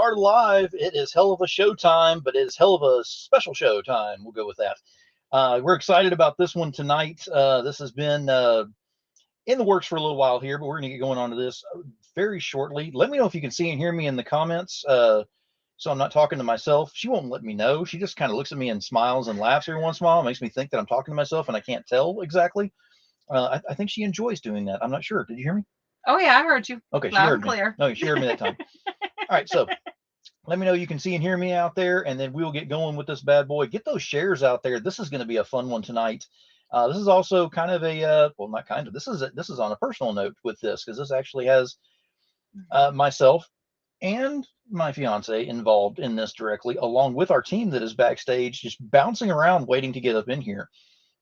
are live. It is hell of a show time, but it is hell of a special show time. We'll go with that. We're excited about this one tonight. This has been in the works for a little while here, but we're going to get going on to this very shortly. Let me know if you can see and hear me in the comments, so I'm not talking to myself. She won't let me know. She just kind of looks at me and smiles and laughs every once in a while. It makes me think that I'm talking to myself, and I can't tell exactly. I think she enjoys doing that. I'm not sure. Did you hear me? Oh, yeah, I heard you. Okay, she Loud heard and me. clear. No, she heard me that time. All right, so let me know you can see and hear me out there, and then we'll get going with this bad boy. Get those shares out there. This is going to be a fun one tonight. This is also kind of a well, not kind of. This is on a personal note with this, because this actually has myself and my fiance involved in this directly, along with our team that is backstage, just bouncing around, waiting to get up in here.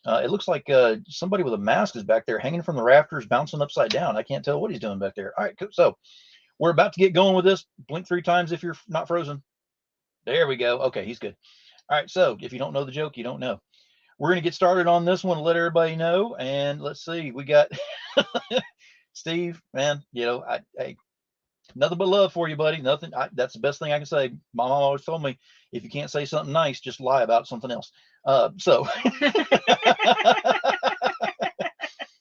It looks like somebody with a mask is back there hanging from the rafters, bouncing upside down. I can't tell what he's doing back there. All right, so we're about to get going with this. Blink 3 times if you're not frozen. There we go. Okay, he's good. All right, so if you don't know the joke, you don't know. We're going to get started on this one, let everybody know. And let's see, we got Steve, man, I nothing but love for you, buddy. Nothing. That's the best thing I can say. My mom always told me, if you can't say something nice, just lie about something else. So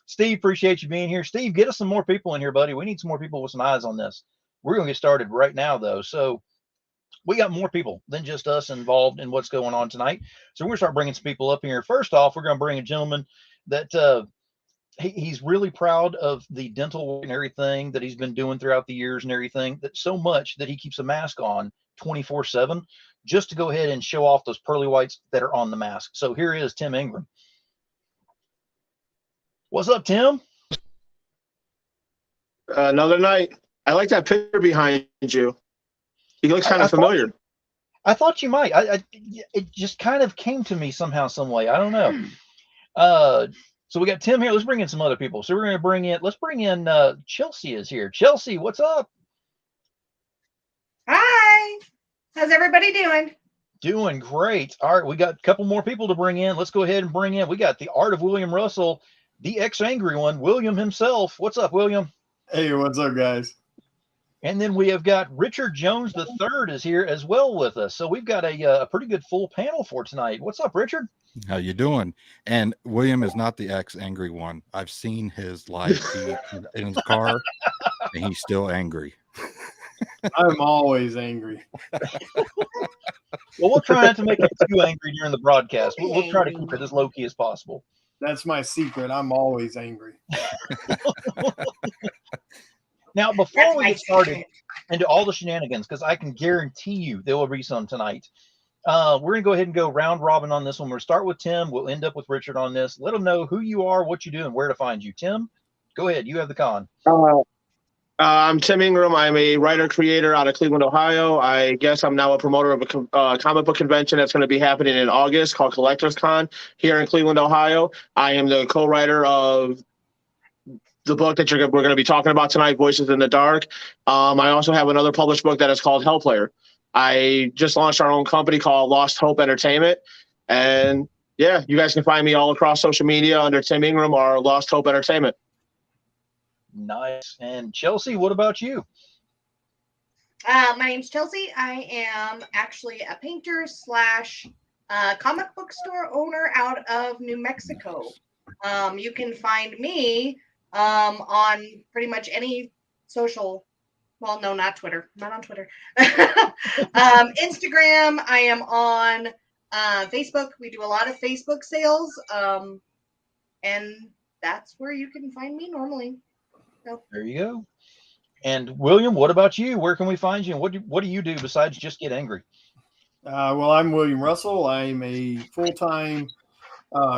Steve, appreciate you being here. Steve, get us some more people in here, buddy. We need some more people with some eyes on this. We're going to get started right now, though. So we got more people than just us involved in what's going on tonight. So we're going to start bringing some people up here. First off, we're going to bring a gentleman that he's really proud of the dental work and everything that he's been doing throughout the years and everything, that so much that he keeps a mask on 24/7 just to go ahead and show off those pearly whites that are on the mask. So here is Tim Ingram. What's up, Tim? Another night. I like that picture behind you. He looks kind of familiar. I thought you might. It just kind of came to me somehow, some way. I don't know. So we got Tim here. Let's bring in some other people. So we're going to let's bring in Chelsie is here. Chelsie, what's up? Hi. How's everybody doing? Doing great. All right, we got a couple more people to bring in. Let's go ahead and bring in. We got the Art of William Russell, the ex-angry one, William himself. What's up, William? Hey, what's up, guys? And then we have got Richard Jones III is here as well with us. So we've got a pretty good full panel for tonight. What's up, Richard? How you doing? And William is not the ex-angry one. I've seen his live feed in his car, and he's still angry. I'm always angry. Well, we'll try not to make it too angry during the broadcast. We'll try to keep it as low-key as possible. That's my secret. I'm always angry. Now, before we get started into all the shenanigans, because I can guarantee you there will be some tonight, we're going to go ahead and go round robin on this one. We'll start with Tim. We'll end up with Richard on this. Let them know who you are, what you do, and where to find you. Tim, go ahead. You have the con. I'm Tim Ingram. I'm a writer-creator out of Cleveland, Ohio. I guess I'm now a promoter of a comic book convention that's going to be happening in August called Collectors Con here in Cleveland, Ohio. I am the co-writer of the book that we're going to be talking about tonight, Voices in the Dark. I also have another published book that is called Hell Player. I just launched our own company called Lost Hope Entertainment. And yeah, you guys can find me all across social media under Tim Ingram or Lost Hope Entertainment. Nice. And Chelsie, what about you? My name's Chelsie. I am actually a painter / comic book store owner out of New Mexico. You can find me on pretty much any social. Well, no, not Twitter. Not on Twitter. Instagram. I am on Facebook. We do a lot of Facebook sales. And that's where you can find me normally. So. There you go. And William, what about you? Where can we find you? And what do you do besides just get angry? Well, I'm William Russell. I'm a full-time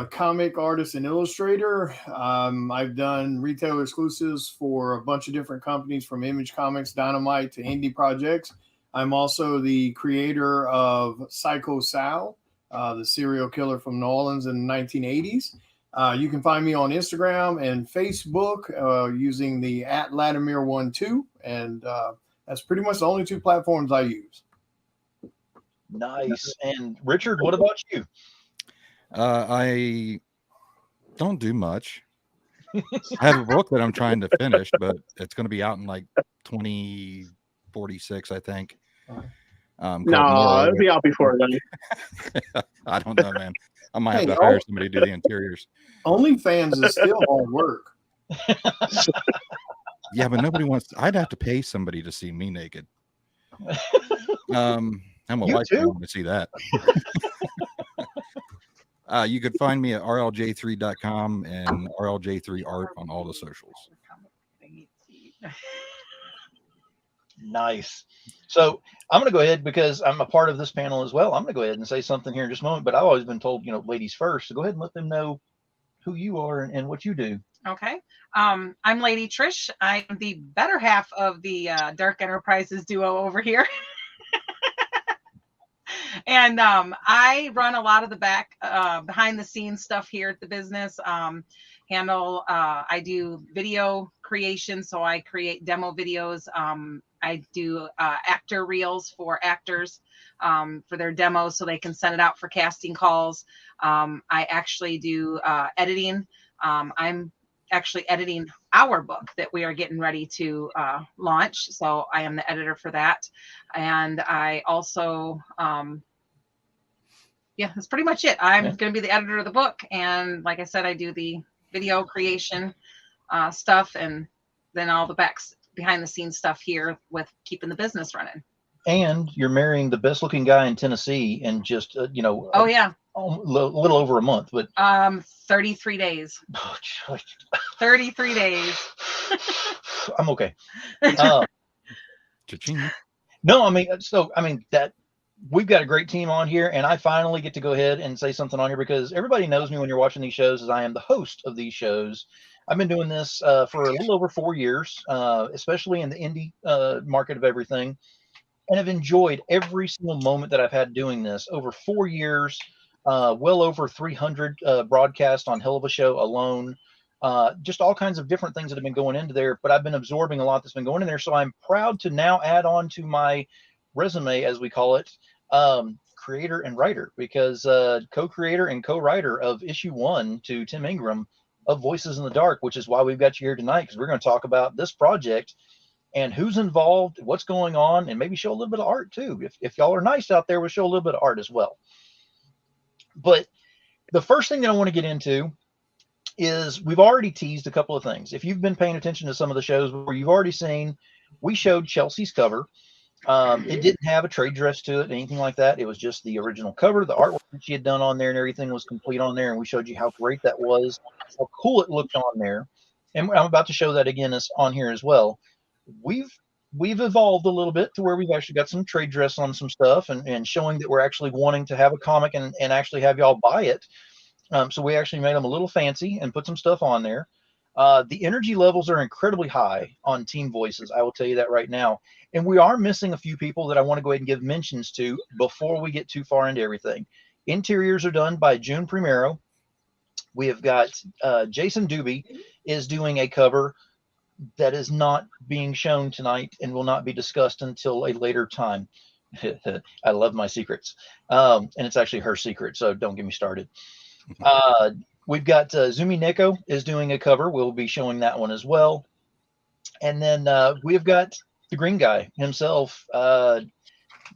comic artist and illustrator. I've done retail exclusives for a bunch of different companies, from Image Comics, Dynamite, to indie projects. I'm also the creator of Psycho Sal, the serial killer from New Orleans in the 1980s. You can find me on Instagram and Facebook using the @Latimer12, and that's pretty much the only 2 platforms I use. Nice. And Richard, what about you? I don't do much. I have a book that I'm trying to finish, but it's going to be out in like 2046, I think. Called No, it'll be out before then. I don't know, man. I might have Hey, to hire somebody to do the interiors. OnlyFans is still hard work. Yeah, but nobody wants. I'd have to pay somebody to see me naked. I'm a You wife. I too? want to see that. You could find me at rlj3.com and rlj3art on all the socials. Nice. So I'm going to go ahead, because I'm a part of this panel as well. I'm going to go ahead and say something here in just a moment, but I've always been told, ladies first. So go ahead and let them know who you are and what you do. Okay. I'm Lady Trish. I'm the better half of the Darke Enterprises duo over here. And I run a lot of the back behind the scenes stuff here at the business. I do video creation, so I create demo videos. I do actor reels for actors for their demos so they can send it out for casting calls. I actually do editing. I'm actually editing our book that we are getting ready to launch. So I am the editor for that. And I also, that's pretty much it. I'm going to be the editor of the book. And like I said, I do the video creation stuff, and then all the behind the scenes stuff here with keeping the business running. And you're marrying the best looking guy in Tennessee in just, Oh yeah. A little over a month, but 33 days. 33 days. I'm okay. Cha-ching. No, I mean, that we've got a great team on here, and I finally get to go ahead and say something on here, because everybody knows me when you're watching these shows as I am the host of these shows. I've been doing this for a little over 4 years, especially in the indie market of everything, and I've enjoyed every single moment that I've had doing this. Over 4 years, well over 300 broadcasts on Hell of a Show alone, just all kinds of different things that have been going into there, but I've been absorbing a lot that's been going in there, so I'm proud to now add on to my resume, as we call it, creator and writer, because co-creator and co-writer of issue 1 to Tim Ingram of Voices in the Dark, which is why we've got you here tonight, because we're going to talk about this project and who's involved, what's going on, and maybe show a little bit of art too. If y'all are nice out there, we'll show a little bit of art as well. But the first thing that I want to get into is, we've already teased a couple of things. If you've been paying attention to some of the shows where you've already seen, we showed Chelsea's cover. It didn't have a trade dress to it, anything like that. It was just the original cover. The artwork that she had done on there and everything was complete on there, and we showed you how great that was, how cool it looked on there. And I'm about to show that again on here as well. We've evolved a little bit to where we've actually got some trade dress on some stuff, and showing that we're actually wanting to have a comic and actually have y'all buy it. So we actually made them a little fancy and put some stuff on there. The energy levels are incredibly high on Team Voices. I will tell you that right now. And we are missing a few people that I want to go ahead and give mentions to before we get too far into everything. Interiors are done by June Primero. We have got Jason Doobie is doing a cover that is not being shown tonight and will not be discussed until a later time. I love my secrets. And it's actually her secret, so don't get me started. We've got Zumi Neko is doing a cover. We'll be showing that one as well. And then we've got the green guy himself.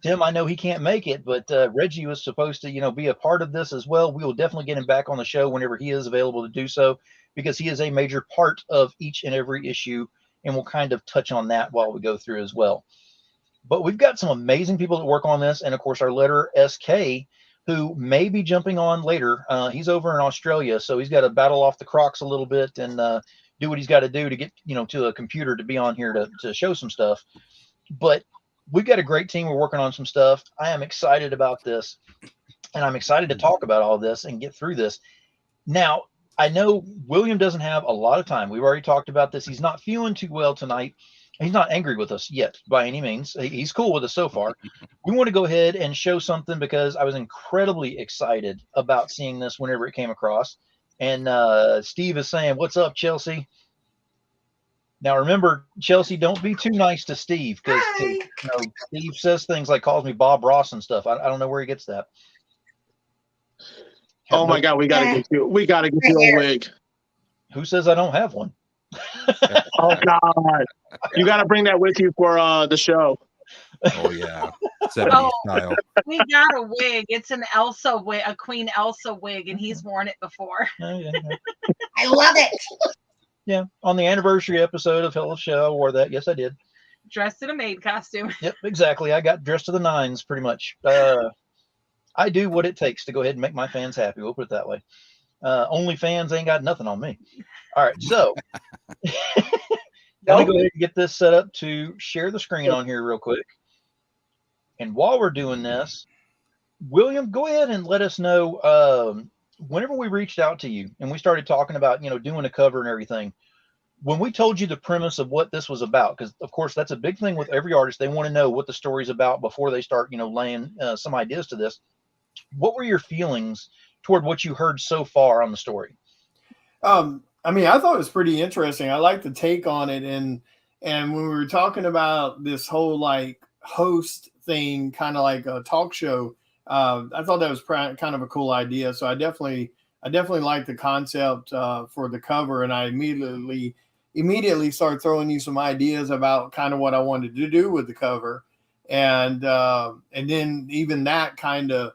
Tim, I know he can't make it, but Reggie was supposed to, be a part of this as well. We will definitely get him back on the show whenever he is available to do so, because he is a major part of each and every issue, and we'll kind of touch on that while we go through as well. But we've got some amazing people that work on this, and of course our letter SK, who may be jumping on later. He's over in Australia, so he's got to battle off the Crocs a little bit and do what he's got to do to get, to a computer to be on here to show some stuff. But we've got a great team. We're working on some stuff. I am excited about this, and I'm excited to talk about all this and get through this. Now, I know William doesn't have a lot of time. We've already talked about this. He's not feeling too well tonight. He's not angry with us yet by any means. He's cool with us so far. We want to go ahead and show something, because I was incredibly excited about seeing this whenever it came across. And Steve is saying, "What's up, Chelsie?" Now, remember, Chelsie, don't be too nice to Steve, because Steve says things like, calls me Bob Ross and stuff. I don't know where he gets that. Oh my God, we gotta get you a wig. Who says I don't have one? Oh God, you gotta bring that with you for the show. Oh yeah, 70s style. We got a wig. It's an Elsa wig, a Queen Elsa wig, and he's worn it before. Oh, yeah. I love it. Yeah, on the anniversary episode of Hell of Show, I wore that. Yes, I did. Dressed in a maid costume. Yep, exactly. I got dressed to the nines, pretty much. I do what it takes to go ahead and make my fans happy. We'll put it that way. Only fans ain't got nothing on me. All right, so let me go ahead and get this set up to share the screen on here real quick. And while we're doing this, William, go ahead and let us know whenever we reached out to you and we started talking about, doing a cover and everything. When we told you the premise of what this was about, because of course that's a big thing with every artist, they want to know what the story's about before they start, laying some ideas to this. What were your feelings toward what you heard so far on the story? I mean, I thought it was pretty interesting. I like the take on it, and when we were talking about this whole like host thing, kind of like a talk show, I thought that was kind of a cool idea. So I definitely like the concept for the cover, and I immediately started throwing you some ideas about kind of what I wanted to do with the cover, and then even that kind of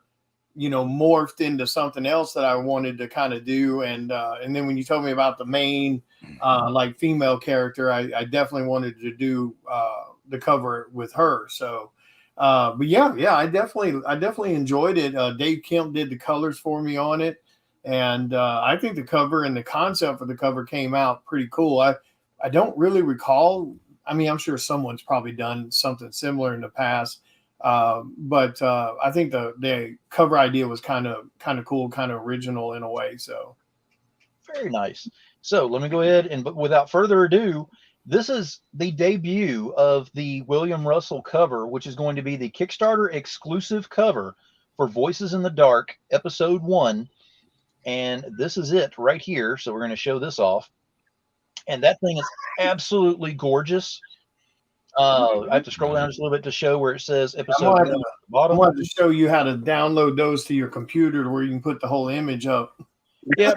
morphed into something else that I wanted to kind of do, and then when you told me about the main like female character, I definitely wanted to do the cover with her. So but yeah, I definitely enjoyed it. Dave Kemp did the colors for me on it. And I think the cover and the concept for the cover came out pretty cool. I don't really recall. I mean, I'm sure someone's probably done something similar in the past. But I think the cover idea was kind of cool, kind of original in a way. So very nice. So let me go ahead and, but without further ado, this is the debut of the William Russell cover, which is going to be the Kickstarter exclusive cover for Voices in the Dark, episode 1. And this is it right here. So we're going to show this off. And that thing is absolutely gorgeous. I have to scroll down just a little bit to show where it says episode 1 at the bottom. I wanted to show you how to download those to your computer to where you can put the whole image up. Yeah.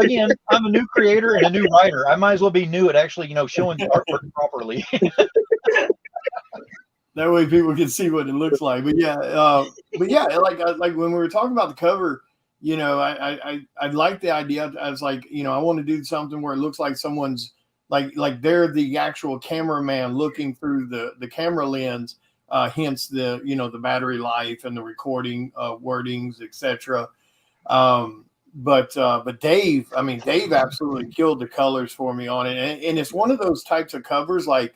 Again, I'm a new creator and a new writer. I might as well be new at actually, showing the artwork properly. That way people can see what it looks like. But yeah, like when we were talking about the cover, I like the idea. I was like, I want to do something where it looks like someone's like they're the actual cameraman looking through the camera lens, hence the the battery life and the recording wordings, etc. But Dave absolutely killed the colors for me on it, and it's one of those types of covers like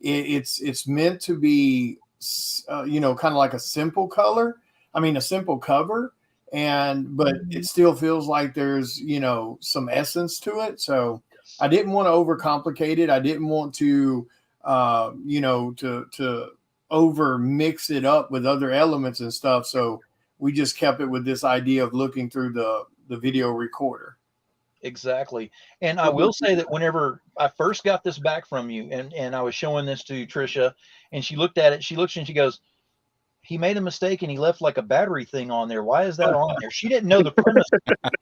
it's meant to be kind of like a simple color. I mean, a simple cover. But it still feels like there's some essence to it. So I didn't want to overcomplicate it. I didn't want to to over mix it up with other elements and stuff. So we just kept it with this idea of looking through the video recorder. Exactly. And I will say that whenever I first got this back from you and I was showing this to Tricia and she looked at it, she looks and she goes, he made a mistake and he left like a battery thing on there. Why is that on there? She didn't know the premise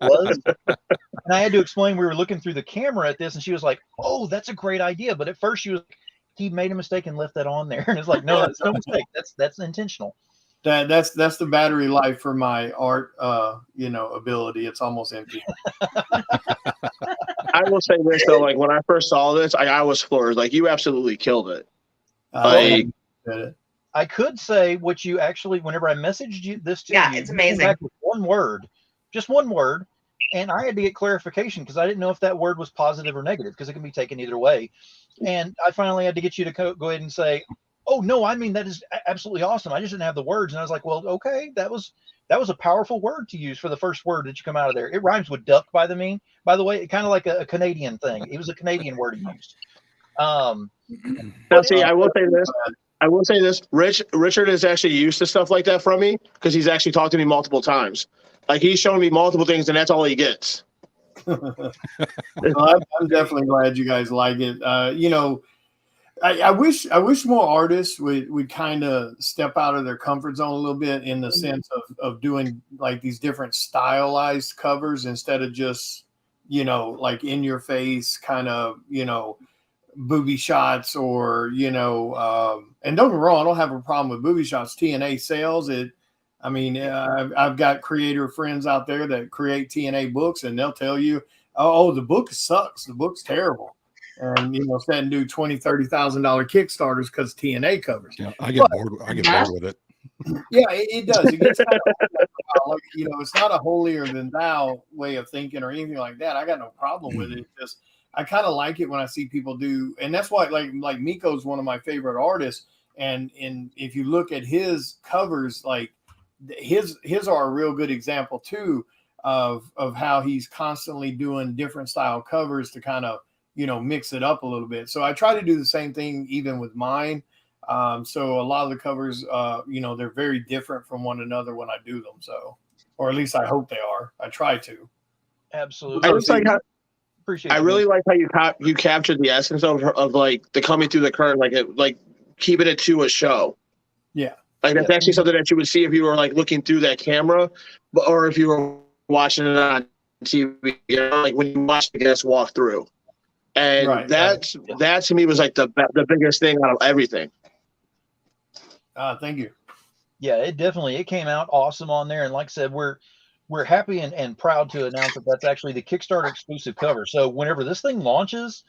was. And I had to explain, we were looking through the camera at this and she was like, oh, that's a great idea. But at first she was like, he made a mistake and left that on there. And it's like, no, that's no mistake. That's intentional. That's the battery life for my art, ability. It's almost empty. I will say this though, like when I first saw this, I was floored. Like you absolutely killed it. I could say what you actually, whenever I messaged you this to you, it's amazing. Back with one word, just one word, and I had to get clarification because I didn't know if that word was positive or negative because it can be taken either way. And I finally had to get you to go ahead and say, oh no, I mean that is absolutely awesome. I just didn't have the words, and I was like, well, okay, that was a powerful word to use for the first word that you come out of there. It rhymes with duck, by the way, kind of like a Canadian thing. It was a Canadian word he used. Now, see, I will say this. Richard is actually used to stuff like that from me because he's actually talked to me multiple times. Like he's shown me multiple things, and that's all he gets. Well, I'm definitely glad you guys like it. I wish more artists would kind of step out of their comfort zone a little bit in the sense of doing like these different stylized covers instead of just like in your face kind of booby shots or, you know, and don't get me wrong, I don't have a problem with booby shots. TNA sells it. I mean, I've got creator friends out there that create TNA books, and they'll tell you, oh, the book sucks. The book's terrible. And, you know, sit and do $20,000, $30,000 Kickstarters because TNA covers. Yeah, I get bored. I get bored with it. Yeah, it does. It gets kind of, like, you know, it's not a holier than thou way of thinking or anything like that. I got no problem with it. It's just, I kind of like it when I see people do, and that's why, like Miko's one of my favorite artists. And if you look at his covers, like his are a real good example too of how he's constantly doing different style covers to kind of, you know, mix it up a little bit. So I try to do the same thing even with mine. So a lot of the covers, you know, they're very different from one another when I do them. So, or at least I hope they are. I try to. Absolutely. I just like how, Appreciate I really like how you captured the essence of like the coming through the curtain, like keeping it to a show. Yeah. Like that's actually something that you would see if you were like looking through that camera, or if you were watching it on TV, you know, like when you watch the guests walk through. And that to me was like the biggest thing out of everything. Thank you. Yeah, it came out awesome on there. And like I said, we're happy and proud to announce that that's actually the Kickstarter exclusive cover. So whenever this thing launches,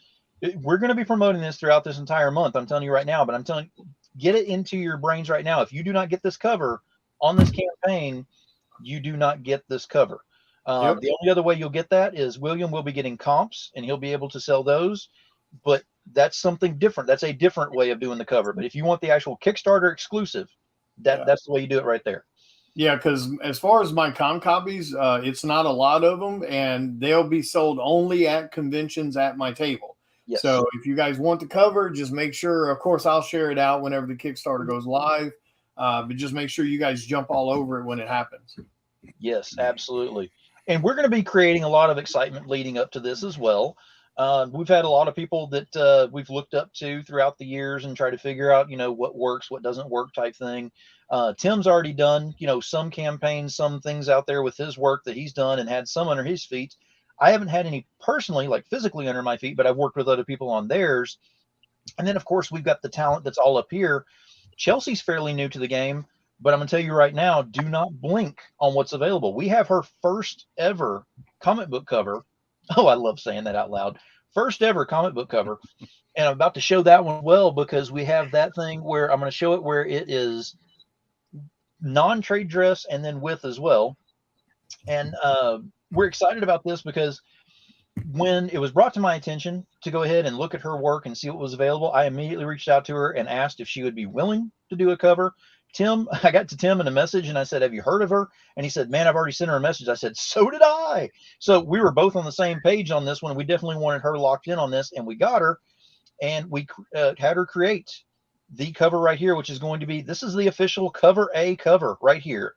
we're going to be promoting this throughout this entire month. I'm telling you right now, but I'm telling you, get it into your brains right now. If you do not get this cover on this campaign, you do not get this cover. The only other way you'll get that is William will be getting comps and he'll be able to sell those, but that's something different. That's a different way of doing the cover. But if you want the actual Kickstarter exclusive, that's the way you do it right there. Yeah, because as far as my comp copies, it's not a lot of them, and they'll be sold only at conventions at my table. Yes. So if you guys want the cover, just make sure, of course, I'll share it out whenever the Kickstarter goes live, but just make sure you guys jump all over it when it happens. Yes, absolutely. And we're going to be creating a lot of excitement leading up to this as well. We've had a lot of people that we've looked up to throughout the years and try to figure out, you know, what works, what doesn't work type thing. Tim's already done, you know, some campaigns, some things out there with his work that he's done and had some under his feet. I haven't had any personally, like physically under my feet, but I've worked with other people on theirs. And then, of course, we've got the talent that's all up here. Chelsea's fairly new to the game, but I'm going to tell you right now, do not blink on what's available. We have her first ever comic book cover. Oh, I love saying that out loud. First ever comic book cover. And I'm about to show that one well because we have that thing where I'm going to show it where it is non-trade dress and then with as well. And we're excited about this because when it was brought to my attention to go ahead and look at her work and see what was available, I immediately reached out to her and asked if she would be willing to do a cover. I got to Tim in a message and I said, have you heard of her? And he said, man, I've already sent her a message. I said, so did I. So we were both on the same page on this one. We definitely wanted her locked in on this, and we got her, and we had her create the cover right here, which is going to be, this is the official cover A cover right here.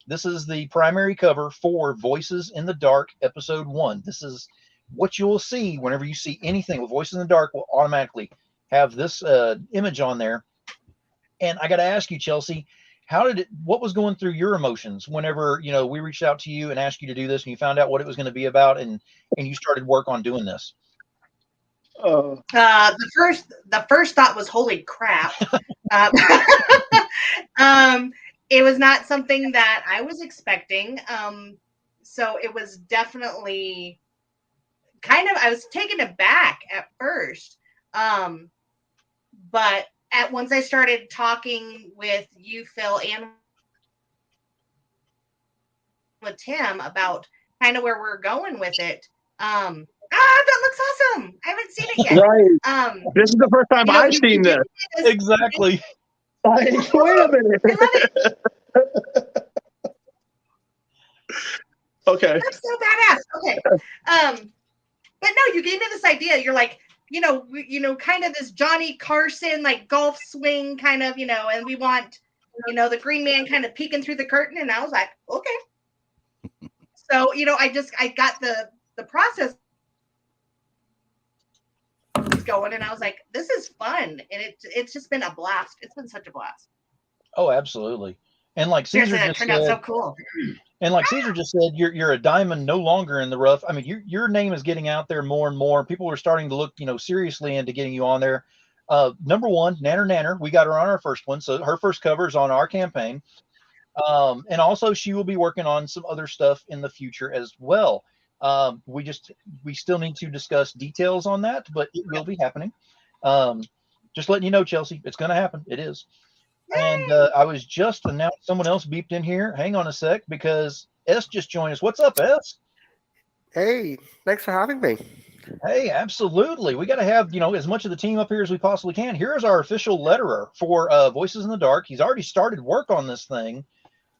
This is the primary cover for Voices in the Dark episode 1. This is what you will see whenever you see anything with Voices in the Dark will automatically have this image on there. And I got to ask you, Chelsie, what was going through your emotions whenever, you know, we reached out to you and asked you to do this and you found out what it was going to be about and you started work on doing this? The first thought was, holy crap. It was not something that I was expecting. So it was definitely I was taken aback at first. But once I started talking with you, Phil, and with Tim about kind of where we're going with it, that looks awesome. I haven't seen it yet. Right. This is the first time I've seen this. Exactly. Wait a minute. I love it. Okay. That's so badass. Okay. But no, you gave me this idea. You're like, you know, kind of this Johnny Carson, like golf swing kind of, you know, and we want, you know, the Green Man kind of peeking through the curtain. And I was like, okay. So, you know, I got the process going and I was like, this is fun. And it's just been a blast. It's been such a blast. Oh, absolutely. And like Caesar just turned out so cool. And like Caesar just said, you're a diamond no longer in the rough. I mean, your name is getting out there more and more. People are starting to look, seriously into getting you on there. Number one, Nanner, we got her on our first one, so her first cover is on our campaign. And also she will be working on some other stuff in the future as well. We still need to discuss details on that, but it will be happening. Just letting you know, Chelsie, it's going to happen. It is. And I was just announced, someone else beeped in here. Hang on a sec, because S just joined us. What's up, S? Hey, thanks for having me. Hey, absolutely. We got to have, as much of the team up here as we possibly can. Here's our official letterer for Voices in the Dark. He's already started work on this thing.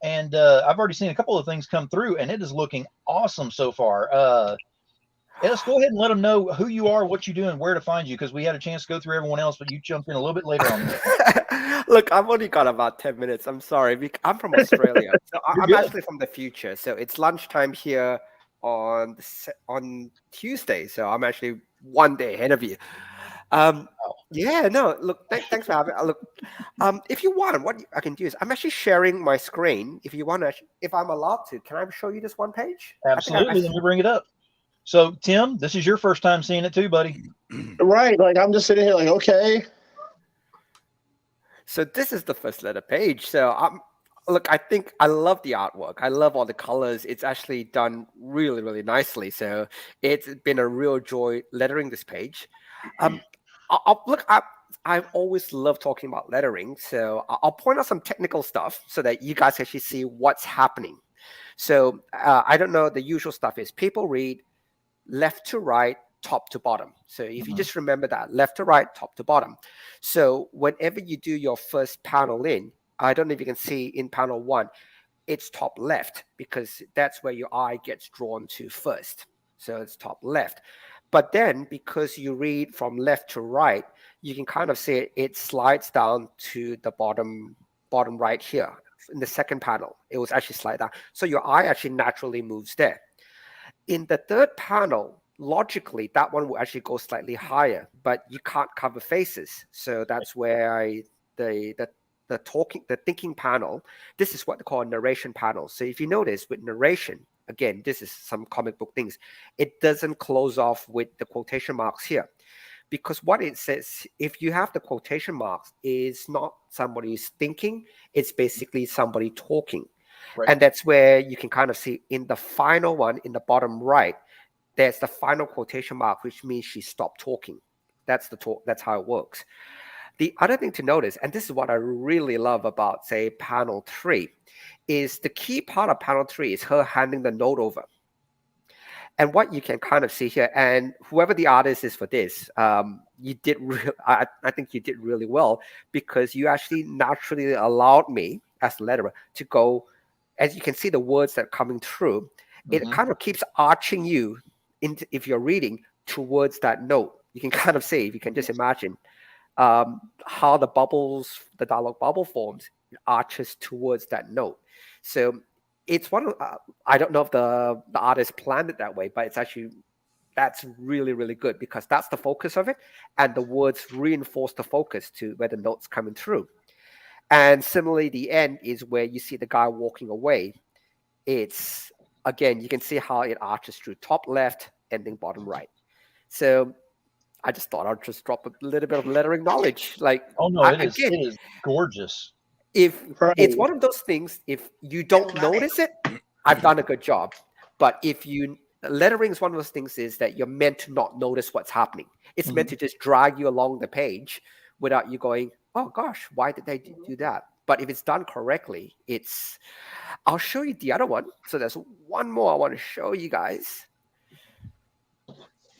And I've already seen a couple of things come through, and it is looking awesome so far. S, go ahead and let them know who you are, what you do, and where to find you, because we had a chance to go through everyone else, but you jumped in a little bit later on. Look, I've only got about 10 minutes. I'm sorry. I'm from Australia. So I'm actually from the future. So it's lunchtime here on Tuesday. So I'm actually one day ahead of you. Yeah, no, look, thanks for having. Look, if you want, what I can do is I'm actually sharing my screen. If you want to, if I'm allowed to, can I show you this one page? Absolutely. Let me bring it up. So, Tim, this is your first time seeing it too, buddy. Right. Like, I'm just sitting here like, okay. So this is the first letter page. So look, I think I love the artwork. I love all the colors. It's actually done really, really nicely. So it's been a real joy lettering this page. I've always loved talking about lettering. So I'll point out some technical stuff so that you guys actually see what's happening. So I don't know, the usual stuff is people read left to right, top to bottom. So if you just remember that, left to right, top to bottom. So whenever you do your first panel in, I don't know if you can see in panel 1, it's top left, because that's where your eye gets drawn to first. So it's top left. But then because you read from left to right, you can kind of see it slides down to the bottom right here. In the second panel, it was actually slide down. So your eye actually naturally moves there. In the third panel, logically, that one will actually go slightly higher, but you can't cover faces. So that's where the thinking panel, this is what they call a narration panel. So if you notice with narration, again, this is some comic book things, it doesn't close off with the quotation marks here. Because what it says, if you have the quotation marks, is not somebody's thinking, it's basically somebody talking. Right. And that's where you can kind of see in the final one, in the bottom right, there's the final quotation mark, which means she stopped talking. That's the talk. That's how it works. The other thing to notice, and this is what I really love about, say, panel 3, is the key part of panel 3 is her handing the note over. And what you can kind of see here, and whoever the artist is for this, you did. I think you did really well, because you actually naturally allowed me as a letterer to go. As you can see, the words that are coming through, it kind of keeps arching you into, if you're reading, towards that note. You can kind of see, if you can just imagine how the dialogue bubble forms, it arches towards that note. So it's one of, I don't know if the artist planned it that way, but it's actually, that's really, really good, because that's the focus of it. And the words reinforce the focus to where the note's coming through. And similarly, the end is where you see the guy walking away. It's, again, you can see how it arches through top left, ending bottom right. So I just thought I'd just drop a little bit of lettering knowledge. Like, oh no, it is gorgeous. If it's one of those things, if you don't notice it, I've done a good job. But lettering is one of those things is that you're meant to not notice what's happening. It's meant to just drag you along the page without you going, oh gosh, why did they do that? But if it's done correctly, I'll show you the other one. So there's one more I want to show you guys.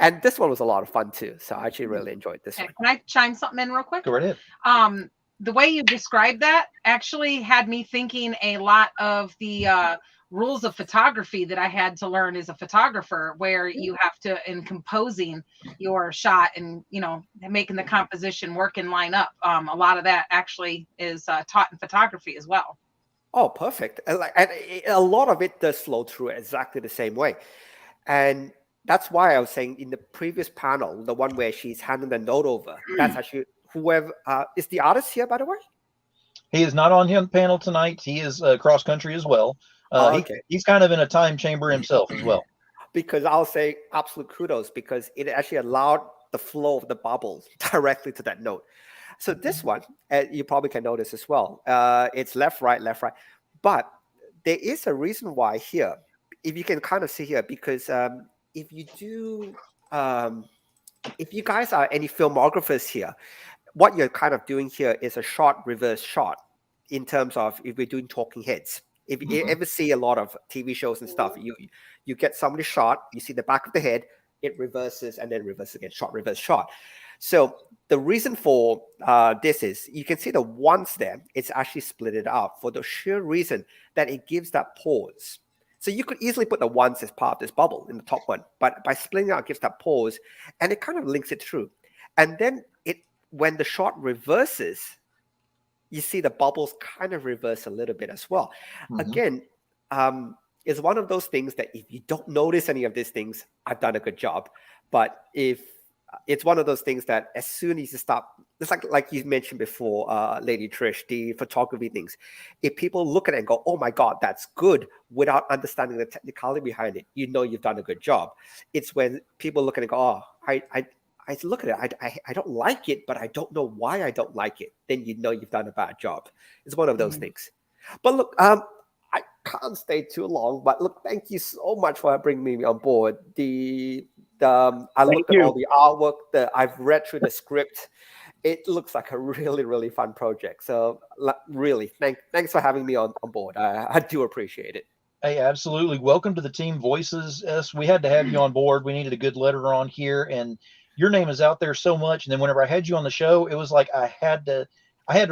And this one was a lot of fun too. So I actually really enjoyed this one. Can I chime something in real quick? Go right ahead. The way you described that actually had me thinking a lot of the rules of photography that I had to learn as a photographer, where you have to, in composing your shot and, making the composition work and line up. A lot of that actually is taught in photography as well. Oh, perfect. And a lot of it does flow through exactly the same way. And that's why I was saying in the previous panel, the one where she's handing the note over, that's actually whoever is the artist here, by the way. He is not on the panel tonight. He is cross country as well. Okay. He's kind of in a time chamber himself as well. Because I'll say absolute kudos because it actually allowed the flow of the bubbles directly to that note. So this one, you probably can notice as well. It's left, right, but there is a reason why here. If you can kind of see here, because if you guys are any filmographers here, what you're kind of doing here is a short reverse shot in terms of if we're doing talking heads. If you ever see a lot of TV shows and stuff, you get somebody shot, you see the back of the head, it reverses and then reverses again, shot, reverse, shot. So the reason for this is you can see the ones there, it's actually split it out for the sheer reason that it gives that pause. So you could easily put the ones as part of this bubble in the top one, but by splitting it out, it gives that pause and it kind of links it through. And then when the shot reverses, you see the bubbles kind of reverse a little bit as well. Again, it's one of those things that if you don't notice any of these things, I've done a good job. But if it's one of those things that as soon as you stop, it's like you mentioned before, Lady Trish, the photography things. If people look at it and go, "Oh my God, that's good," without understanding the technicality behind it, you know you've done a good job. It's when people look at it and go, "Oh, I look at it, I don't like it, but I don't know why I don't like it." Then you know you've done a bad job. It's one of those things. But look, I can't stay too long. But look, thank you so much for bringing me on board. I looked at all the artwork. I've read through the script. It looks like a really, really fun project. So really, thanks for having me on board. I do appreciate it. Hey, absolutely. Welcome to the Team Voices. We had to have you on board. We needed a good letterer on here, and your name is out there so much. And then whenever I had you on the show, it was like I had to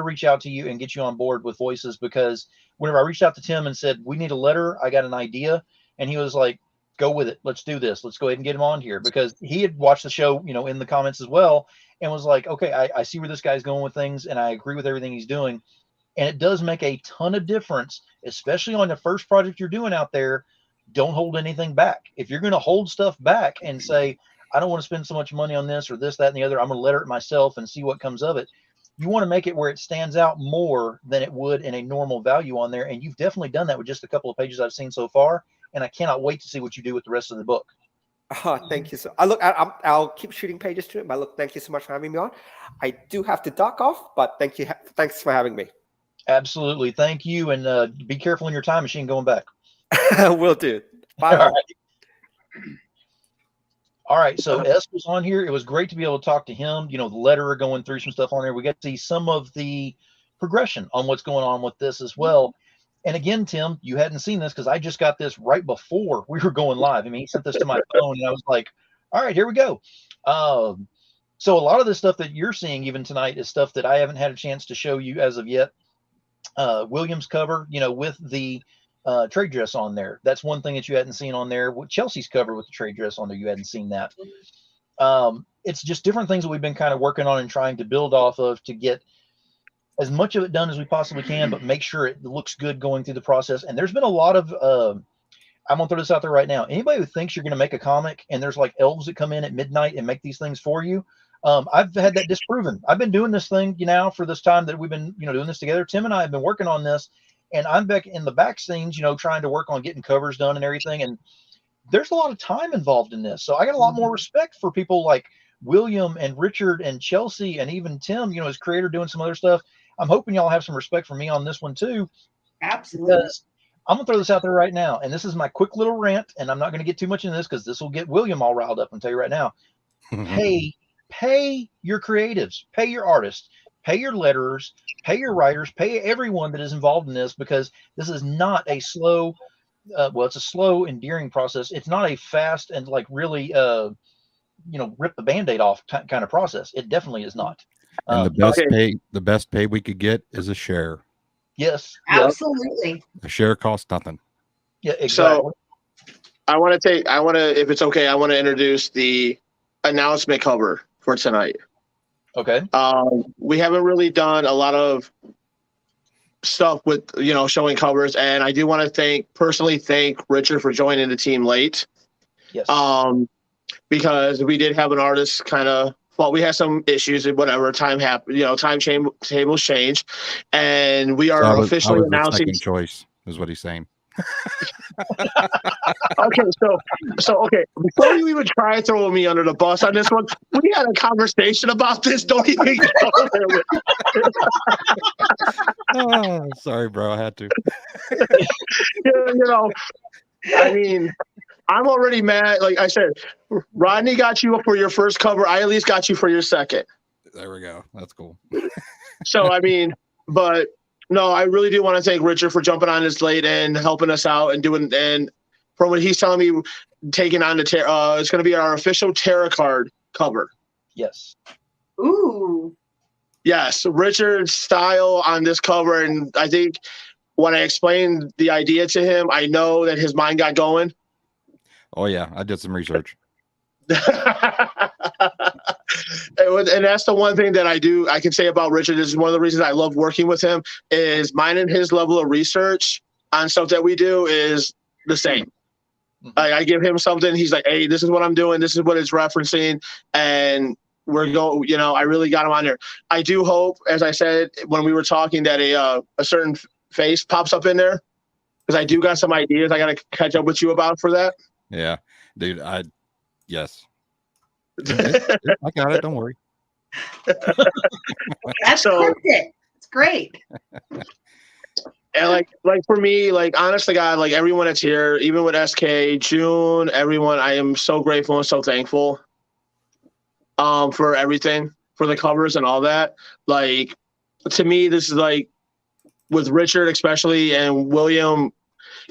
reach out to you and get you on board with Voices, because whenever I reached out to Tim and said, we need a letterer, I got an idea. And he was like, go with it. Let's do this. Let's go ahead and get him on here, because he had watched the show, in the comments as well, and was like, okay, I see where this guy's going with things, and I agree with everything he's doing. And it does make a ton of difference, especially on the first project you're doing out there. Don't hold anything back. If you're going to hold stuff back and say, I don't want to spend so much money on this or this, that, and the other, I'm going to letter it myself and see what comes of it. You want to make it where it stands out more than it would in a normal value on there. And you've definitely done that with just a couple of pages I've seen so far. And I cannot wait to see what you do with the rest of the book. Thank you. I'll keep shooting pages to it. But look, thank you so much for having me on. I do have to duck off, but thank you. Thanks for having me. Absolutely. Thank you. And be careful in your time machine going back. Will do. Bye. All right. So S was on here. It was great to be able to talk to him. The letterer going through some stuff on there. We got to see some of the progression on what's going on with this as well. And again, Tim, you hadn't seen this because I just got this right before we were going live. I mean, he sent this to my phone and I was like, all right, here we go. So a lot of this stuff that you're seeing even tonight is stuff that I haven't had a chance to show you as of yet. William's cover, with the trade dress on there. That's one thing that you hadn't seen on there. With Chelsea's cover with the trade dress on there, you hadn't seen that. It's just different things that we've been kind of working on and trying to build off of to get as much of it done as we possibly can, but make sure it looks good going through the process. And there's been a lot of, I'm going to throw this out there right now. Anybody who thinks you're going to make a comic and there's like elves that come in at midnight and make these things for you, I've had that disproven. I've been doing this thing, now for this time that we've been, doing this together. Tim and I have been working on this, and I'm back in the back scenes, trying to work on getting covers done and everything. And there's a lot of time involved in this. So I got a lot more respect for people like William and Richard and Chelsie and even Tim, as creator doing some other stuff. I'm hoping y'all have some respect for me on this one too. Absolutely. Because I'm gonna throw this out there right now. And this is my quick little rant, and I'm not going to get too much into this because this will get William all riled up and tell you right now. Pay your creatives, pay your artists, pay your letterers, pay your writers, pay everyone that is involved in this, because this is not a slow, it's a slow, endearing process. It's not a fast and like really, rip the Band-Aid off kind of process. It definitely is not. And the best pay we could get is a share. Yes. Absolutely. A share costs nothing. Yeah, exactly. So if it's okay, I want to introduce the announcement cover for tonight. Okay. We haven't really done a lot of stuff with, showing covers. And I do want to personally thank Richard for joining the team late. Yes. Because we did have an artist we had some issues and whatever. Time happened, tables changed, and we are officially announcing. Second choice is what he's saying. Okay, so okay. Before you even try throwing me under the bus on this one, we had a conversation about this. Don't even go there with Oh, sorry, bro. I had to. you know. I mean, I'm already mad. Like I said, Rodney got you for your first cover. I at least got you for your second. There we go. That's cool. So I mean, but no, I really do want to thank Richard for jumping on this late and helping us out and doing. And from what he's telling me, taking on the it's going to be our official tarot card cover. Yes. Ooh. Yes, Richard's style on this cover, and I think when I explained the idea to him, I know that his mind got going. Oh yeah, I did some research. And that's the one thing that I can say about Richard. This is one of the reasons I love working with him, is mine and his level of research on stuff that we do is the same. I give him something, he's like, hey, this is what I'm doing, this is what it's referencing, and we're going, I really got him on there. I do hope, as I said when we were talking, that a certain face pops up in there, because I do got some ideas I got to catch up with you about for that. Yeah, dude, yes. I got it, don't worry. That's perfect. It's great. And like for me, like honestly, God, like everyone that's here, even with SK, June, everyone, I am so grateful and so thankful for everything, for the covers and all that. Like, to me, this is like, with Richard especially and William,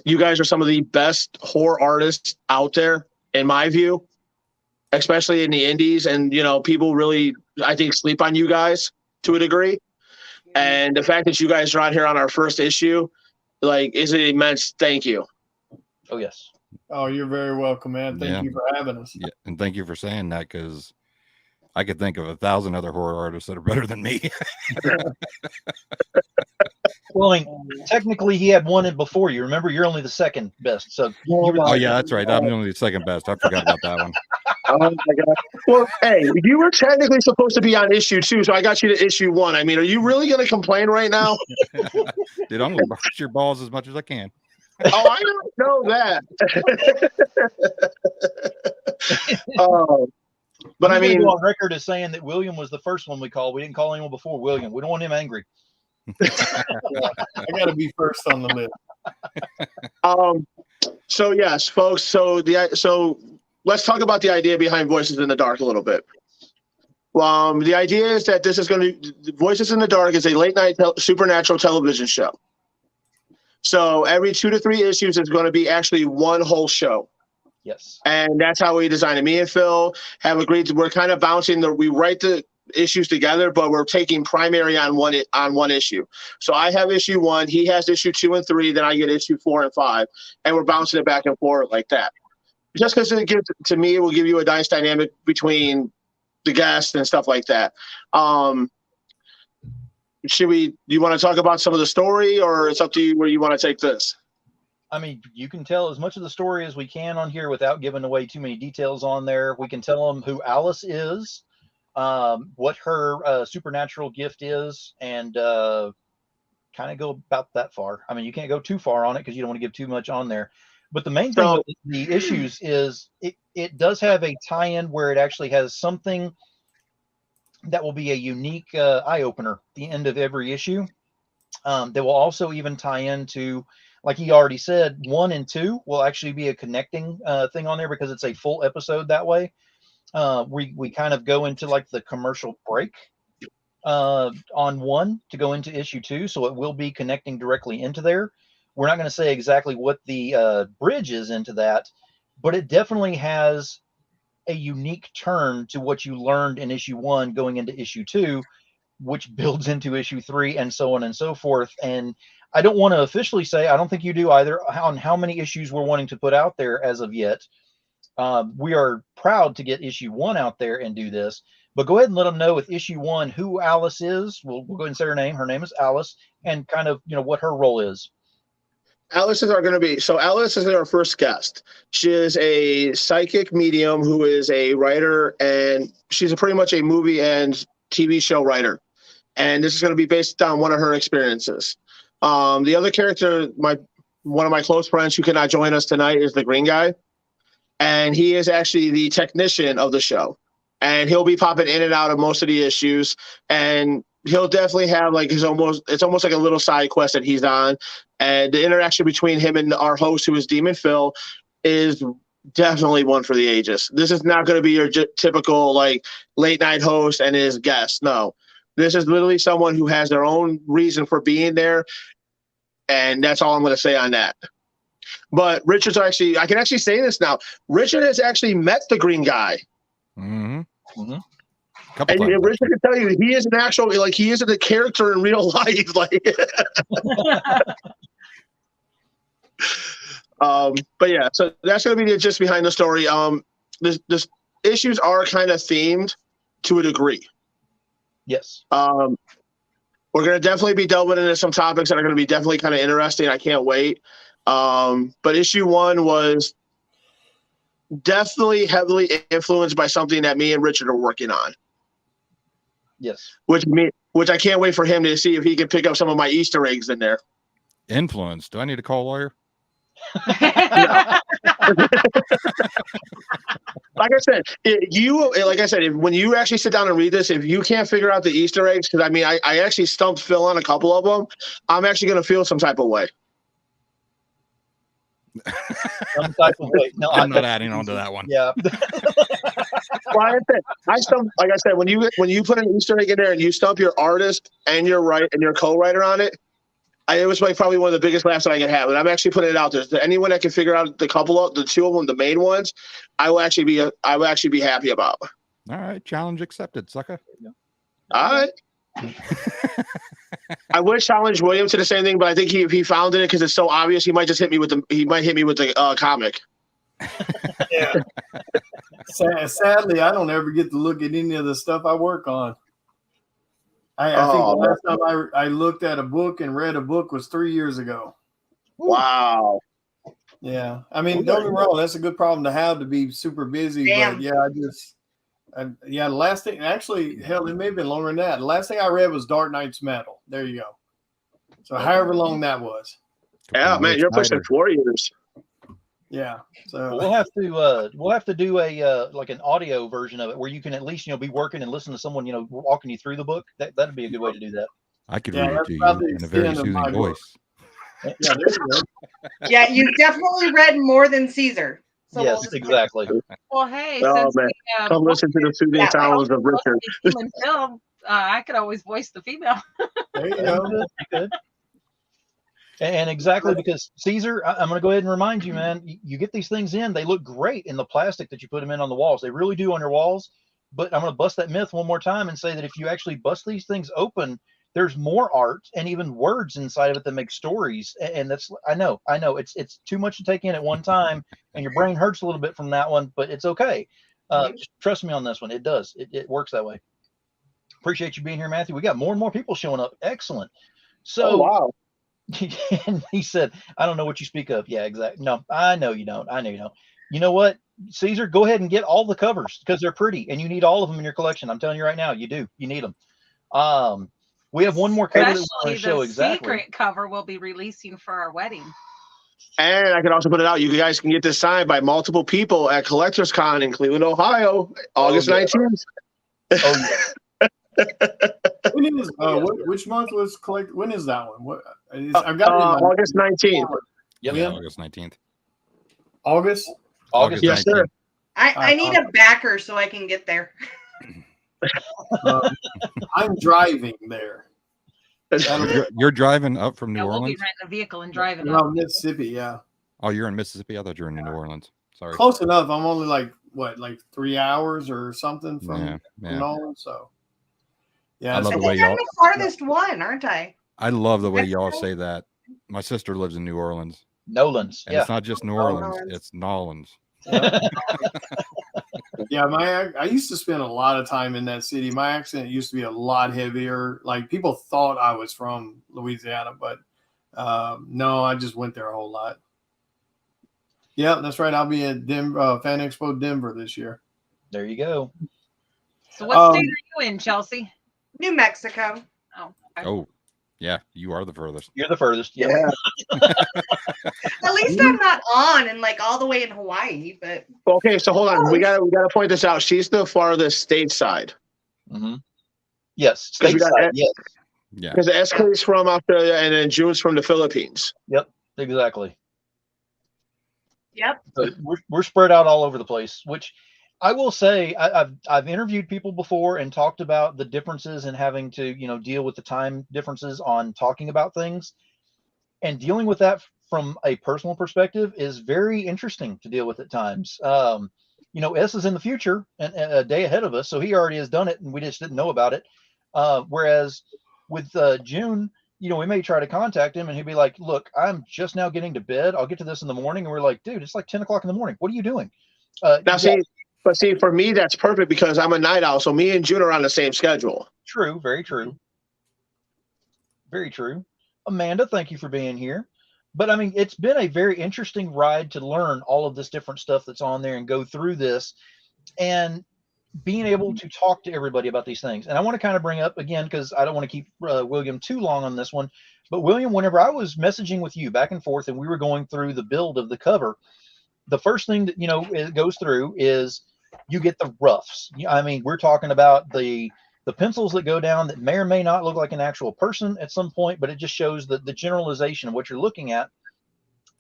you guys are some of the best horror artists out there, in my view, especially in the indies. And, people really, I think, sleep on you guys to a degree. And the fact that you guys are out here on our first issue, like, is an immense thank you. Oh, yes. Oh, you're very welcome, man. Thank you for having us. Yeah, and thank you for saying that, because I could think of 1,000 other horror artists that are better than me. Well, I mean, technically, he had one in before you. Remember, you're only the second best. So. Oh yeah, that's right. I'm only the second best. I forgot about that one. Oh my God. Well, hey, you were technically supposed to be on issue 2, so I got you to issue 1. I mean, are you really going to complain right now? Dude, I'm going to bust your balls as much as I can. Oh, I don't know that. But I mean, go on record as saying that William was the first one we called. We didn't call anyone before William. We don't want him angry. I got to be first on the list. So yes, folks. So let's talk about the idea behind Voices in the Dark a little bit. The idea is that this is Voices in the Dark is a late night supernatural television show. So every 2 to 3 issues is going to be actually one whole show. Yes. And that's how we designed it. Me and Phil have agreed we're kind of bouncing we write the issues together, but we're taking primary on one issue. So I have issue 1, he has issue 2 and 3, then I get issue 4 and 5, and we're bouncing it back and forth like that. Just because it will give you a nice dynamic between the guests and stuff like that. Do you want to talk about some of the story, or it's up to you where you want to take this? I mean, you can tell as much of the story as we can on here without giving away too many details on there. We can tell them who Alice is, what her supernatural gift is, and kind of go about that far. I mean, you can't go too far on it because you don't want to give too much on there. But the main thing with the issues is it does have a tie-in where it actually has something that will be a unique eye-opener at the end of every issue. That will also even tie into, like he already said, 1 and 2 will actually be a connecting thing on there because it's a full episode that way. We kind of go into like the commercial break on 1 to go into issue 2, so it will be connecting directly into there. We're not going to say exactly what the bridge is into that, but it definitely has a unique turn to what you learned in issue 1 going into issue 2, which builds into issue 3 and so on and so forth. And I don't want to officially say, I don't think you do either, on how many issues we're wanting to put out there as of yet. We are proud to get issue 1 out there and do this, but go ahead and let them know with issue 1 who Alice is. We'll go ahead and say her name. Her name is Alice, and kind of, what her role is. Alice is Alice is our first guest. She is a psychic medium who is a writer, and she's pretty much a movie and TV show writer. And this is going to be based on one of her experiences. The other character, one of my close friends who cannot join us tonight is the green guy. And he is actually the technician of the show. And he'll be popping in and out of most of the issues. And he'll definitely have like it's almost like a little side quest that he's on. And the interaction between him and our host, who is Demon Phil, is definitely one for the ages. This is not going to be your typical like late night host and his guest. No, this is literally someone who has their own reason for being there. And that's all I'm going to say on that. But Richard's actually, I can actually say this now. Richard has actually met the green guy. Mm-hmm. And Richard can tell you, he is an actual, like, he isn't a character in real life. Like, but yeah, so that's going to be just behind the story. This issues are kind of themed to a degree. Yes. We're going to definitely be delving into some topics that are going to be definitely kind of interesting. I can't wait. But issue 1 was definitely heavily influenced by something that me and Richard are working on. Yes. Which I can't wait for him to see if he can pick up some of my Easter eggs in there. Influence. Do I need to call a lawyer? Like I said, when you actually sit down and read this, if you can't figure out the Easter eggs, because I mean, I actually stumped Phil on a couple of them, I'm actually going to feel some type of way. Some type of way. No, I'm not adding on to that one. Yeah. Well, I stumped, like I said, when you put an Easter egg in there and you stump your artist and your co-writer on it, it was like probably one of the biggest laughs that I could have. And I'm actually putting it out there. Anyone that can figure out the two of them, the main ones, I will actually be happy about. All right, challenge accepted, sucker. All right. I would challenge William to the same thing, but I think if he found it because it's so obvious, he might just hit me with the comic. Yeah. Sadly, I don't ever get to look at any of the stuff I work on. I think the last time I looked at a book and read a book was 3 years ago. Wow. Yeah. I mean, don't get me wrong, that's a good problem to have, to be super busy. Damn. But yeah, the last thing, actually, hell, it may have been longer than that. The last thing I read was Dark Knight's Metal. There you go. So however long that was. Yeah, man, you're pushing 4 years. Yeah. So we'll have to do a like an audio version of it where you can at least be working and listen to someone walking you through the book. That'd be a good way to do that. I could read it to you in a very soothing voice. Yeah, there you go. Yeah, you definitely read more than Caesar. So yes, exactly. Well, hey, Oh, man. Come listen to the soothing sounds of Richard. I could always voice the female. There you go. Good. And exactly, because Caesar, I'm going to go ahead and remind you, man, you get these things in, they look great in the plastic that you put them in on the walls. They really do on your walls. But I'm going to bust that myth one more time and say that if you actually bust these things open, there's more art and even words inside of it that make stories. And that's, I know it's too much to take in at one time, and your brain hurts a little bit from that one, but it's okay. Just trust me on this one. It does. It works that way. Appreciate you being here, Matthew. We got more and more people showing up. Excellent. So, wow. And he said, I don't know what you speak of. Yeah, exactly. No, I know you don't. You know what, Caesar, go ahead and get all the covers because they're pretty and you need all of them in your collection. I'm telling you right now, you do. You need them. We have one more cover that we want to show. Exactly. Secret cover we'll be releasing for our wedding. And I can also put it out. You guys can get this signed by multiple people at Collectors Con in Cleveland, Ohio, August 19th. Oh, yeah. When is which month was collect? When is that one? I've got August 19th. Yeah, August 19th. August. Yes, 19th. Sir. I need a backer so I can get there. I'm driving there. You're driving up from New We'll Orleans? be renting a vehicle and driving up. Mississippi, yeah. Oh, you're in Mississippi? I thought you were in New Orleans. Sorry. Close enough. I'm only like 3 hours or something from New Orleans. So, yeah. I love I the way think I'm y'all. the farthest one, aren't I? I love the way y'all say that. My sister lives in New Orleans. Nolans. And it's not just New Orleans, it's Nolans. Yeah, I used to spend a lot of time in that city. My accent used to be a lot heavier. Like people thought I was from Louisiana, but no, I just went there a whole lot. Yeah, that's right. I'll be at Denver, Fan Expo Denver this year. There you go. So what state are you in, Chelsie? New Mexico. Oh. Oh, yeah, you are the furthest. You're the furthest. Yeah. least I'm not on and like all the way in Hawaii. But Okay, so hold on. We gotta point this out. She's the farthest stateside. Mm-hmm. Yes, 'Cause we got stateside. Yes. Yeah. Because SK's from Australia and then June's from the Philippines. Yep. Exactly. yep. So we're spread out all over the place, which I will say I've interviewed people before and talked about the differences in having to, deal with the time differences on talking about things, and dealing with that from a personal perspective is very interesting to deal with at times. S is in the future and a day ahead of us, so he already has done it and we just didn't know about it. Whereas with June, we may try to contact him and he'd be like, look, I'm just now getting to bed. I'll get to this in the morning. And we're like, dude, it's like 10 o'clock in the morning. What are you doing? See, for me, that's perfect because I'm a night owl. So me and June are on the same schedule. True. Very true. Very true. Amanda, thank you for being here. But I mean, it's been a very interesting ride to learn all of this different stuff that's on there and go through this and being able to talk to everybody about these things. And I want to kind of bring up again, because I don't want to keep William too long on this one, but William, whenever I was messaging with you back and forth and we were going through the build of the cover, the first thing that, it goes through is you get the roughs. I mean, we're talking about the pencils that go down that may or may not look like an actual person at some point, but it just shows the generalization of what you're looking at.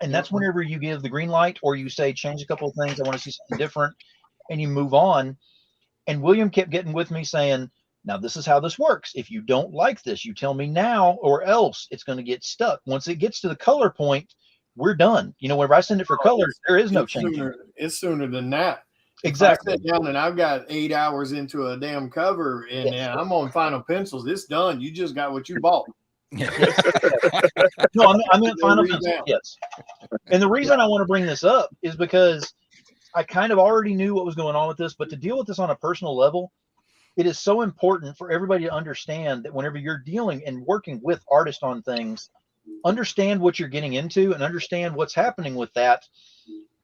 And that's whenever you give the green light or you say, change a couple of things, I want to see something different, and you move on. And William kept getting with me saying, now this is how this works. If you don't like this, you tell me now, or else it's going to get stuck. Once it gets to the color point, we're done. Whenever I send it for color, there is no change. It's sooner than that. Exactly. If I sit down and I've got 8 hours into a damn cover and I'm on final pencils, it's done. You just got what you bought. No, I meant final pencils. Yes. And the reason I want to bring this up is because I kind of already knew what was going on with this, but to deal with this on a personal level, it is so important for everybody to understand that whenever you're dealing and working with artists on things, understand what you're getting into and understand what's happening with that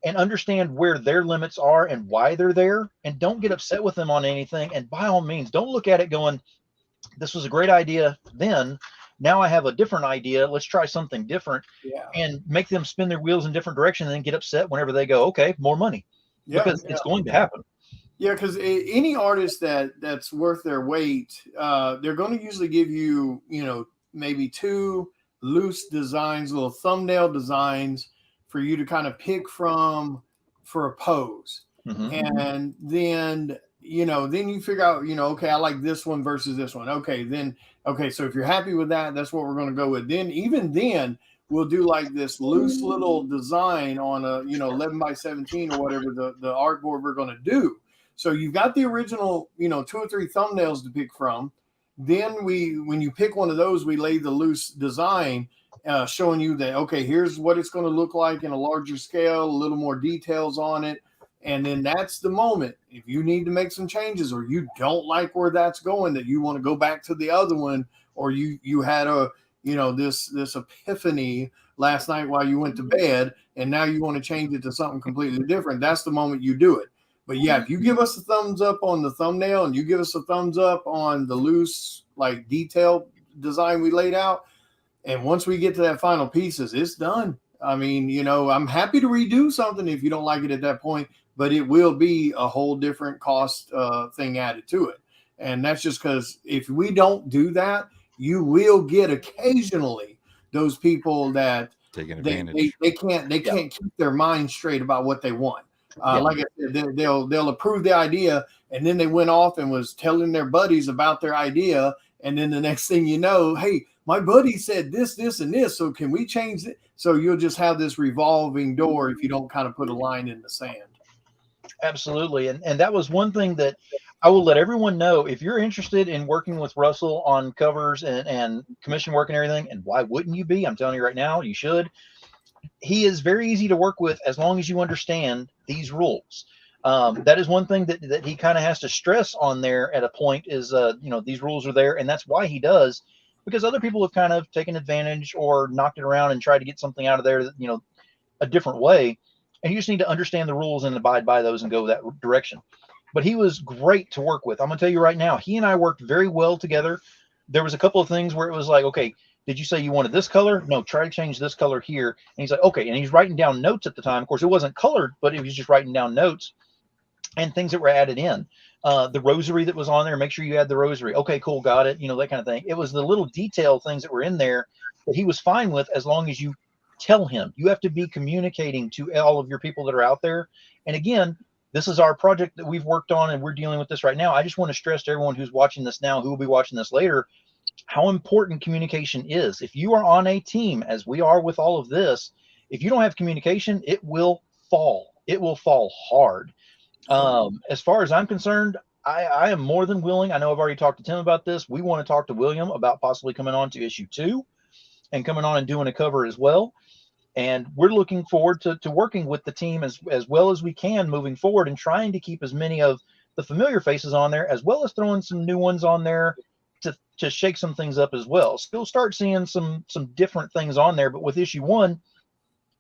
and understand where their limits are and why they're there, and don't get upset with them on anything. And by all means, don't look at it going, this was a great idea then, now I have a different idea, let's try something different, and make them spin their wheels in different direction and then get upset whenever they go, okay, more money. Because it's going to happen. Yeah, because any artist that's worth their weight, they're going to usually give you, maybe 2 loose designs, little thumbnail designs for you to kind of pick from for a pose. Mm-hmm. And then, then you figure out, okay, I like this one versus this one. Okay, so if you're happy with that, that's what we're going to go with. Then we'll do like this loose little design on a 11 by 17 or whatever the artboard we're going to do. So you've got the original 2 or 3 thumbnails to pick from. Then when you pick one of those, we lay the loose design showing you that, okay, here's what it's going to look like in a larger scale, a little more details on it. And then that's the moment. If you need to make some changes or you don't like where that's going, that you want to go back to the other one, or you had this epiphany last night while you went to bed and now you want to change it to something completely different, that's the moment you do it. But yeah, if you give us a thumbs up on the thumbnail and you give us a thumbs up on the loose, like detailed design we laid out, and once we get to that final pieces, it's done. I mean, I'm happy to redo something if you don't like it at that point, but it will be a whole different cost thing added to it. And that's just because if we don't do that, you will get occasionally those people that taking advantage. They can't keep their mind straight about what they want. Like I said, they'll approve the idea, and then they went off and was telling their buddies about their idea, and then the next thing you know, hey, my buddy said this, and this, so can we change it? So you'll just have this revolving door if you don't kind of put a line in the sand. Absolutely. And that was one thing that I will let everyone know. If you're interested in working with Russell on covers and commission work and everything, and why wouldn't you be? I'm telling you right now, you should. He is very easy to work with as long as you understand these rules. That is one thing that he kind of has to stress on there at a point is, these rules are there. And that's why he does, because other people have kind of taken advantage or knocked it around and tried to get something out of there, a different way. And you just need to understand the rules and abide by those and go that direction. But he was great to work with. I'm going to tell you right now, he and I worked very well together. There was a couple of things where it was like, okay, Did you say you wanted this color? No, try to change this color here. And he's like, okay. And he's writing down notes at the time. Of course, it wasn't colored, but he was just writing down notes and things that were added in. The rosary that was on there, make sure you add the rosary. Okay, cool, got it. You know, that kind of thing. It was the little detail things that were in there that he was fine with, as long as you tell him. You have to be communicating to all of your people that are out there. And again, this is our project that we've worked on, and we're dealing with this right now. I just want to stress to everyone who's watching this now, who will be watching this later, how important communication is. If you are on a team, as we are with all of this, if you don't have communication, it will fall. It will fall hard. As far as I'm concerned, I am more than willing. I know I've already talked to Tim about this. We want to talk to William about possibly coming on to issue 2 and coming on and doing a cover as well. And we're looking forward to working with the team as well as we can moving forward, and trying to keep as many of the familiar faces on there, as well as throwing some new ones on there to shake some things up as well. So you'll start seeing some different things on there. But with issue 1,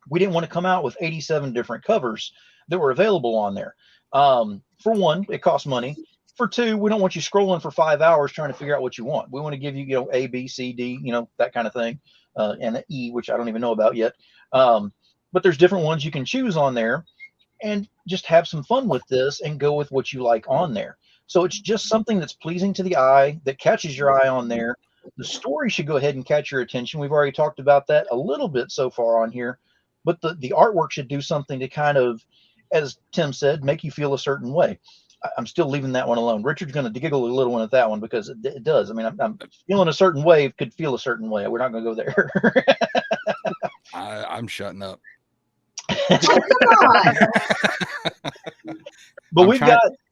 we didn't want to come out with 87 different covers that were available on there. For one, it costs money. For 2, we don't want you scrolling for 5 hours trying to figure out what you want. We want to give you, A, B, C, D, that kind of thing, and an E, which I don't even know about yet. But there's different ones you can choose on there, and just have some fun with this and go with what you like on there. So it's just something that's pleasing to the eye, that catches your eye on there. The story should go ahead and catch your attention. We've already talked about that a little bit so far on here, but the artwork should do something to kind of, as Tim said, make you feel a certain way. I'm still leaving that one alone. Richard's going to giggle a little one at that one, because it does. I mean, I'm feeling a certain way, could feel a certain way. We're not going to go there. I'm shutting up. Come on. But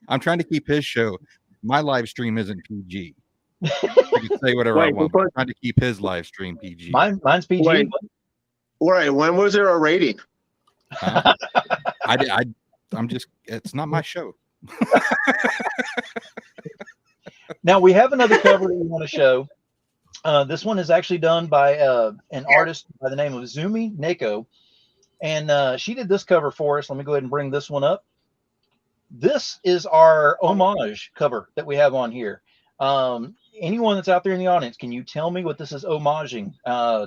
I'm trying to keep his show. My live stream isn't PG. I can say whatever I want. I'm trying to keep his live stream PG. Mine's PG. Wait, when was there a rating? I'm just, it's not my show. Now we have another cover that we want to show. This one is actually done by an artist by the name of Zumi Neko, and she did this cover for us. Let me go ahead and bring this one up. This is our homage cover that we have on here. Anyone that's out there in the audience, can you tell me what this is homaging?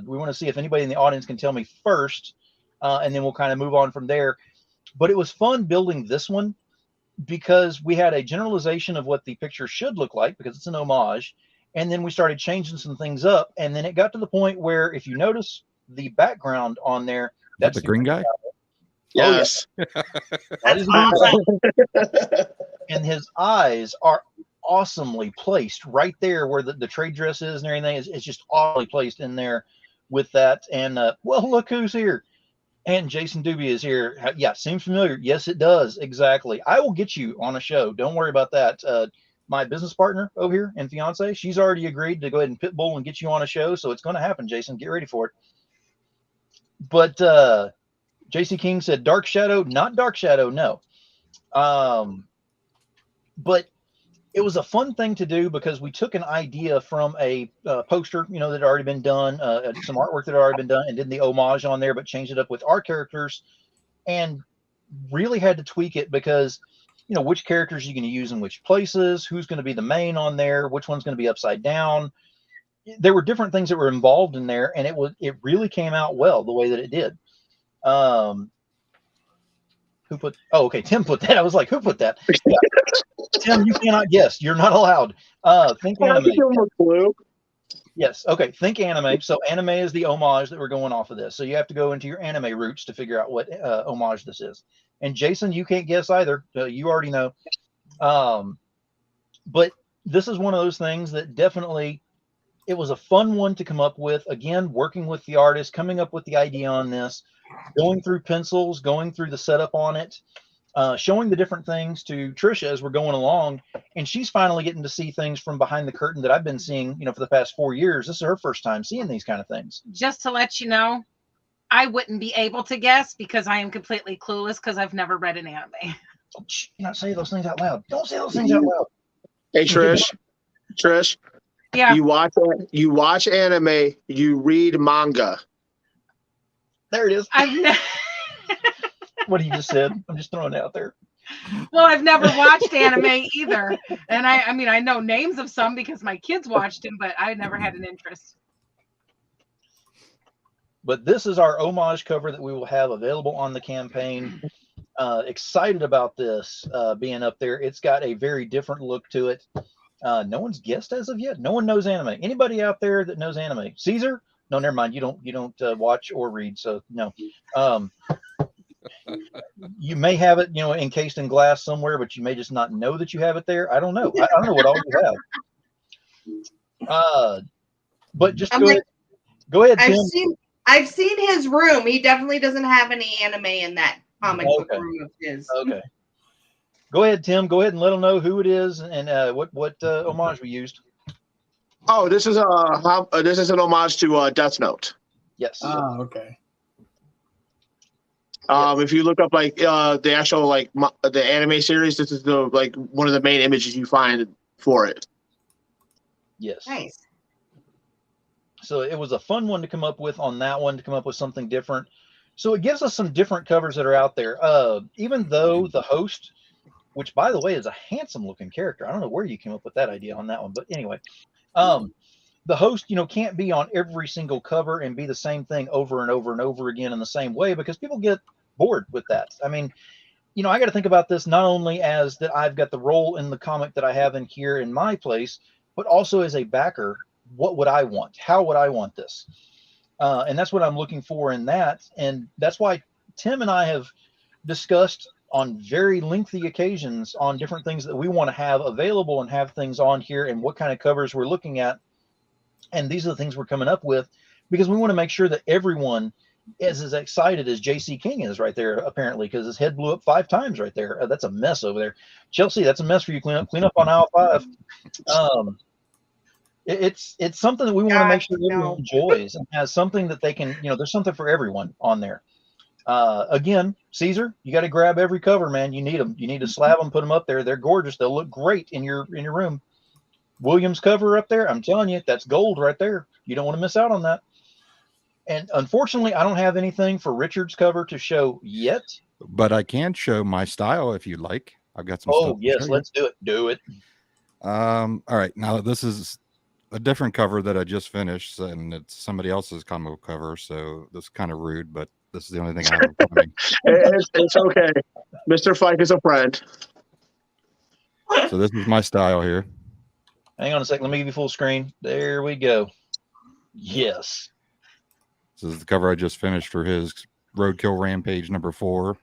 We want to see if anybody in the audience can tell me first, and then we'll kind of move on from there. But it was fun building this one, because we had a generalization of what the picture should look like, because it's an homage. And then we started changing some things up. And then it got to the point where, if you notice the background on there, that's the green guy. Yes. Oh, yeah. That's awesome. And his eyes are awesomely placed right there where the trade dress is and everything. It's just awfully placed in there with that. And well, look who's here. And Jason Doobie is here. Yeah, seems familiar. Yes, it does. Exactly. I will get you on a show. Don't worry about that. My business partner over here and fiance, she's already agreed to go ahead and pitbull and get you on a show. So it's going to happen, Jason. Get ready for it. But JC King said Dark Shadow, not Dark Shadow, no. But it was a fun thing to do, because we took an idea from a poster, that had already been done, some artwork that had already been done, and did the homage on there, but changed it up with our characters, and really had to tweak it, because, which characters you're going to use in which places, who's going to be the main on there, which one's going to be upside down. There were different things that were involved in there, and it really came out well the way that it did. Who put? Oh, okay, Tim put that. I was like, who put that? Yeah. Tim, you cannot guess. You're not allowed. Think anime. Yes. Okay. Think anime. So anime is the homage that we're going off of this. So you have to go into your anime roots to figure out what homage this is. And Jason, you can't guess either. You already know. But this is one of those things that definitely, it was a fun one to come up with. Again, working with the artist, coming up with the idea on this, going through pencils, going through the setup on it, showing the different things to Tricia as we're going along. And she's finally getting to see things from behind the curtain that I've been seeing, for the past 4 years. This is her first time seeing these kind of things. Just to let you know, I wouldn't be able to guess, because I am completely clueless, because I've never read an anime. Don't you not say those things out loud. Don't say those things out loud. Hey, Trish. Yeah. You watch anime, you read manga. There it is. I've What he just said. I'm just throwing it out there. Well, I've never watched anime either. And I mean, I know names of some because my kids watched them, but I never had an interest. But this is our homage cover that we will have available on the campaign. Excited about this being up there. It's got a very different look to it. No one's guessed as of yet. No one knows anime. Anybody out there that knows anime? Caesar? No, never mind. You don't watch or read, so no. You may have it, encased in glass somewhere, but you may just not know that you have it there. I don't know. I don't know what all you have. But just go ahead, Tim. I've seen his room. He definitely doesn't have any anime in that comic book room of his. Okay. Go ahead, Tim. Go ahead and let them know who it is and what homage we used. Oh, this is an homage to Death Note. Yes. Ah, okay. If you look up the actual the anime series, this is the one of the main images you find for it. Yes. Nice. So it was a fun one to come up with on that one, to come up with something different. So it gives us some different covers that are out there. Even though the host, which by the way is a handsome looking character, I don't know where you came up with that idea on that one, but anyway, the host, can't be on every single cover and be the same thing over and over and over again in the same way, because people get bored with that. I mean, I got to think about this not only as that I've got the role in the comic that I have in here in my place, but also as a backer. What would I want? How would I want this? And that's what I'm looking for in that. And that's why Tim and I have discussed on very lengthy occasions on different things that we want to have available and have things on here and what kind of covers we're looking at. And these are the things we're coming up with, because we want to make sure that everyone is as excited as JC King is right there, apparently, because his head blew up 5 times right there. That's a mess over there. Chelsea, that's a mess for you. Clean up on aisle 5. It's something that we want to make sure everyone enjoys and has something that they can, there's something for everyone on there. Again, Caesar, you got to grab every cover, man. You need them. You need to slab them, put them up there. They're gorgeous. They'll look great in your room. Williams cover up there, I'm telling you, that's gold right there. You don't want to miss out on that. And unfortunately, I don't have anything for Richard's cover to show yet. But I can show my style if you'd like. I've got some stuff. Oh, yes, let's do it. Do it. All right. Now, this is a different cover that I just finished, and it's somebody else's comic book cover, so this is kind of rude, but this is the only thing I have for me. It's okay. Mr. Fike is a friend. So this is my style here. Hang on a second. Let me give you full screen. There we go. Yes. This is the cover I just finished for his Roadkill Rampage #4.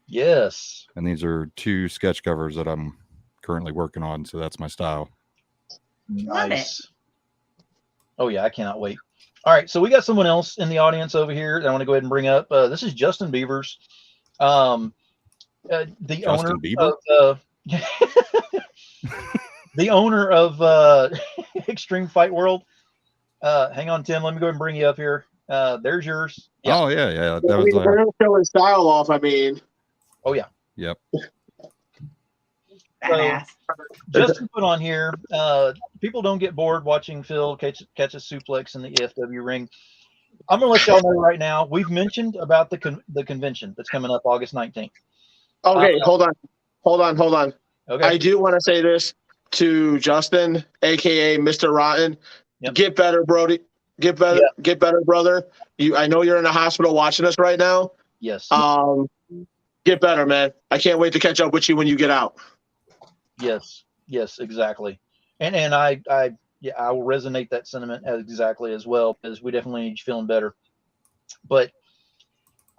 Yes. And these are 2 sketch covers that I'm currently working on, so that's my style. Nice. Oh, yeah, I cannot wait. All right, so we got someone else in the audience over here that I want to go ahead and bring up. This is Justin Beavers, the owner of the owner of Extreme Fight World. Hang on, Tim. Let me go ahead and bring you up here. There's yours. Yep. Oh, yeah. That was we're going to show his style off, I mean. Oh, yeah. Yep. Badass. So, just to put on here, people don't get bored watching Phil catch a suplex in the EFW ring. I'm going to let y'all know right now, we've mentioned about the convention that's coming up August 19th. Okay, hold on. Okay. I do want to say this to Justin, a.k.a. Mr. Rotten. Yep. Get better, Brody. Get better. Yep. Get better, brother. I know you're in the hospital watching us right now. Yes. Get better, man. I can't wait to catch up with you when you get out. Yes, exactly. And I will resonate that sentiment exactly as well, because we definitely need you feeling better. But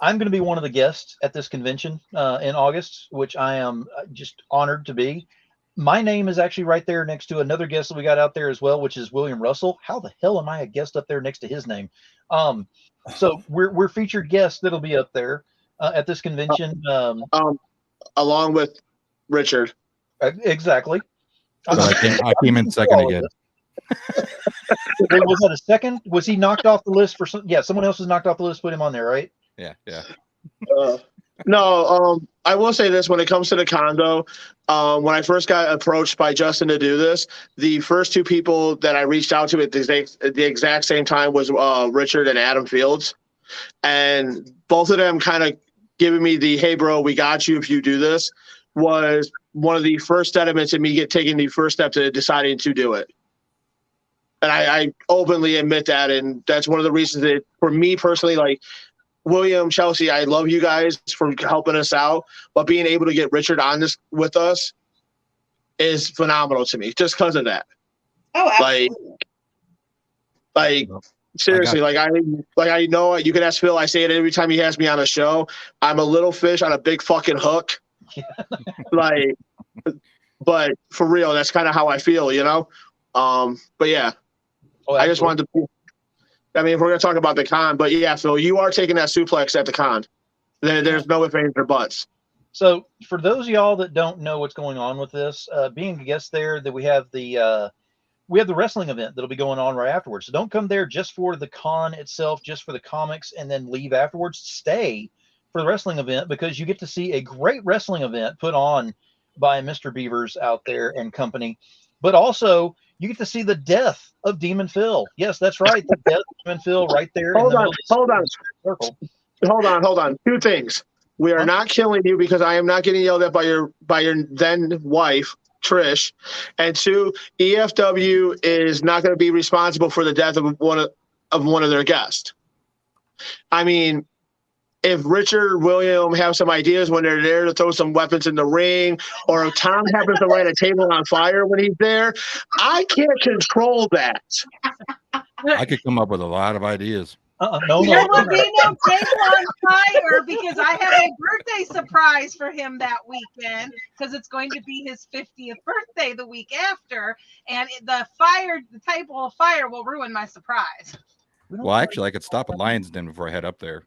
I'm going to be one of the guests at this convention in August, which I am just honored to be. My name is actually right there next to another guest that we got out there as well, which is William Russell. How the hell am I a guest up there next to his name? So we're featured guests that'll be up there at this convention. Along with Richard. Exactly. So I came in second again. Was that a second? Was he knocked off the list for some? Yeah, someone else was knocked off the list. Put him on there, right? Yeah. No, I will say this: when it comes to the condo, when I first got approached by Justin to do this, the first 2 people that I reached out to at the exact same time was Richard and Adam Fields, and both of them kind of giving me the "Hey, bro, we got you if you do this," was one of the first sentiments in me taking the first step to deciding to do it. And I openly admit that, and that's one of the reasons that, for me personally, like William, Chelsie, I love you guys for helping us out, but being able to get Richard on this with us is phenomenal to me, just because of that. Oh, absolutely. Like seriously, I know you can ask Phil. I say it every time he has me on a show. I'm a little fish on a big fucking hook. Like, but for real, that's kind of how I feel, you know. But yeah, I just wanted to. I mean, if we're gonna talk about the con, but yeah, Phil, you are taking that suplex at the con. There's no ifs, ands, or buts. So for those of y'all that don't know what's going on with this, being a guest there, that we have the wrestling event that'll be going on right afterwards. So don't come there just for the con itself, just for the comics, and then leave afterwards. Stay for the wrestling event, because you get to see a great wrestling event put on by Mr. Beavers out there and company. But also, you get to see the death of Demon Phil. Yes, that's right. The death of Demon Phil right there. Hold on. Two things. We are not killing you, because I am not getting yelled at by your then wife, Trish. And two, EFW is not going to be responsible for the death of one of their guests. I mean, if Richard or William have some ideas when they're there to throw some weapons in the ring, or if Tom happens to light a table on fire when he's there, I can't control that. I could come up with a lot of ideas. There will be no table on fire, because I have a birthday surprise for him that weekend, because it's going to be his 50th birthday the week after, and the table of fire will ruin my surprise. Well, actually, I could stop at Lion's Den before I head up there.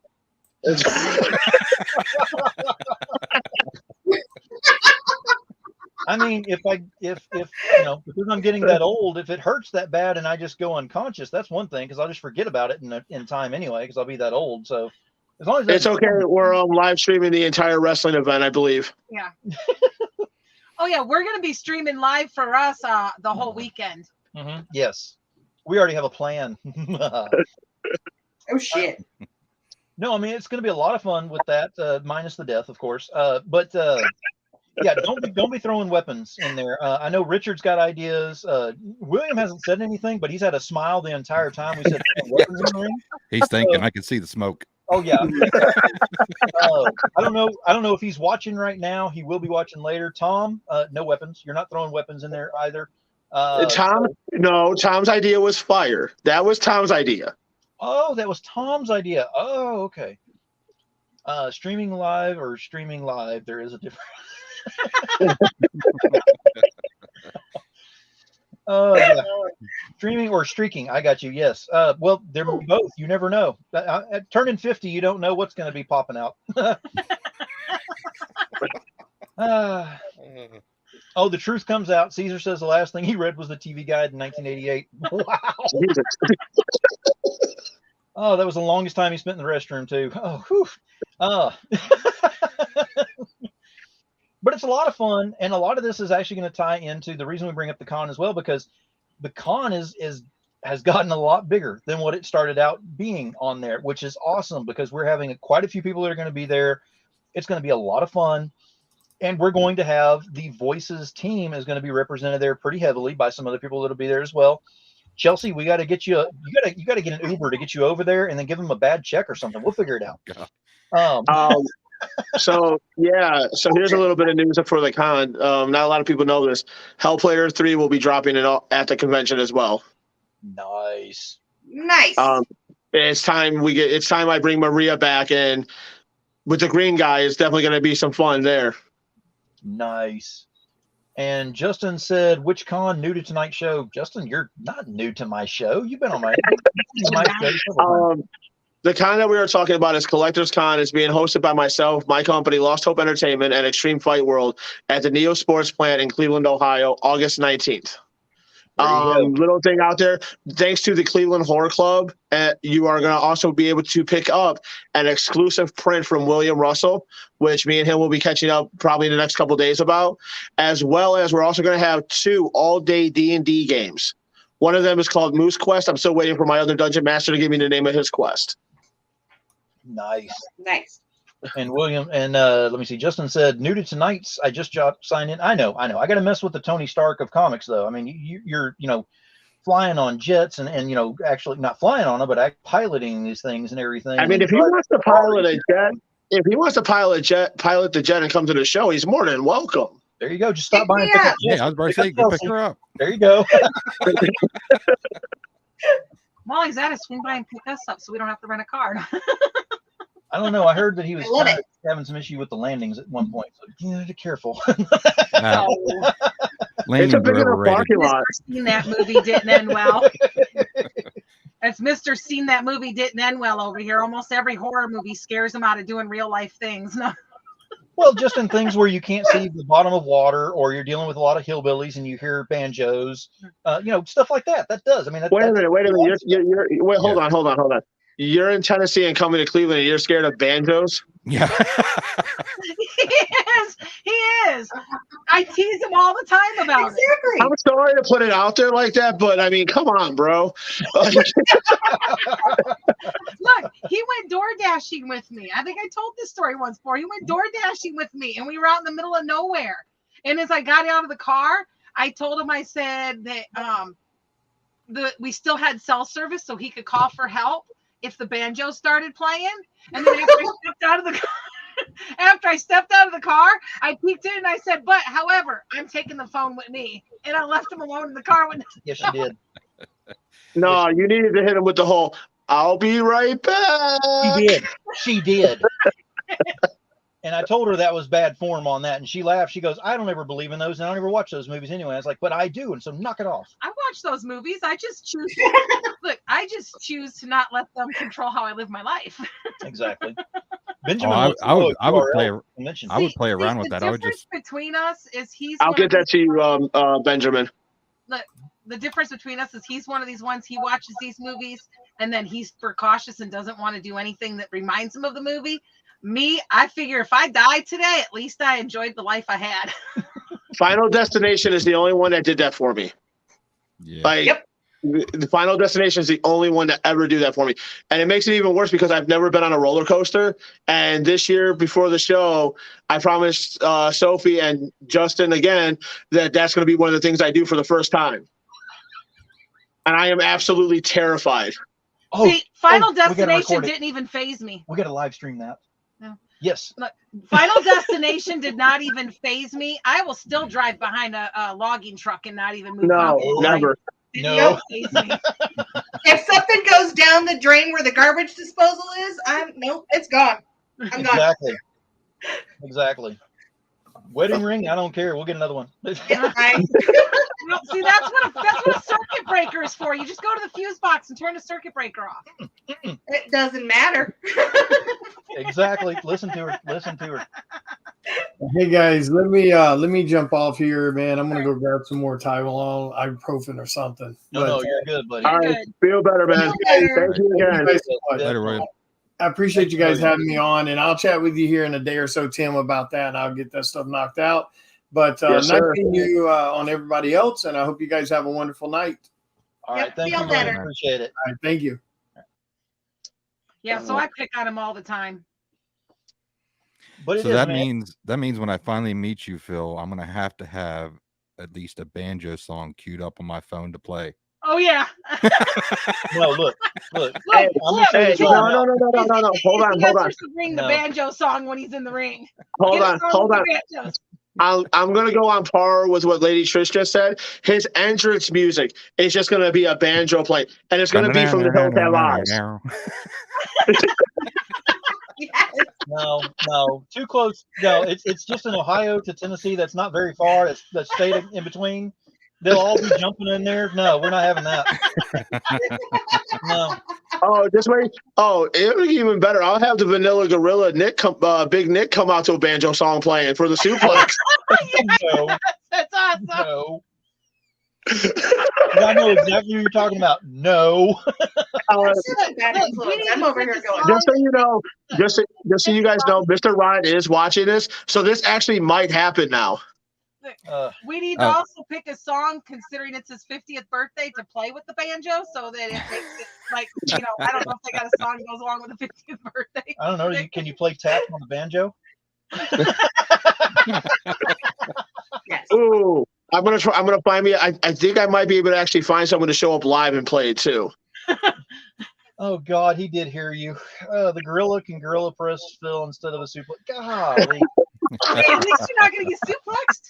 I mean, if you know, because I'm getting that old, if it hurts that bad and I just go unconscious, that's one thing, because I'll just forget about it in time anyway, because I'll be that old. So as long as it's okay, we're live streaming the entire wrestling event, I believe. Yeah. Oh yeah, we're gonna be streaming live for us the whole weekend. Mm-hmm. Yes, we already have a plan. Oh shit. No, I mean, it's going to be a lot of fun with that, minus the death, of course. But yeah, don't be throwing weapons in there. I know Richard's got ideas. William hasn't said anything, but he's had a smile the entire time we said weapons in the ring. He's thinking. I can see the smoke. Oh yeah. I don't know if he's watching right now. He will be watching later. Tom, no weapons. You're not throwing weapons in there either. Tom's idea was fire. That was Tom's idea. Oh, that was Tom's idea. Oh, okay. Streaming live, there is a difference. Oh, yeah. Streaming or streaking. I got you. Yes. Well, they're both. You never know. At turning 50, you don't know what's going to be popping out. Oh, the truth comes out. Caesar says the last thing he read was the TV Guide in 1988. Wow. Oh, that was the longest time he spent in the restroom, too. Oh, whew. But it's a lot of fun, and a lot of this is actually going to tie into the reason we bring up the con as well, because the con has gotten a lot bigger than what it started out being on there, which is awesome, because we're having quite a few people that are going to be there. It's going to be a lot of fun, and we're going to have the Voices team is going to be represented there pretty heavily by some other people that'll be there as well. Chelsie, we got to get you. You got to get an Uber to get you over there, and then give them a bad check or something. We'll figure it out. So here's a little bit of news for the con. Not a lot of people know this. Hellplayer 3 will be dropping it at the convention as well. Nice. It's time I bring Maria back, and with the green guy, it's definitely going to be some fun there. Nice. And Justin said, which con new to tonight's show? Justin, you're not new to my show. You've been on my show. The con that we were talking about is Collectors Con. Is being hosted by myself, my company, Lost Hope Entertainment, and Extreme Fight World at the Neo Sports Plant in Cleveland, Ohio, August 19th. Little thing out there, thanks to the Cleveland Horror Club, you are going to also be able to pick up an exclusive print from William Russell, which me and him will be catching up probably in the next couple of days about, as well as we're also going to have 2 all-day D&D games. One of them is called Moose Quest. I'm still waiting for my other dungeon master to give me the name of his quest. Nice. And William, and let me see, Justin said, new to tonight's, I just signed in. I know. I got to mess with the Tony Stark of comics, though. I mean, you're flying on jets and actually not flying on them, but piloting these things and everything. I mean, if he wants to pilot a jet, pilot the jet and come to the show, he's more than welcome. There you go. Just stop by and pick up. Yeah, I was about to say, go pick her up. There you go. While he's at it, swing by and pick us up so we don't have to rent a car. I don't know. I heard that he was having some issue with the landings at one point. So be careful. It's a big enough parking lot. Seen that movie didn't end well. As Mr. Seen that movie didn't end well over here. Almost every horror movie scares him out of doing real life things. No. Well, just in things where you can't see the bottom of water, or you're dealing with a lot of hillbillies and you hear banjos, stuff like that. That does. I mean, wait a minute. Wait, hold on. You're in Tennessee and coming to Cleveland, and you're scared of banjos? Yeah. He is. I tease him all the time about it. I'm sorry to put it out there like that, but I mean, come on, bro. Look, he went door dashing with me. I think I told this story once before. He went door dashing with me, and we were out in the middle of nowhere. And as I got out of the car, I told him, I said that we still had cell service, so he could call for help if the banjo started playing. And then after I stepped out of the car, I peeked in and I said, but however, I'm taking the phone with me. And I left him alone in the car. Yes, you did. No, you needed to hit him with the whole, I'll be right back. She did. And I told her that was bad form on that. And she laughed. She goes, I don't ever believe in those. And I don't ever watch those movies anyway. I was like, but I do. And so knock it off. I watch those movies. I just choose. I just choose to not let them control how I live my life. Exactly. Benjamin, I would play around with that. I would just. Between us is I'll get that to you, Benjamin. Look, the difference between us is he's one of these ones. He watches these movies and then he's precautious and doesn't want to do anything that reminds him of the movie. Me, I figure if I die today, at least I enjoyed the life I had. Final Destination is the only one that did that for me. Yeah. The Final Destination is the only one that ever do that for me. And it makes it even worse because I've never been on a roller coaster. And this year before the show, I promised Sophie and Justin again that that's going to be one of the things I do for the first time. And I am absolutely terrified. See, Final Destination didn't even faze me. We got to live stream that. No. Yes. Look, Final Destination did not even faze me. I will still drive behind a logging truck and not even move. No, never. No. If something goes down the drain where the garbage disposal is, it's gone. I'm gone. Exactly. Wedding ring, I don't care. We'll get another one. See, that's what a circuit breaker is for. You just go to the fuse box and turn the circuit breaker off. It doesn't matter. Exactly. Listen to her. Hey guys, let me jump off here, man. I'm gonna go grab some more Tylenol, ibuprofen, or something. No, you're good, buddy. All right, feel better, man. Thank you again. Later, Ryan. I appreciate you guys having me on, and I'll chat with you here in a day or so, Tim, about that, and I'll get that stuff knocked out. But nice seeing you on everybody else, and I hope you guys have a wonderful night. All right, thank you, man. Appreciate it. All right, thank you. Yeah, so I pick on him all the time. But so that means when I finally meet you, Phil, I'm gonna have to have at least a banjo song queued up on my phone to play. Oh yeah. No, look. No. Hold on. To bring the banjo song when he's in the ring. Hold on. I'm gonna go on par with what Lady Trish just said. His entrance music is just gonna be a banjo play, and it's gonna be from the Hills Have Eyes. No, too close. No, it's just in Ohio to Tennessee. That's not very far. It's the state in between. They'll all be jumping in there. No, we're not having that. No. Oh, just wait. Oh, it'll be even better. I'll have the Vanilla Gorilla Big Nick come out to a banjo song playing for the suplex. No. That's awesome. No. I know exactly what you're talking about. No. I'm over here going. Just so you know, just so you guys know, Mr. Ryan is watching this, so this actually might happen now. We need to also pick a song, considering it's his 50th birthday, to play with the banjo, so that it makes it like, I don't know if they got a song that goes along with the 50th birthday. I don't know. Can you play tap on the banjo? Yes. Ooh. I'm gonna try. I'm gonna find me. I think I might be able to actually find someone to show up live and play it too. Oh God, he did hear you. The gorilla can gorilla press Phil instead of a suplex. Golly. Hey, at least you're not going to get suplexed.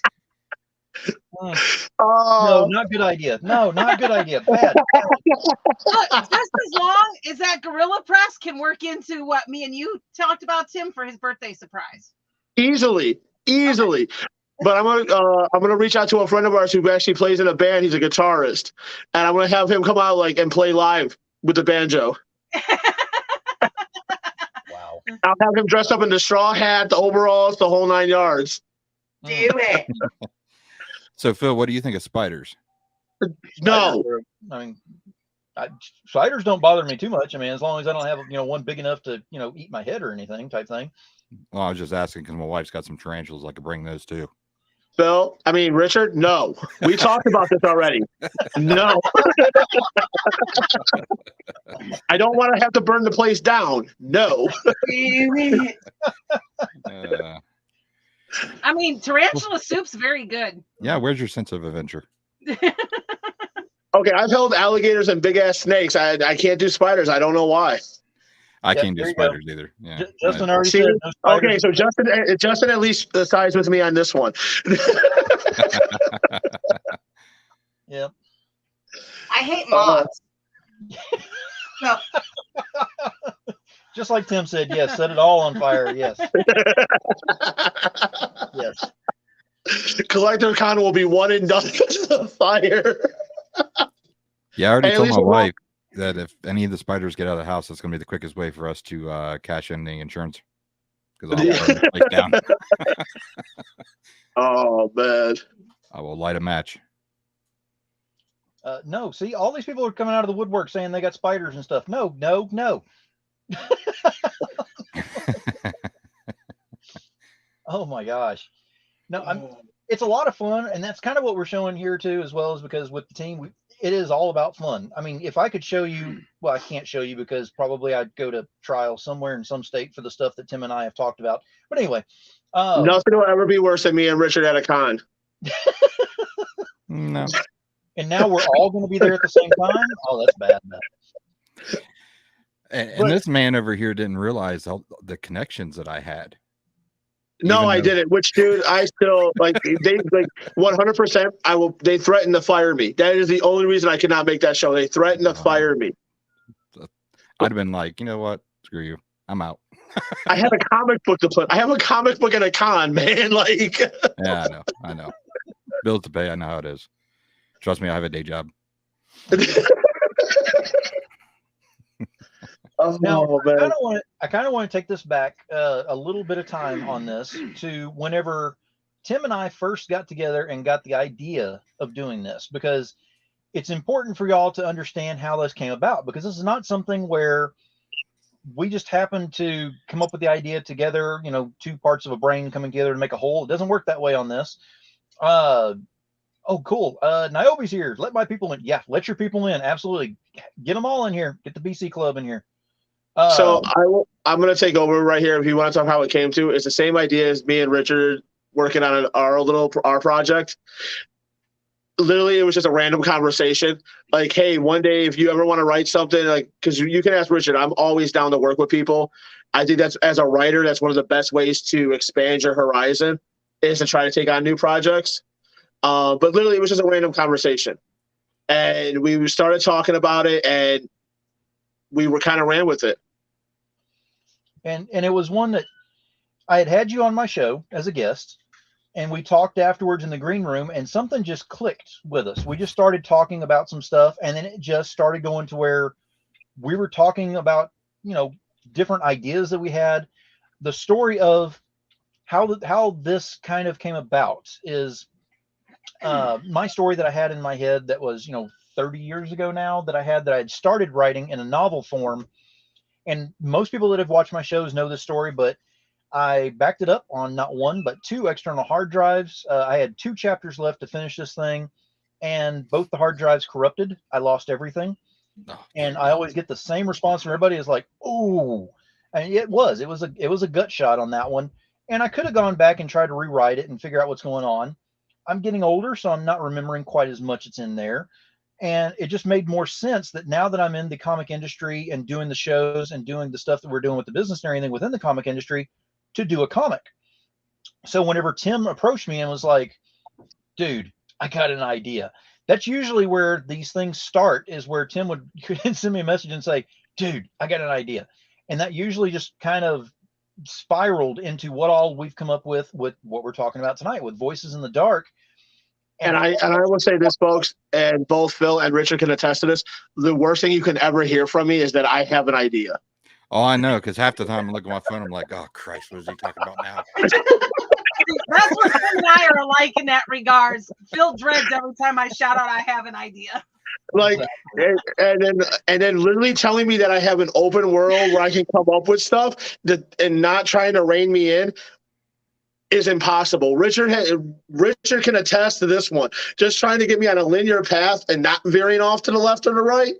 No, not good idea. No, not good idea. Bad. Look, just as long as that gorilla press can work into what me and you talked about Tim for his birthday surprise. Easily. Okay. But I'm gonna reach out to a friend of ours who actually plays in a band. He's a guitarist, and I'm gonna have him come out and play live with the banjo. Wow. I'll have him dressed up in the straw hat, the overalls, the whole 9 yards. Do it. So, Phil, what do you think of spiders? No. I mean, spiders don't bother me too much. I mean, as long as I don't have one big enough to eat my head or anything type thing. Well, I was just asking because my wife's got some tarantulas. I could bring those too. Phil, Richard, no. We talked about this already. No. I don't want to have to burn the place down. No. I mean, tarantula soup's very good. Yeah, where's your sense of adventure? Okay, I've held alligators and big-ass snakes. I can't do spiders. I don't know why. I can't do spiders either. Yeah. Justin already said no spiders. Okay, so Justin at least sides with me on this one. Yeah. I hate moths. No. Just like Tim said, yes, set it all on fire. Yes. Yes. Collector Con will be one and done because of the fire. Yeah, I already told my wife that if any of the spiders get out of the house, that's going to be the quickest way for us to cash in the insurance. Because I'll burn the place down. Oh, man. I will light a match. No, see, all these people are coming out of the woodwork saying they got spiders and stuff. No. Oh my gosh. No, it's a lot of fun, and that's kind of what we're showing here too, as well as because with the team, it is all about fun. I mean, if I could show you, well, I can't show you because probably I'd go to trial somewhere in some state for the stuff that Tim and I have talked about. But anyway, nothing will ever be worse than me and Richard at a con. No. And now we're all going to be there at the same time. Oh, that's bad. And this man over here didn't realize the connections that I had. No, I didn't. Which, dude, I still they 100%. They threatened to fire me. That is the only reason I could not make that show. They threatened to fire me. I'd have been like, you know what? Screw you. I'm out. I have a comic book to play. I have a comic book at a con, man. Yeah, I know. Bills to pay. I know how it is. Trust me, I have a day job. Now, I kind of want to take this back a little bit of time on this to whenever Tim and I first got together and got the idea of doing this, because it's important for y'all to understand how this came about, because this is not something where we just happened to come up with the idea together, two parts of a brain coming together to make a whole. It doesn't work that way on this. Oh, cool. Niobe's here. Let my people in. Yeah, let your people in. Absolutely. Get them all in here. Get the BC Club in here. So I'm going to take over right here. If you want to talk how it came to, it's the same idea as me and Richard working on our project. Literally, it was just a random conversation. Like, hey, one day, if you ever want to write something, because you can ask Richard, I'm always down to work with people. I think that's, as a writer, that's one of the best ways to expand your horizon is to try to take on new projects. But literally, it was just a random conversation. And we started talking about it, and we were kind of ran with it. And it was one that I had you on my show as a guest, and we talked afterwards in the green room, and something just clicked with us. We just started talking about some stuff, and then it just started going to where we were talking about, different ideas that we had. The story of how this kind of came about is my story that I had in my head that was, 30 years ago now that I had started writing in a novel form. And most people that have watched my shows know this story, but I backed it up on not one, but 2 external hard drives. I had 2 chapters left to finish this thing, and both the hard drives corrupted. I lost everything. And I always get the same response from everybody is like, "Oh," and it was a gut shot on that one. And I could have gone back and tried to rewrite it and figure out what's going on. I'm getting older, so I'm not remembering quite as much that's in there. And it just made more sense that now that I'm in the comic industry and doing the shows and doing the stuff that we're doing with the business and everything within the comic industry, to do a comic. So whenever Tim approached me and was like, dude, I got an idea. That's usually where these things start, is where Tim would send me a message and say, dude, I got an idea. And that usually just kind of spiraled into what all we've come up with what we're talking about tonight with Voices in the Dark. And I will say this, folks, and both Phil and Richard can attest to this. The worst thing you can ever hear from me is that I have an idea. Oh, I know, because half the time I look at my phone, I'm like, oh, Christ, what is he talking about now? That's what Tim and I are alike in that regards. Phil dreads every time I shout out I have an idea. Like, and then literally telling me that I have an open world where I can come up with stuff and not trying to rein me in is impossible. Richard can attest to this one. Just trying to get me on a linear path and not veering off to the left or the right.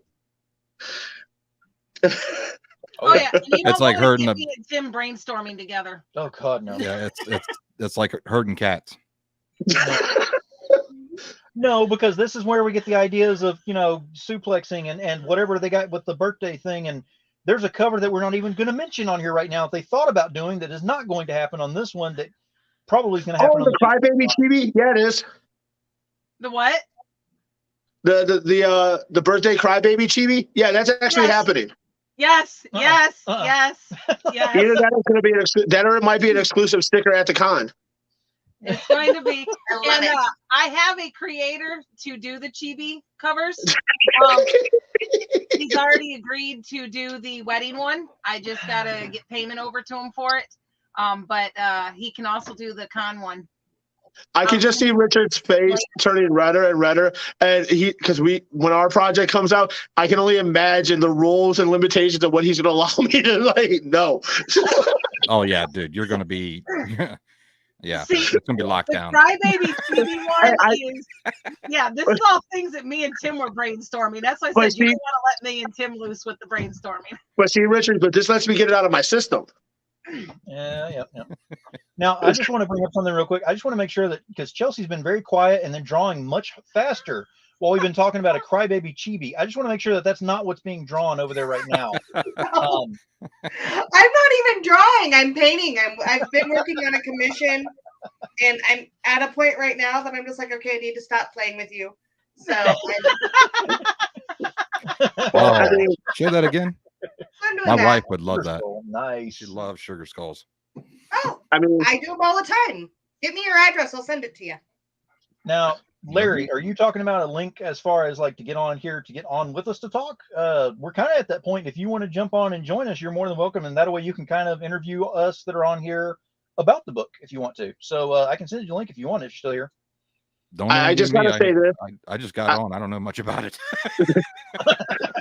Oh yeah, it's like herding me and Tim brainstorming together. Oh God, no. Yeah, it's like herding cats. No, because this is where we get the ideas of, suplexing and whatever they got with the birthday thing. And there's a cover that we're not even going to mention on here right now. If they thought about doing that, is not going to happen on this one. That probably is going to happen. Oh, the Crybaby TV? Yeah, it is. The what? The birthday Crybaby chibi? Yeah, that's actually happening. Yes, yes. Either that is going to be that, or it might be an exclusive sticker at the con. It's going to be. And I have a creator to do the chibi covers. He's already agreed to do the wedding one. I just got to get payment over to him for it. But he can also do the con one. I can just see Richard's face turning redder and redder, and when our project comes out, I can only imagine the rules and limitations of what he's going to allow me to no. Oh yeah, dude, you're going to be. Yeah, see, it's gonna be locked down. Crybaby TV one is, this is all things that me and Tim were brainstorming. That's why I said you don't want to let me and Tim loose with the brainstorming. But see, Richard, this lets me get it out of my system. Yeah. Now, I just want to bring up something real quick. I just want to make sure that, because Chelsea's been very quiet and then drawing much faster while we've been talking about a Crybaby chibi. I just want to make sure that that's not what's being drawn over there right now. I'm not even drawing. I'm painting. I've been working on a commission, and I'm at a point right now that I'm just like, okay, I need to stop playing with you. So, share that again. My wife would love that. Nice. She loves sugar skulls. Oh, I do them all the time. Give me your address. I'll send it to you. Now, Larry, are you talking about a link as far as like to get on here to get on with us to talk? We're kind of at that point. If you want to jump on and join us, you're more than welcome. And that way you can kind of interview us that are on here about the book if you want to. So I can send you a link if you want, if you're still here. I just got to say this. I just got on. I don't know much about it.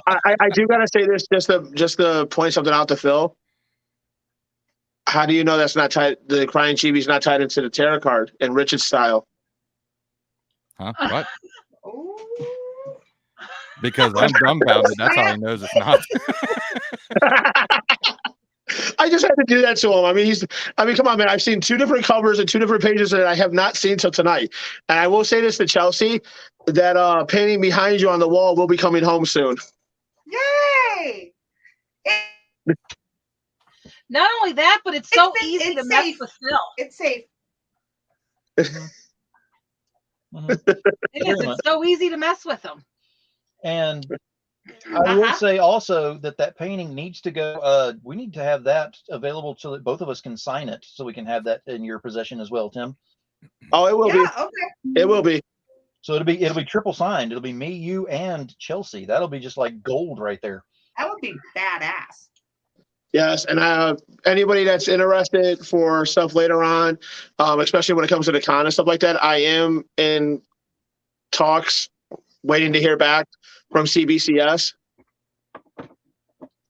I do got to say this just to point something out to Phil. How do you know that's not tied? The Crying Chibi's not tied into the tarot card in Richard's style. Huh? What? Because I'm dumbfounded. That's how he knows it's not. I just had to do that to him. I mean, come on, man. I've seen 2 different covers and 2 different pages that I have not seen till tonight. And I will say this to Chelsie, that painting behind you on the wall will be coming home soon. Yay! Not only that, but it's so easy to mess with Phil. It's safe. Mm-hmm. It's so easy to mess with them. And I will say also that painting needs to go. We need to have that available so that both of us can sign it, so we can have that in your possession as well, Tim. Oh, it will be. Okay. It will be. So it'll be triple signed. It'll be me, you, and Chelsie. That'll be just like gold right there. That would be badass. Yes, and anybody that's interested for stuff later on, especially when it comes to the con and stuff like that, I am in talks, waiting to hear back from CBCS.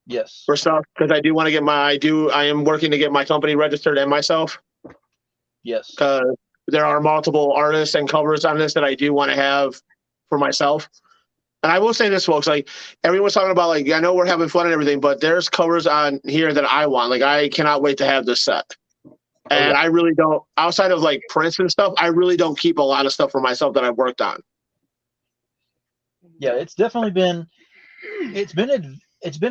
Yes. For stuff, because I do want to get I am working to get my company registered and myself. Yes. Because there are multiple artists and covers on this that I do want to have for myself. And I will say this, folks, like everyone's talking about, like, I know we're having fun and everything, but there's covers on here that I want. Like, I cannot wait to have this set. And I really don't, outside of like prints and stuff, I really don't keep a lot of stuff for myself that I've worked on. Yeah, it's definitely been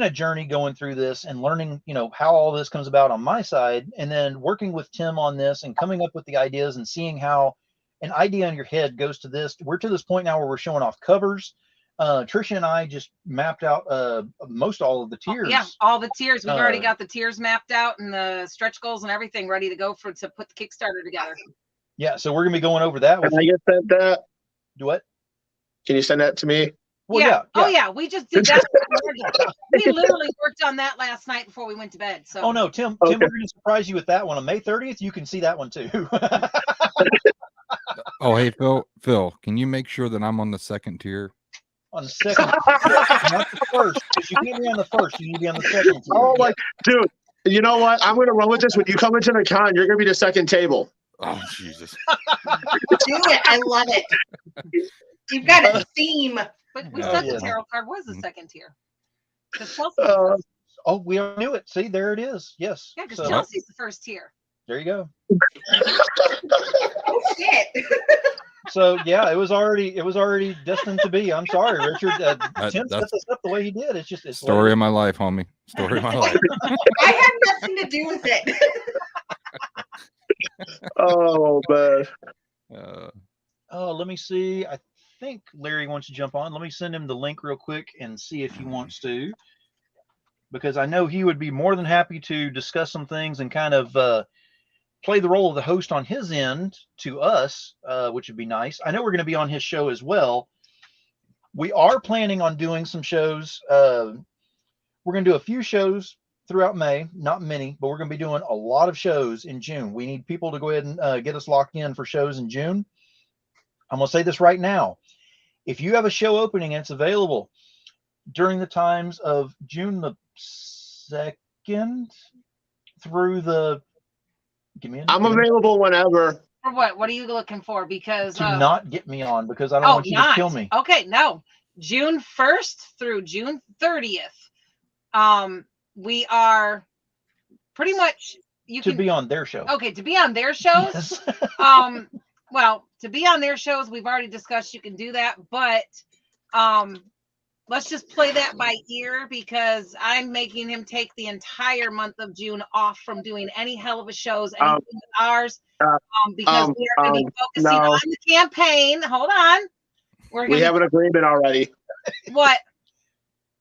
a journey going through this and learning, how all this comes about on my side, and then working with Tim on this and coming up with the ideas and seeing how an idea in your head goes to this. We're to this point now where we're showing off covers. Tricia and I just mapped out most all of the tiers. Yeah, all the tiers. We've already got the tiers mapped out and the stretch goals and everything ready to go to put the Kickstarter together. Yeah, so we're gonna be going over that. Can I get that? Do what? Can you send that to me? Well, yeah. Oh yeah, we just did that. We literally worked on that last night before we went to bed. So. Oh no, Tim, we're gonna surprise you with that one on May 30th. You can see that one too. Oh, hey, Phil, can you make sure that I'm on the second tier? On the second, not the first. Because you can't be on the first. You need to be on the second tier. Oh my, dude! You know what? I'm gonna run with this. When you come into the con, you're gonna be the second table. Oh Jesus! Do it. I love it. You've got a theme. But we said the tarot card was the second tier. Chelsie. We knew it. See, there it is. Yes. Yeah, because Chelsea's the first tier. There you go. Oh shit. So yeah, it was already destined to be. I'm sorry, Richard. Tim set this up the way he did. It's story of my life, homie. Story of my life. I had nothing to do with it. Oh man. Let me see. I think Larry wants to jump on. Let me send him the link real quick and see if he wants to, because I know he would be more than happy to discuss some things and kind of play the role of the host on his end to us, which would be nice. I know we're going to be on his show as well. We are planning on doing some shows. We're going to do a few shows throughout May, not many, but we're going to be doing a lot of shows in June. We need people to go ahead and get us locked in for shows in June. I'm going to say this right now. If you have a show opening and it's available during the times of June the 2nd through the, I'm available whenever. For what? What are you looking for? Because to not get me on, because I don't want you to kill me. Okay, no. June 1st through June 30th. We are pretty much to be on their show. Okay, to be on their shows. Yes. Well, to be on their shows, we've already discussed you can do that, but let's just play that by ear, because I'm making him take the entire month of June off from doing any hell of a shows, anything with ours, because we are going to be focusing on the campaign. Hold on. We have an agreement already. What?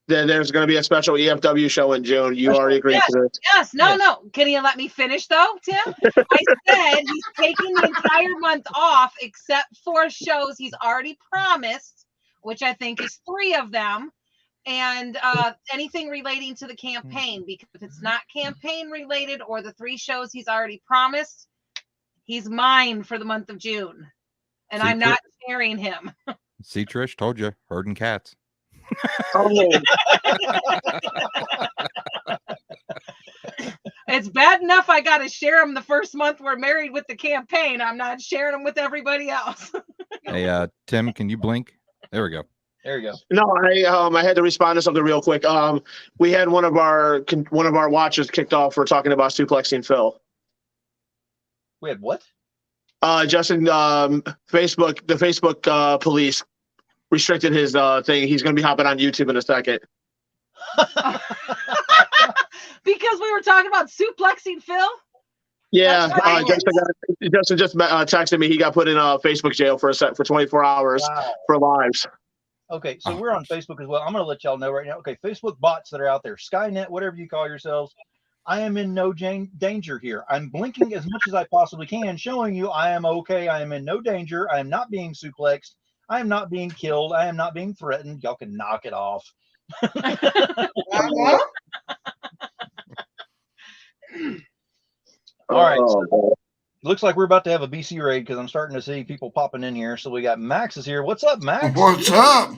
There's going to be a special EFW show in June. You already agreed to this. Yes. No. Can you let me finish, though, Tim? I said he's taking the entire month off except for shows he's already promised, which I think is 3 of them, and anything relating to the campaign, because if it's not campaign related or the 3 shows he's already promised, he's mine for the month of June, and I'm not sharing him. See, Trish, told you, herding cats. It's bad enough I got to share them the first month we're married with the campaign. I'm not sharing them with everybody else. Hey, Tim, can you blink? There we go. There you go. No, I had to respond to something real quick. We had one of our watchers kicked off for talking about suplexing Phil. We had what? Justin, the Facebook police restricted his thing. He's going to be hopping on YouTube in a second. Because we were talking about suplexing Phil? Yeah, Justin just texted me. He got put in Facebook jail for 24 hours for lives. Okay, so we're on Facebook as well. I'm going to let y'all know right now. Okay, Facebook bots that are out there, Skynet, whatever you call yourselves, I am in no danger here. I'm blinking as much as I possibly can, showing you I am okay. I am in no danger. I am not being suplexed. I am not being killed. I am not being threatened. Y'all can knock it off. All right. So looks like we're about to have a BC raid, because I'm starting to see people popping in here. So we got Max is here. What's up, Max? What's up?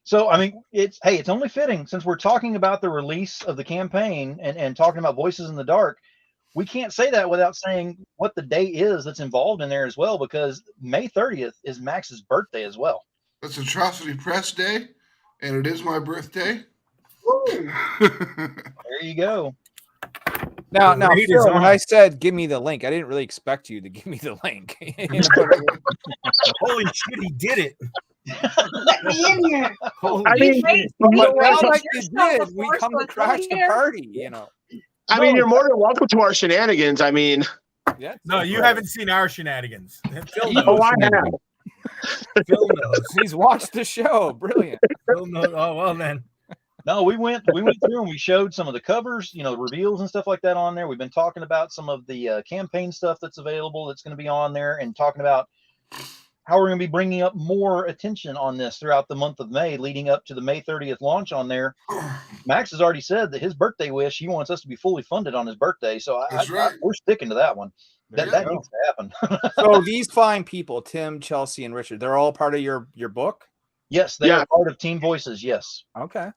So, I mean, it's only fitting, since we're talking about the release of the campaign and talking about Voices in the Dark, we can't say that without saying what the day is that's involved in there as well, because May 30th is Max's birthday as well. It's Atrocity Press Day, and it is my birthday. There you go. Now, The rate is Phil, when on. I said give me the link, I didn't really expect you to give me the link. You know? Holy shit, he did it. Let me in here. Holy I mean, Wait, you're wait, more But wait, now welcome- that you're you still did, the we force come to was crash really the here? party. You know. I mean, you're more than welcome to our shenanigans. I mean, Yeah. No, you haven't seen our shenanigans. Phil Evil oh, knows. I have. shenanigans. Phil knows. He's watched the show. Brilliant. Phil knows. Oh well, then. No, we went through and we showed some of the covers, you know, reveals and stuff like that on there. We've been talking about some of the campaign stuff that's available that's going to be on there, and talking about how we're going to be bringing up more attention on this throughout the month of May, leading up to the May 30th launch on there. Max has already said that his birthday wish, he wants us to be fully funded on his birthday. So That's right. we're sticking to that one. There That you go. needs to happen. So these fine people, Tim, Chelsea, and Richard, they're all part of your book. Yes, they Yeah. are part of Team Voices. Yes. Okay.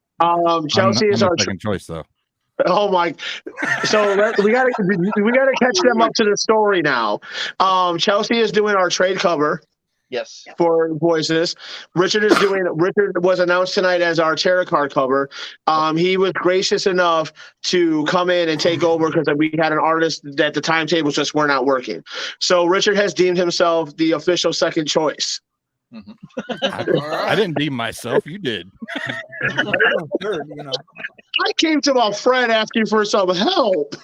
Chelsea I'm is the our. second choice though. Oh my! So we gotta catch them up to the story now. Chelsea is doing our trade cover Yes. for Voices. Richard was announced tonight as our tarot card cover. He was gracious enough to come in and take over because we had an artist that the timetables just were not working. So Richard has deemed himself the official second choice. Mhm. I didn't deem myself. You did. Third, you know. I came to my friend asking for some help.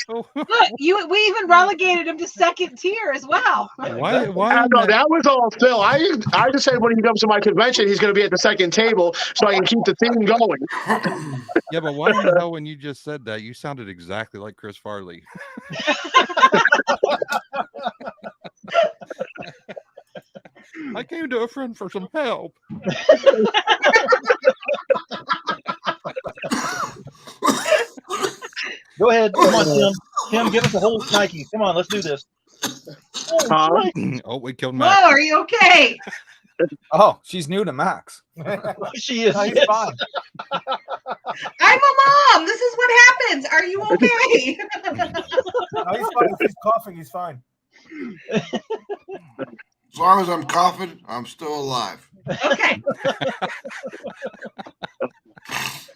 Look, we even relegated him to second tier as well. Why? I know that was all Phil. I just said when he comes to my convention, he's going to be at the second table so I can keep the theme going. Yeah, but why in the hell, when you just said that, you sounded exactly like Chris Farley. I came to a friend for some help. Go ahead. Come on, Tim. Tim, give us a whole Nike. Come on, let's do this. Oh, we killed Whoa, Max. are you okay? Oh, she's new to Max. She is. No, he's yes. fine. I'm a mom. This is what happens. Are you okay? No, he's fine. If he's coughing, he's fine. As long as I'm coughing, I'm still alive. Okay.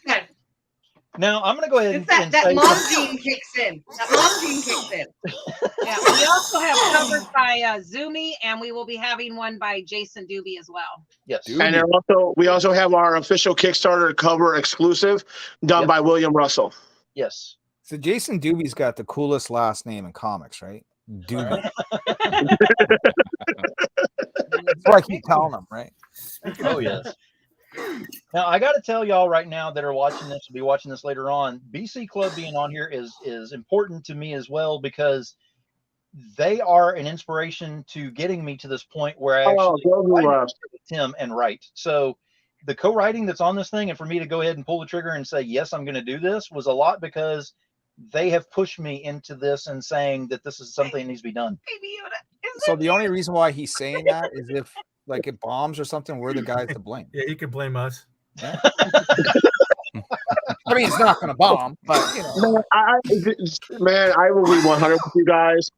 Good. Now I'm going to go ahead It's and that say mom something. gene kicks in. That mom gene kicks in. Yeah, we also have covers by Zumi, and we will be having one by Jason Doobie as well. Yes. And we also have our official Kickstarter cover exclusive done Yep. by William Russell. Yes. So Jason Doobie's got the coolest last name in comics, right? Doobie. That's why I keep telling him, right? Oh yes. Now I got to tell y'all right now that are watching this, will be watching this later on. BC Club being on here is important to me as well, because they are an inspiration to getting me to this point where I actually with Tim and write. So the co-writing that's on this thing, and for me to go ahead and pull the trigger and say yes, I'm going to do this, was a lot because they have pushed me into this and saying that this is something that needs to be done. Baby Yoda. So the only reason why he's saying that is if like it bombs or something, we're the guys to blame. Yeah, you can blame us. Yeah. I mean, it's not going to bomb, but you know. Man, I will be 100 with you guys.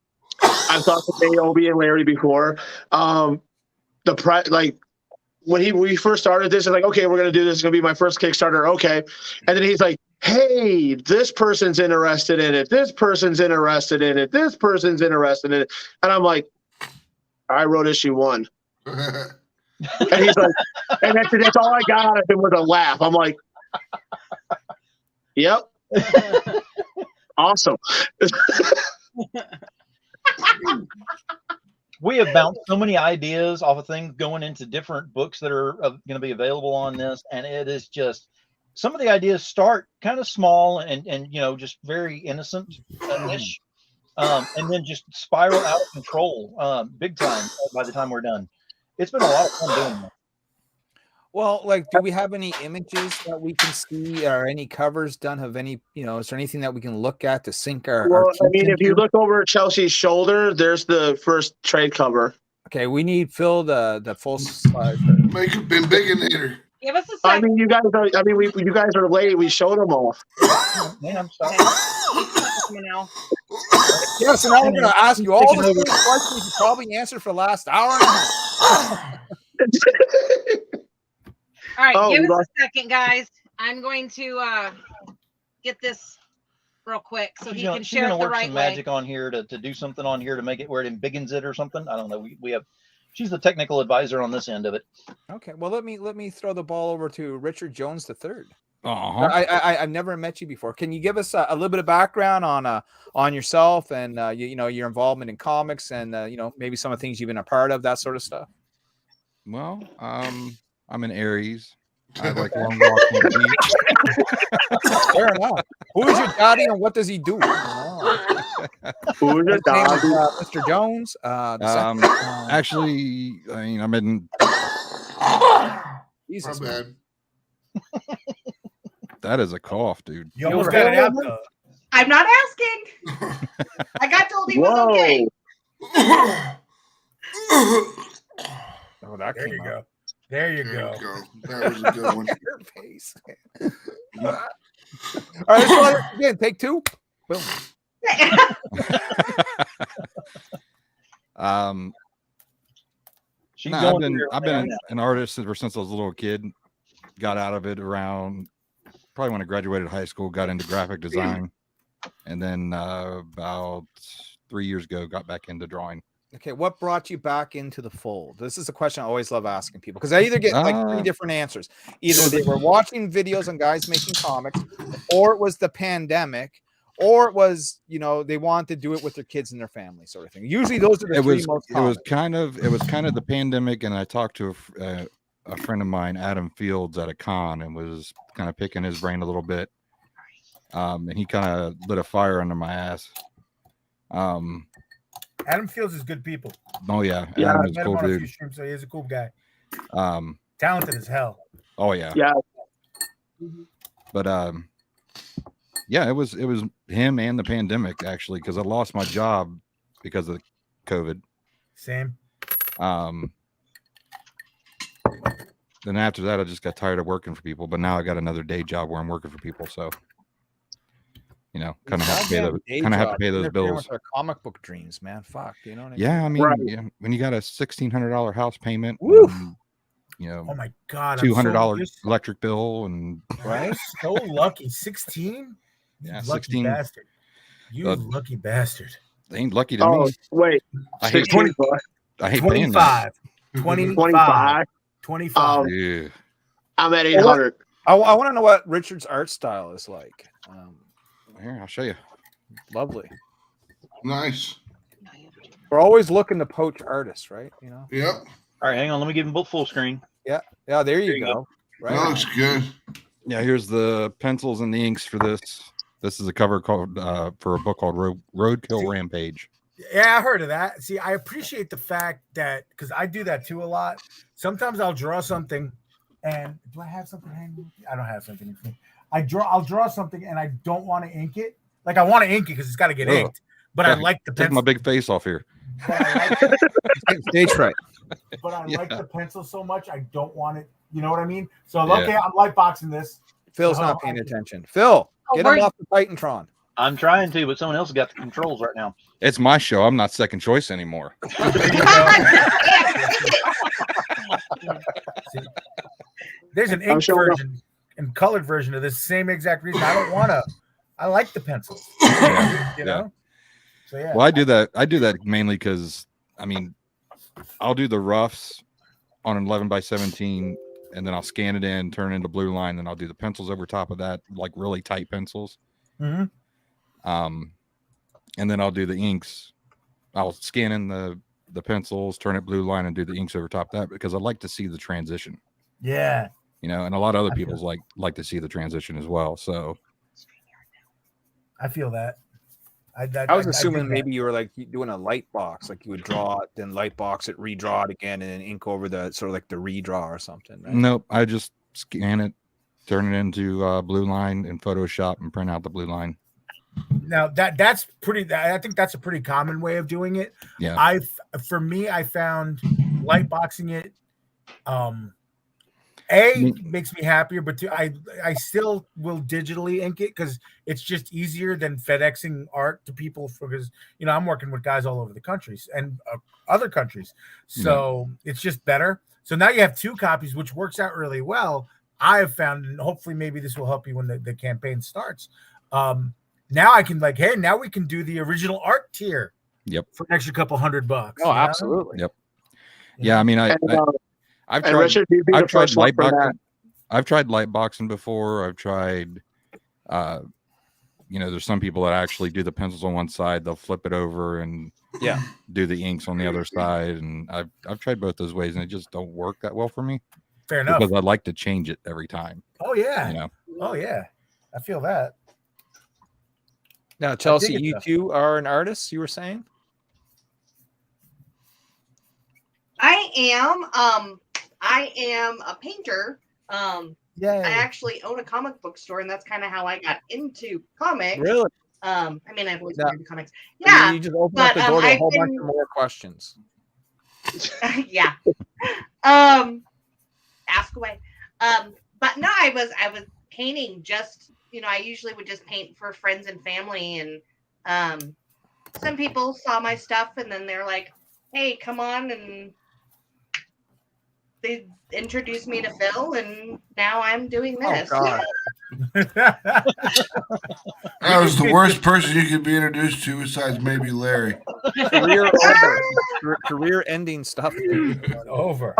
I've talked to Naomi and Larry before. When we first started this, it's like, okay, we're gonna do this. It's gonna be my first Kickstarter. Okay, and then he's like, hey, this person's interested in it. This person's interested in it. This person's interested in it. And I'm like, I wrote issue 1. And he's like, and that's all I got out of him was a laugh. I'm like, yep. Awesome. We have bounced so many ideas off of things going into different books that are going to be available on this, and it is just, some of the ideas start kind of small and you know, just very innocent ish, and then just spiral out of control big time by the time we're done. It's been a lot of fun doing that. Well, like, do we have any images that we can see, or any covers done of any, you know, is there anything that we can look at to sink our Well, I teeth mean, if you into? look over Chelsea's shoulder, there's the first trade cover. Okay, we need Phil the full slide. Make it been biginator. Give us a I second. mean, you guys are. I mean, you guys are late. We showed them all. Man, I'm sorry. Now. Yeah, so now we're going to ask you all the same questions you probably answered for the last hour and a half. All right, Oh, give we us lost- a second, guys. I'm going to get this real quick so She's he gonna, can she's share gonna it the work right some way. magic on here to do something on here to make it where it embiggens it or something. I don't know. We have. She's the technical advisor on this end of it. Okay, well let me throw the ball over to Richard Jones III. Uh-huh. I've never met you before. Can you give us a little bit of background on yourself and you know your involvement in comics and you know maybe some of the things you've been a part of, that sort of stuff? Well, I'm an Aries. I like long walks on the beach. Fair enough. Who is your daddy and what does he do? Who's your His name dog? is, Mr. Jones. Actually, I mean, I'm in. Jesus, My bad. That is a cough, dude. You almost got it out though. I'm not asking. I got told he was Whoa. okay. Oh, that There came you out. go. There you There go. you go. That was a good one. Your face. All right, let's try this again. Take two. Boom. She's No, going I've been an artist ever since I was a little kid. Got out of it around probably when I graduated high school. Got into graphic design, and then about 3 years ago, got back into drawing. Okay, what brought you back into the fold? This is a question I always love asking people because I either get like three different answers. Either they were watching videos on guys making comics, or it was the pandemic, or it was, you know, they wanted to do it with their kids and their family, sort of thing. Usually those are the three most common. It was kind of the pandemic, and I talked to a friend of mine, Adam Fields, at a con, and was kind of picking his brain a little bit. And he kind of lit a fire under my ass. Adam Fields is good people. Oh yeah, Yeah, Adam I is met a cool him on a dude. few streams, so he's a cool guy. Um, Talented as hell. oh yeah, Yeah. but yeah, it was him and the pandemic actually, because I lost my job because of COVID. Same. Then after that, I just got tired of working for people. But now I got another day job where I'm working for people, so you know, kind of have to pay those bills. With our comic book dreams, man. Fuck, you know what I mean? Yeah, I mean, Right. yeah, when you got a $1,600 house payment, Woof. and, you know, Oh my god. $200 electric bill, and Right? So lucky. 16? yeah, Lucky 16. bastard. You lucky bastard. They ain't lucky to Oh, me. wait. I hate 16, I hate paying that. 25. 25. 25. Yeah. I'm at 800. I want to know what Richard's art style is like. Here, I'll show you. Lovely. Nice. We're always looking to poach artists, right? You know. Yep. All right, hang on. Let me give them both full screen. Yeah. Yeah. There you go. Right. That looks good. Yeah, here's the pencils and the inks for this. This is a cover called for a book called Roadkill Rampage. Yeah, I heard of that. See, I appreciate the fact that because I do that too a lot. Sometimes I'll draw something, and do I have something hanging? I don't have something. I'll draw something, and I don't want to ink it. Like I want to ink it because it's got to get inked. But I like the Take pencil. my big face off here. Stage fright. But I like Yeah. the pencil so much, I don't want it. You know what I mean? So okay, I'm light boxing this. Phil's not paying attention. Phil, get him off the Titantron. I'm trying to, but someone else has got the controls right now. It's my show. I'm not second choice anymore. See, there's an ink version and colored version of this same exact reason. I don't want to. I like the pencils. You know. So yeah. Well, I do that mainly because I mean, I'll do the roughs on an 11x17, and then I'll scan it in, turn it into blue line, and I'll do the pencils over top of that, like really tight pencils. Mm-hmm. And then I'll do the inks. I'll scan in the pencils, turn it blue line, and do the inks over top of that because I like to see the transition. Yeah. You know, and a lot of other people's like to see the transition as well. So I feel that. I was assuming maybe you were like doing a light box, like you would draw it, then light box it, redraw it again, and then ink over the sort of like the redraw or something. Right? Nope, I just scan it, turn it into blue line in Photoshop, and print out the blue line. Now that's pretty. I think that's a pretty common way of doing it. Yeah. For me, I found light boxing it. Makes me happier, but two, I still will digitally ink it because it's just easier than FedExing art to people because you know I'm working with guys all over the countries and other countries, so it's just better. So now you have two copies, which works out really well. I have found, and hopefully maybe this will help you when the campaign starts. Now I can like, hey, now we can do the original art tier. Yep. For an extra couple $100. Oh, absolutely. Yep. Yeah, I mean, I've tried. Richard, you'd be I've the tried first one light for that. boxing. I've tried light boxing before. I've tried. There's some people that actually do the pencils on one side. They'll flip it over and do the inks on the other side. And I've tried both those ways, and it just don't work that well for me. Fair enough. Because I like to change it every time. Oh yeah. You know. Oh yeah. I feel that. Now, Chelsie, you too are an artist, you were saying? I am a painter. I actually own a comic book store, and that's kind of how I got into comics. Really? I mean, I've always been into comics. Yeah. Yeah. You just opened up the door to a whole bunch of more questions. Yeah. Ask away. But no, I was painting just, I usually would just paint for friends and family, and some people saw my stuff and then they're like, hey, come on, and they introduced me to Phil, and now I'm doing this. That was the worst person you could be introduced to besides maybe Larry. Career over. Career ending stuff. Over.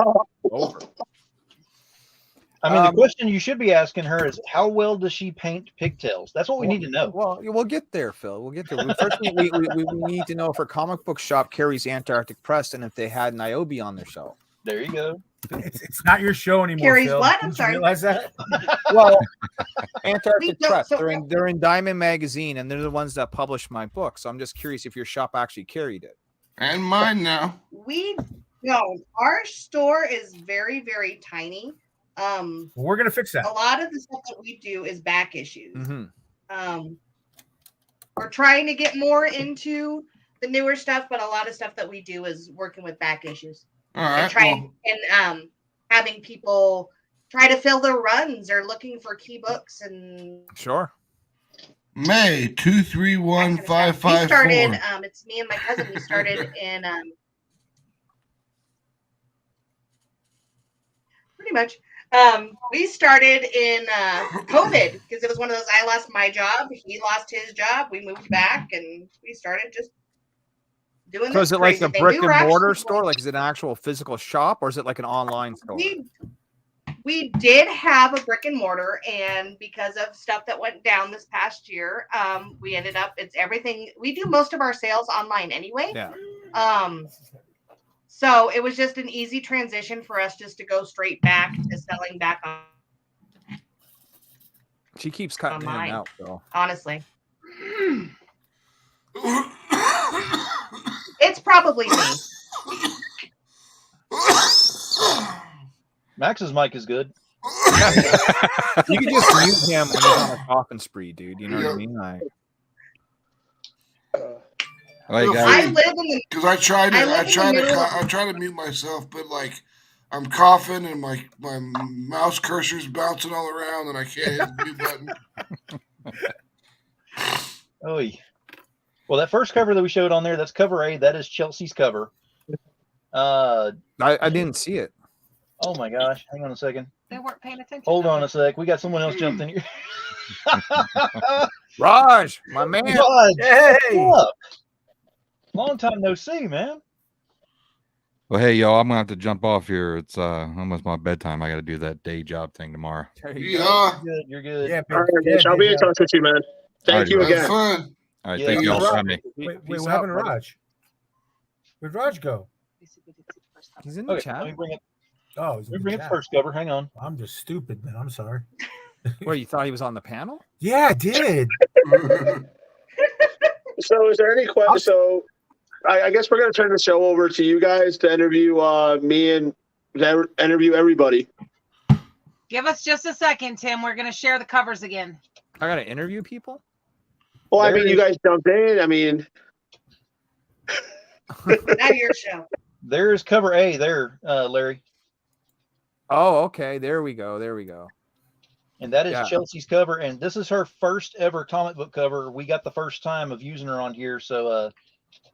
I mean, the question you should be asking her is, how well does she paint pigtails? That's what we need to know. Well, we'll get there, Phil. We'll get there. First, we need to know if her comic book shop carries Antarctic Press and if they had Niobe on their shelf. There you go. It's not your show anymore. Carries Phil. what? Didn't I'm sorry. you realize that? Well, Antarctic No, Press. so- They're in Diamond Magazine, and they're the ones that publish my book. So I'm just curious if your shop actually carried it. And mine now. Our store is very, very tiny. We're gonna fix that. A lot of the stuff that we do is back issues. Mm-hmm. We're trying to get more into the newer stuff, but a lot of stuff that we do is working with back issues. All right. And having people try to fill their runs or looking for key books and Sure. May 231554. we started. It's me and my cousin. We started in pretty much. We started in COVID because it was one of those. I lost my job. He lost his job. We moved back, and we started just doing. So this is it like crazy a thing. brick We were and mortar actually- store? Like, is it an actual physical shop, or is it like an online store? We did have a brick and mortar, and because of stuff that went down this past year, we ended up. It's everything. We do most of our sales online anyway. Yeah. So it was just an easy transition for us just to go straight back to selling back on. She keeps cutting in and Online. out, though. Honestly. It's probably me. Max's mic is good. You can just mute him when he's on a coughing spree, dude. You know what I mean? Like, I live in the. Because I try to mute myself, but like I'm coughing and my mouse cursor's bouncing all around and I can't hit the mute button. Oy. Well, that first cover that we showed on there, that's cover A. That is Chelsea's cover. I didn't see it. Oh my gosh! Hang on a second. They weren't paying attention. Hold on a sec. We got someone else jumped in here. Raj, my man. Raj, Hey. what's up? Long time no see, man. Well, hey, y'all, I'm gonna have to jump off here. It's almost my bedtime. I got to do that day job thing tomorrow. Yeah. You're good. Yeah, All right, Mitch, I'll be in touch with you, man. Thank you Have again. fun. All right, Yeah, thank you all for Raj. having me. Wait, Peace what out, happened to brother. Raj? Where'd Raj go? He's in the Okay, chat. let me bring up. Oh, he's in Let me the bring up chat. the first cover. Hang on. I'm just stupid, man. I'm sorry. Where you thought he was on the panel? Yeah, I did. So, is there any questions? So, I guess we're going to turn the show over to you guys to interview me and to interview everybody. Give us just a second, Tim. We're going to share the covers again. I got to interview people? Well, I mean, you guys jumped in. I mean, Now your show. There's cover A there, Larry. Oh, okay. There we go. There we go. And that is Yeah. Chelsea's cover. And this is her first ever comic book cover. We got the first time of using her on here. So,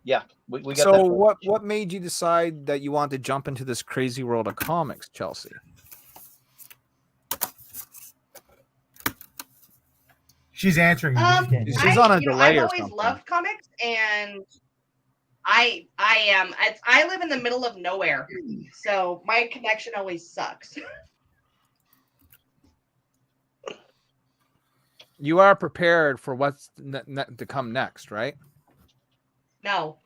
yeah, we got So that. what made you decide that you want to jump into this crazy world of comics, She's answering. She's on a delay I've or always something. loved comics, and I live in the middle of nowhere, so my connection always sucks. You are prepared for what's to come next, right? No.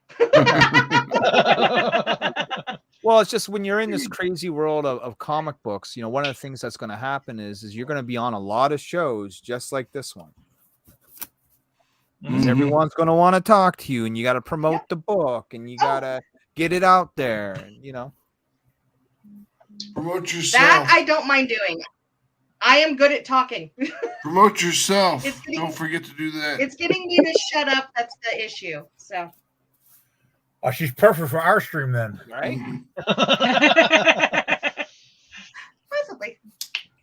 Well, it's just when you're in this crazy world of comic books, you know, one of the things that's going to happen is you're going to be on a lot of shows just like this one. Because everyone's going to want to talk to you, and you got to promote the book, and you got to get it out there, and, you know. Promote yourself. That I don't mind doing. I am good at talking. Promote yourself. Don't forget to do that. It's getting me to shut up. That's the issue. So. Oh, she's perfect for our stream then, right? Possibly.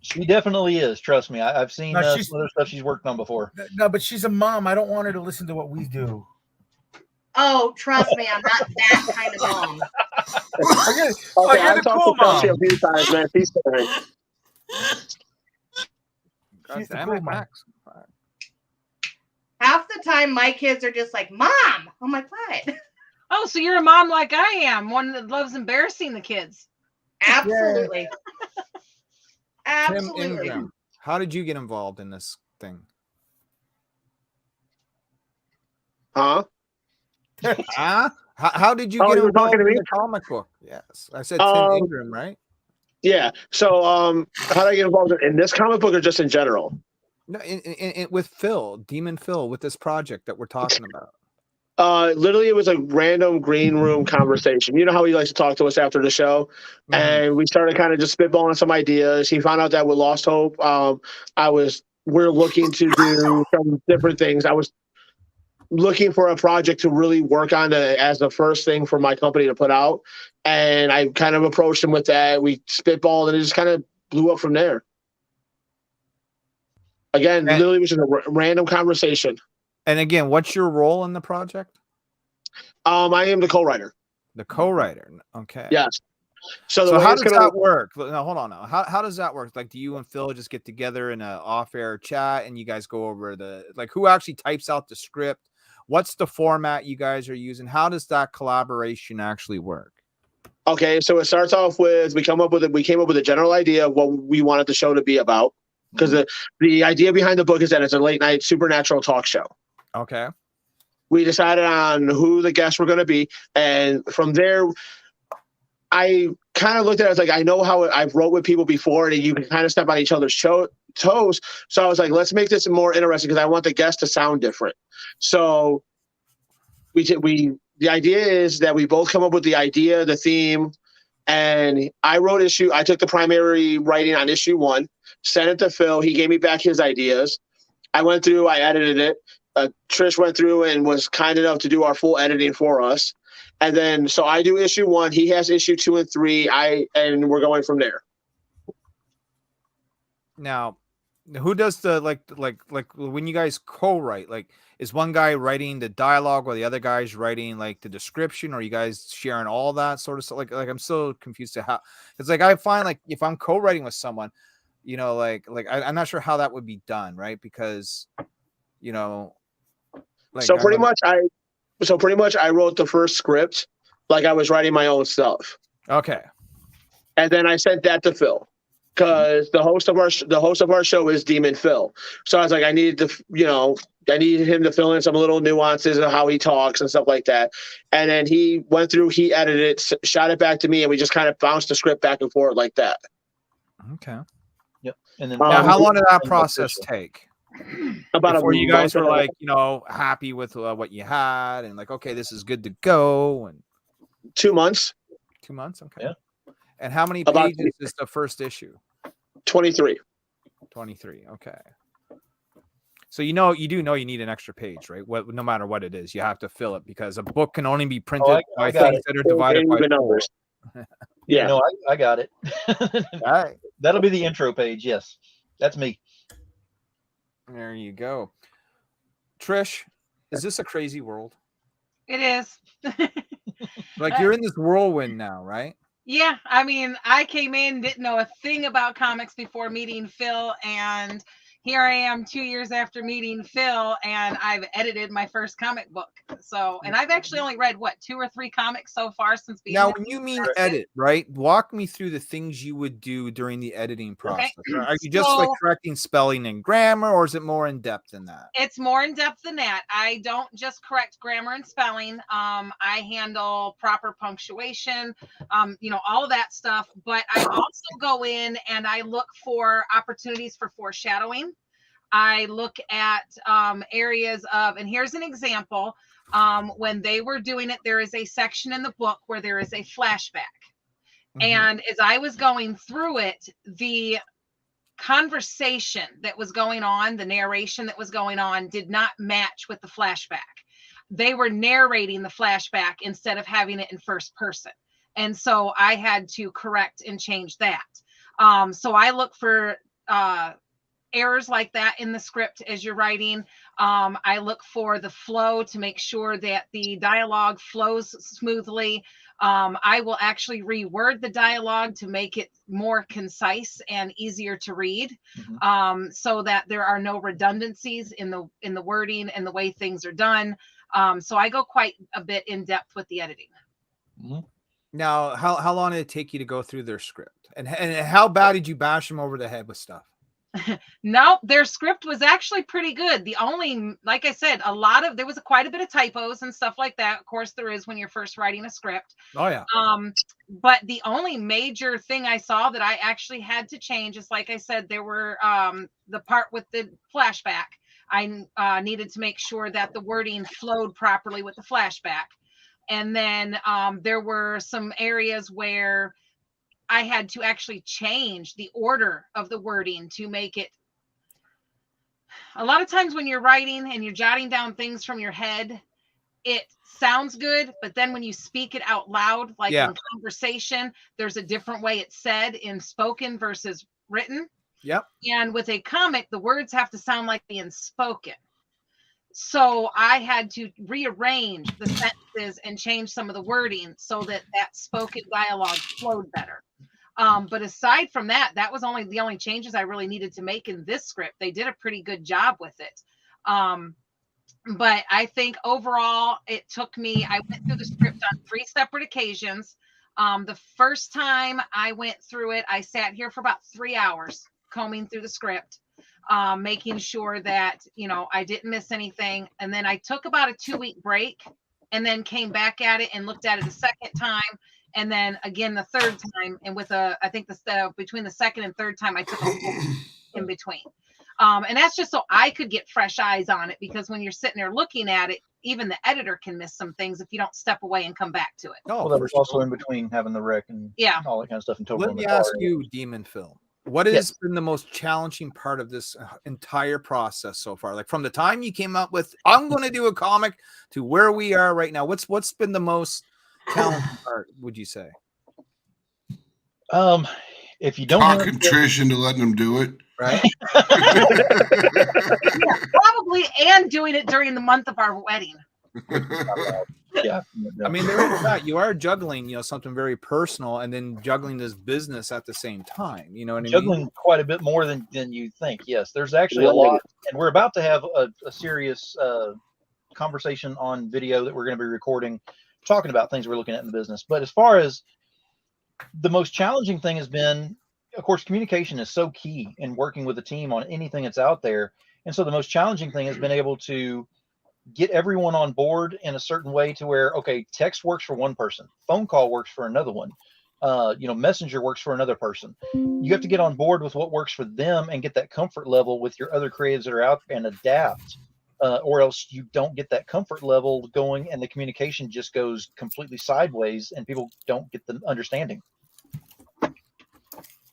She definitely is. Trust me. I've seen No, some she's- other stuff she's worked on before. No, but she's a mom. I don't want her to listen to what we do. Oh, trust me, I'm not that kind of mom. Okay, you're I've the talked cool to Chelsie mom. a few times, man. She's sorry. God She's the damn cool it, mom. Max. Half the time, my kids are just like, "Mom." I'm like, "What?" Oh, so you're a mom like I am, one that loves embarrassing the kids. Absolutely. Tim Absolutely. Ingram, how did you get involved in this thing? Huh? Huh? How did you Oh, get you were involved talking in to me? the comic book? Yes, I said Tim Ingram, right? Yeah. So, how did I get involved in this comic book or just in general? No, with Phil, Demon Phil, with this project that we're talking about. Literally, it was a random green room conversation. You know how he likes to talk to us after the show, and we started kind of just spitballing some ideas. He found out that with Lost Hope, we're looking to do some different things. I was looking for a project to really work on as the first thing for my company to put out, and I kind of approached him with that. We spitballed, and it just kind of blew up from there. Again, literally, it was just a random conversation. And again, what's your role in the project? I am the co-writer. The co-writer. Okay. Yes. So, So how does that work? No, hold on. Now. How does that work? Like, do you and Phil just get together in an off-air chat and you guys go over who actually types out the script? What's the format you guys are using? How does that collaboration actually work? Okay, so it starts off with we came up with a general idea of what we wanted the show to be about, because the idea behind the book is that it's a late night supernatural talk show. Okay. We decided on who the guests were going to be, and from there, I kind of looked at it as like, I know how I've wrote with people before, and you can kind of step on each other's toes. So I was like, let's make this more interesting because I want the guests to sound different. So the idea is that we both come up with the idea, the theme, and I took the primary writing on issue 1, sent it to Phil. He gave me back his ideas. I went through, I edited it. Trish went through and was kind enough to do our full editing for us. And then, so I do issue 1, he has issue 2 and 3, and we're going from there. Now, who does the like when you guys co-write? Like, is one guy writing the dialogue while the other guy's writing like the description, or are you guys sharing all that sort of stuff? Like I'm so confused to how. It's like I find like if I'm co-writing with someone, you know, I'm not sure how that would be done, right? Because, you know, So pretty much I wrote the first script like I was writing my own stuff. Okay. And then I sent that to Phil, because the host of our show is Demon Phil. So I was like, I needed him to fill in some little nuances of how he talks and stuff like that. And then he went through, he edited it, shot it back to me, and we just kind of bounced the script back and forth like that. Okay. Yep. And then now, how long did that process take? About before you guys were month. like, you know, happy with what you had and like, okay, this is good to go. And 2 months. 2 months. Okay. Yeah. And how many About pages is the first issue? 23. 23. Okay. So you do know you need an extra page, right? No matter what it is, you have to fill it because a book can only be printed by things that are divided by 4. numbers. Yeah. No, I got it. All right. That'll be the intro page. Yes, that's me. There you go. Trish, is this a crazy world? It is. Like you're in this whirlwind now, right? Yeah, I mean, I came in, didn't know a thing about comics before meeting Phil, and here I am 2 years after meeting Phil, and I've edited my first comic book. So, and I've actually only read, what, 2 or 3 comics so far since being Now, there. when you mean edit, right? Walk me through the things you would do during the editing process. Okay. Are you just like correcting spelling and grammar, or is it more in depth than that? It's more in depth than that. I don't just correct grammar and spelling. I handle proper punctuation, all of that stuff. But I also go in and I look for opportunities for foreshadowing. I look at areas of, and here's an example. When they were doing it, there is a section in the book where there is a flashback. Mm-hmm. And as I was going through it, the conversation that was going on, the narration that was going on, did not match with the flashback. They were narrating the flashback instead of having it in first person. And so I had to correct and change that. So I look for errors like that in the script as you're writing. I look for the flow to make sure that the dialogue flows smoothly. I will actually reword the dialogue to make it more concise and easier to read, so that there are no redundancies in the wording and the way things are done. So I go quite a bit in depth with the editing. Mm-hmm. Now, how long did it take you to go through their script, and how bad did you bash them over the head with stuff? No, their script was actually pretty good. The only, like I said, there was quite a bit of typos and stuff like that. Of course, there is when you're first writing a script. Oh yeah. But the only major thing I saw that I actually had to change is, like I said, there were the part with the flashback. I needed to make sure that the wording flowed properly with the flashback. And then there were some areas where I had to actually change the order of the wording to make it. A lot of times when you're writing and you're jotting down things from your head, it sounds good, but then when you speak it out loud, like in conversation, there's a different way it's said in spoken versus written. Yep. And with a comic, the words have to sound like being spoken. So I had to rearrange the sentences and change some of the wording so that spoken dialogue flowed better. But aside from that, that was the only changes I really needed to make in this script. They did a pretty good job with it. But I think overall it took me, I went through the script on 3 separate occasions. The first time I went through it, I sat here for about 3 hours combing through the script, making sure that, I didn't miss anything. And then I took about a 2-week break and then came back at it and looked at it a second time. And then again, the third time, and I think between the second and third time, I took a whole in between. And that's just so I could get fresh eyes on it, because when you're sitting there looking at it, even the editor can miss some things if you don't step away and come back to it. Well, that was also in between having the wreck and all that kind of stuff. Let me ask you, Demon Phil, what has been the most challenging part of this entire process so far? Like from the time you came up with, I'm going to do a comic, to where we are right now, what's been the most challenging part, would you say? If you don't talking Trish into letting them do it, right? Probably, and doing it during the month of our wedding. Yeah, I mean, there is that. You are juggling, something very personal, and then juggling this business at the same time. You know what I mean? Juggling quite a bit more than you think. Yes, there's actually a lot, and we're about to have a serious conversation on video that we're going to be recording, talking about things we're looking at in the business. But as far as the most challenging thing has been, of course, communication is so key in working with a team on anything that's out there. And so the most challenging thing has been able to get everyone on board in a certain way to where, okay, text works for one person, phone call works for another one, messenger works for another person. You have to get on board with what works for them and get that comfort level with your other creatives that are out there and adapt. Or else you don't get that comfort level going, and the communication just goes completely sideways, and people don't get the understanding.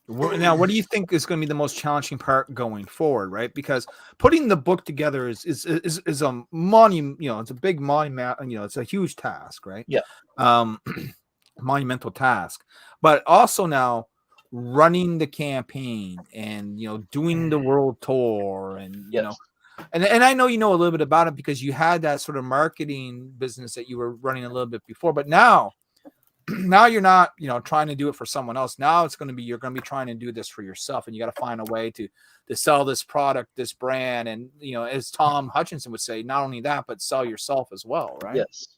Now, what do you think is going to be the most challenging part going forward, right? Because putting the book together is a monument, it's a big monument, it's a huge task, right? Yeah. Monumental task. But also now running the campaign and, doing the world tour and, And I know you know a little bit about it because you had that sort of marketing business that you were running a little bit before, but now now you're not, trying to do it for someone else. Now it's going to be, you're going to be trying to do this for yourself, and you got to find a way to sell this product, this brand. And, as Tom Hutchinson would say, not only that, but sell yourself as well. Right. Yes.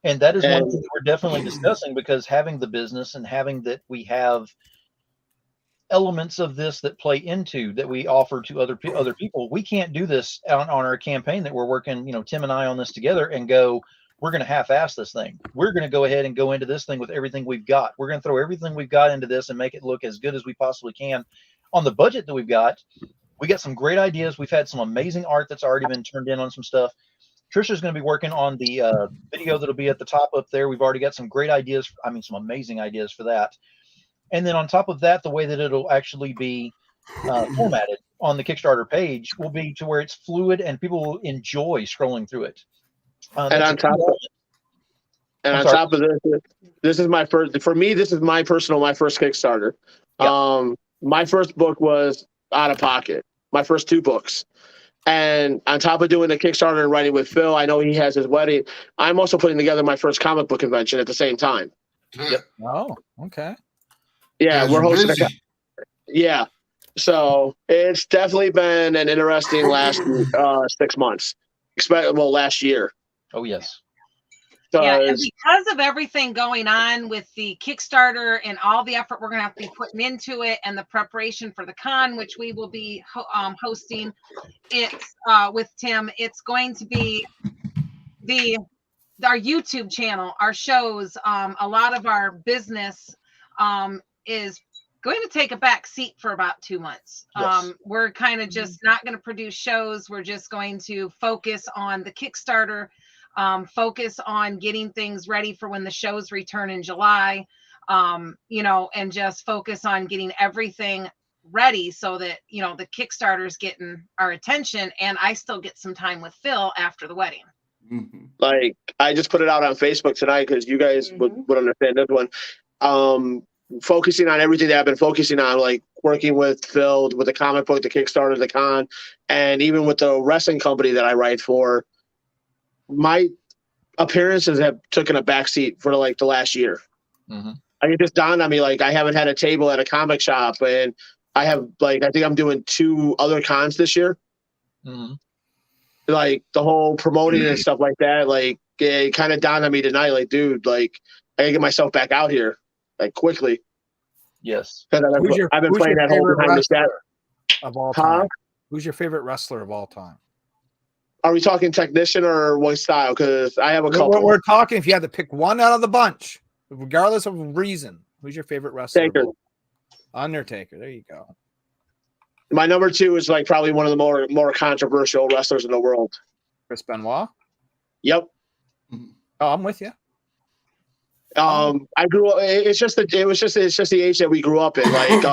And that is one thing that we're definitely discussing, because having the business and having that we have elements of this that play into that we offer to other people. We can't do this on our campaign that we're working, Tim and I on this together and go, we're going to half-ass this thing. We're going to go ahead and go into this thing with everything we've got. We're going to throw everything we've got into this and make it look as good as we possibly can. On the budget that we've got, we got some great ideas. We've had some amazing art that's already been turned in on some stuff. Tricia's going to be working on the video that'll be at the top up there. We've already got some great ideas. Some amazing ideas for that. And then on top of that, the way that it'll actually be formatted on the Kickstarter page will be to where it's fluid and people will enjoy scrolling through it. And on top of this is my first. For me, this is my first Kickstarter. Yep. My first book was out of pocket. My first 2 books. And on top of doing the Kickstarter and writing with Phil, I know he has his wedding. I'm also putting together my first comic book convention at the same time. Yep. Oh, okay. Yeah, we're hosting. Yeah, so it's definitely been an interesting last 6 months. Last year. Oh yes. Yeah, and because of everything going on with the Kickstarter and all the effort we're going to have to be putting into it, and the preparation for the con, which we will be hosting, it's with Tim. It's going to be our YouTube channel, our shows, a lot of our business is going to take a back seat for about 2 months. Yes. We're kind of just not going to produce shows. We're just going to focus on the Kickstarter, focus on getting things ready for when the shows return in July, and just focus on getting everything ready so that, the Kickstarter's getting our attention, and I still get some time with Phil after the wedding. Mm-hmm. Like, I just put it out on Facebook tonight because you guys would understand this one. Focusing on everything that I've been focusing on, like working with Phil, with the comic book, the Kickstarter, the con, and even with the wrestling company that I write for, my appearances have taken a backseat for like the last year. Mm-hmm. It just dawned on me, like, I haven't had a table at a comic shop, and I have, like, I think I'm doing 2 other cons this year. Mm-hmm. Like the whole promoting and stuff like that, like it kind of dawned on me tonight, like, dude, like I gotta get myself back out here, like, quickly. Yes. I've been playing that whole behind the stat of all time. Who's your favorite wrestler of all time? Are we talking technician or what style? Because I have a couple. We're talking, if you had to pick one out of the bunch, regardless of reason, who's your favorite wrestler? Undertaker. There you go. My number 2 is like probably one of the more controversial wrestlers in the world. Chris Benoit. Yep. Oh, I'm with you. I grew up. It's just the age that we grew up in. Like,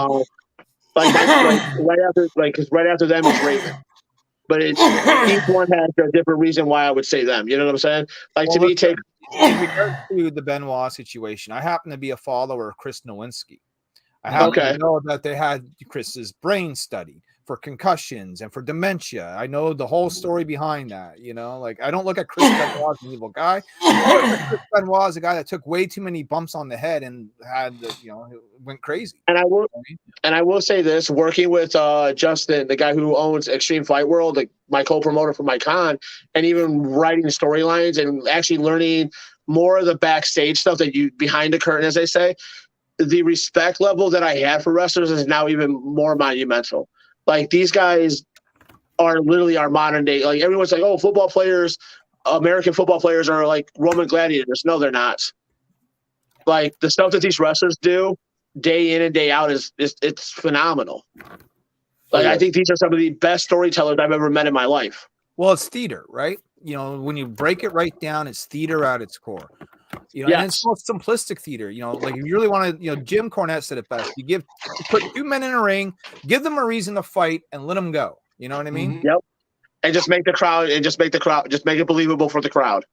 right after them is Raven. But each one has a different reason why I would say them. You know what I'm saying? Like, well, to me, in regards to the Benoit situation, I happen to be a follower of Chris Nowinski. I happen to know that they had Chris's brain studied for concussions and for dementia. I know the whole story behind that. Like, I don't look at Chris Benoit as an evil guy. Chris Benoit is a guy that took way too many bumps on the head and had, went crazy. And I will say this: working with Justin, the guy who owns Extreme Fight World, like my co-promoter for my con, and even writing storylines and actually learning more of the backstage stuff that you behind the curtain, as they say. The respect level that I had for wrestlers is now even more monumental. Like, these guys are literally our modern day. Like, everyone's like, oh, football players, American football players are like Roman gladiators. No, they're not. Like, the stuff that these wrestlers do day in and day out is it's phenomenal. Like, I think these are some of the best storytellers I've ever met in my life. Well, it's theater, right? When you break it right down, it's theater at its core. And it's most simplistic theater. Like, if you really want to, Jim Cornette said it best. You put 2 men in a ring, give them a reason to fight, and let them go. You know what I mean? Yep. And just make it believable for the crowd.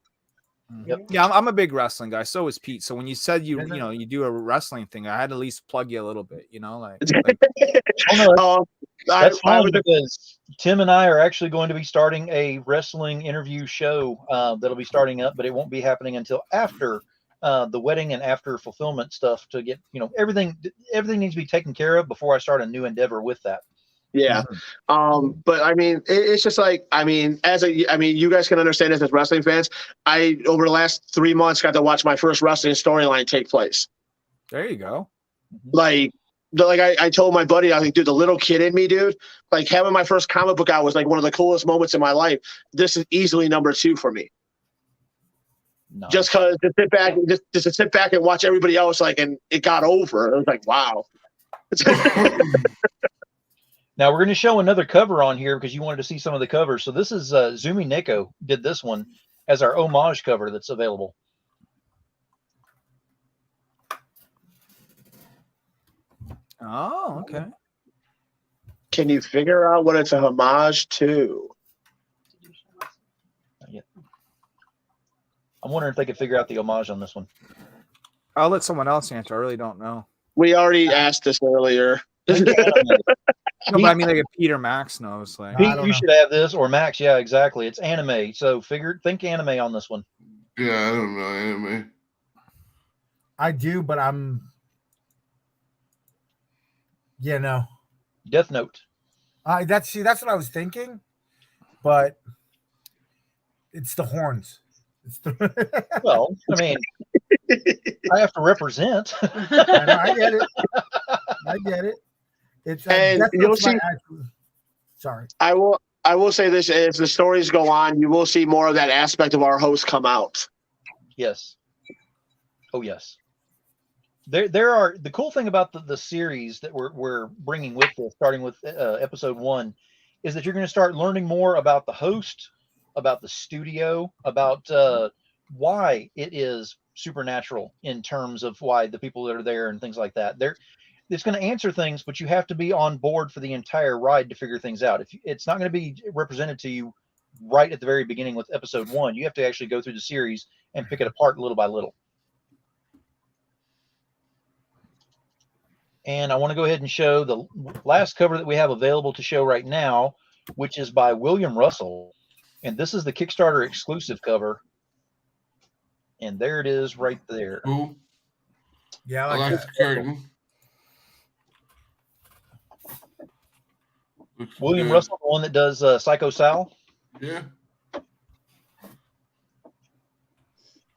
Yep. Yeah, I'm a big wrestling guy. So is Pete. So when you said you do a wrestling thing, I had to at least plug you a little bit. That's fine, because Tim and I are actually going to be starting a wrestling interview show that'll be starting up, but it won't be happening until after the wedding and after fulfillment stuff to get, everything needs to be taken care of before I start a new endeavor with that. Yeah. But I mean, it's just like, you guys can understand this as wrestling fans. I, over the last 3 months, got to watch my first wrestling storyline take place. There you go. Like I told my buddy, I was like, dude, the little kid in me, dude, like having my first comic book out was like one of the coolest moments in my life. This is easily number 2 for me. Nice. Just because to sit back and watch everybody else, and it got over. It was like, wow. Now we're going to show another cover on here because you wanted to see some of the covers. So this is Zumi Neko did this one as our homage cover that's available. Oh, okay. Can you figure out what it's a homage to? Not yet. I'm wondering if they could figure out the homage on this one. I'll let someone else answer. I really don't know. We already asked this earlier. No, but I mean, like, if Peter Max knows, like, Pete, you should have this, or Max. Yeah, exactly. It's anime. So think anime on this one. Yeah, I don't know anime. I do, but no. Death Note. That's what I was thinking, but it's the horns. Well, I mean, I have to represent. I get it. It's and you'll see. Sorry. I will say this: as the stories go on, you will see more of that aspect of our host come out. Yes. Oh yes. There are, the cool thing about the series that we're bringing with this, starting with episode 1, is that you're going to start learning more about the host, about the studio, about why it is supernatural in terms of why the people that are there and things like that. It's going to answer things, but you have to be on board for the entire ride to figure things out. It's not going to be represented to you right at the very beginning with episode 1. You have to actually go through the series and pick it apart little by little. And I want to go ahead and show the last cover that we have available to show right now, which is by William Russell. And this is the Kickstarter exclusive cover. And there it is right there. Cool. Yeah, I like the curtain. William Russell, the one that does Psycho Sal. Yeah.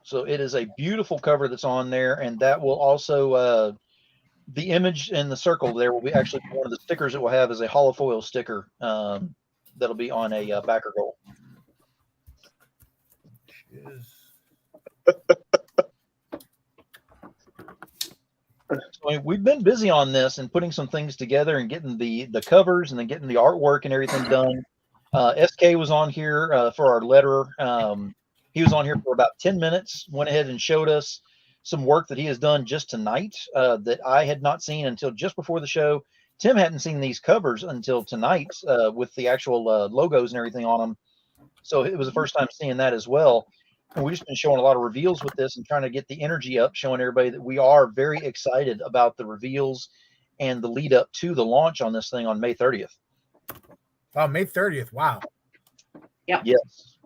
So it is a beautiful cover that's on there, and that will also the image in the circle there will be actually one of the stickers that we'll have is a hollow foil sticker that'll be on a backer roll. So we've been busy on this and putting some things together and getting the covers and then getting the artwork and everything done. SK was on here for our letterer. He was on here for about 10 minutes, went ahead and showed us some work that he has done just tonight that I had not seen until just before the show. Tim hadn't seen these covers until tonight with the actual logos and everything on them. So it was the first time seeing that as well. And we've just been showing a lot of reveals with this and trying to get the energy up, showing everybody that we are very excited about the reveals and the lead up to the launch on this thing on May 30th. Oh, May 30th. Wow. Yep. Yes.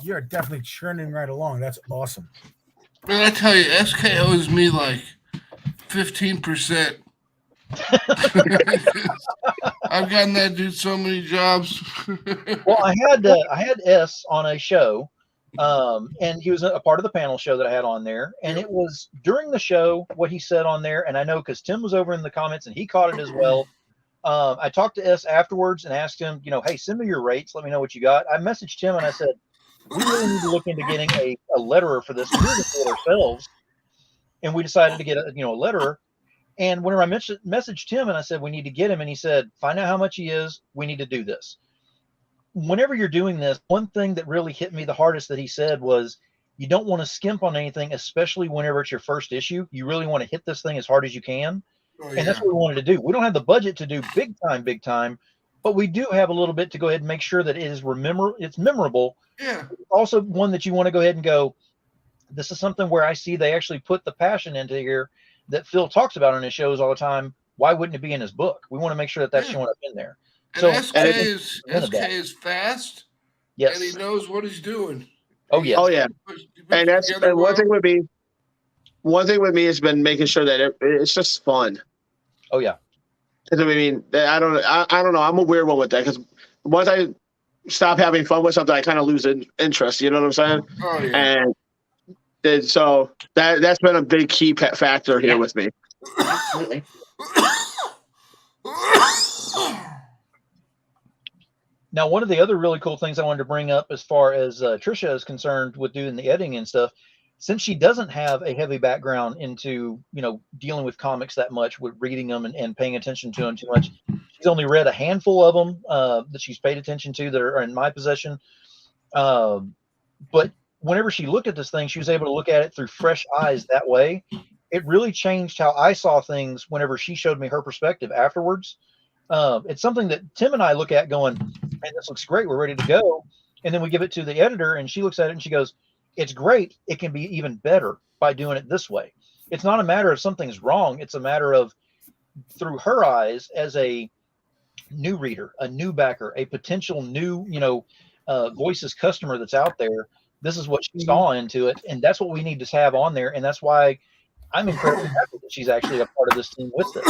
You're definitely churning right along. That's awesome. Man, I tell you, SK owes me like 15%. I've gotten that dude so many jobs. Well, I had S on a show, and he was a part of the panel show that I had on there. And it was during the show what he said on there, and I know because Tim was over in the comments and he caught it as well. I talked to S afterwards and asked him, hey, send me your rates. Let me know what you got. I messaged him and I said, we really need to look into getting a letterer for this. We're going to do it ourselves. And we decided to get a letterer. And whenever I messaged him and I said, we need to get him, and he said, find out how much he is. We need to do this. Whenever you're doing this, one thing that really hit me the hardest that he said was, you don't want to skimp on anything, especially whenever it's your first issue. You really want to hit this thing as hard as you can. Oh, and that's what we wanted to do. We don't have the budget to do big time, but we do have a little bit to go ahead and make sure that it's memorable. Yeah. Also one that you want to go ahead and go, this is something where I see they actually put the passion into here that Phil talks about on his shows all the time. Why wouldn't it be in his book? We want to make sure that that's showing up in there. And So SK is fast. Yes. And he knows what he's doing. Oh yeah. Oh yeah. And one thing would be one thing with me has been making sure that it's just fun. Oh yeah. I mean, I don't know. I'm a weird one with that because once I stop having fun with something, I kind of lose interest. You know what I'm saying? Oh yeah. And so that's been a big key factor here with me. Absolutely. Now, one of the other really cool things I wanted to bring up as far as Tricia is concerned with doing the editing and stuff, since she doesn't have a heavy background into, dealing with comics that much, with reading them and paying attention to them too much, she's only read a handful of them that she's paid attention to that are in my possession. But whenever she looked at this thing, she was able to look at it through fresh eyes that way. It really changed how I saw things whenever she showed me her perspective afterwards. It's something that Tim and I look at going, man, this looks great. We're ready to go. And then we give it to the editor and she looks at it and she goes, it's great. It can be even better by doing it this way. It's not a matter of something's wrong. It's a matter of, through her eyes as a new reader, a new backer, a potential new, Voices customer that's out there, this is what she saw into it. And that's what we need to have on there. And that's why I'm incredibly happy that she's actually a part of this team with us.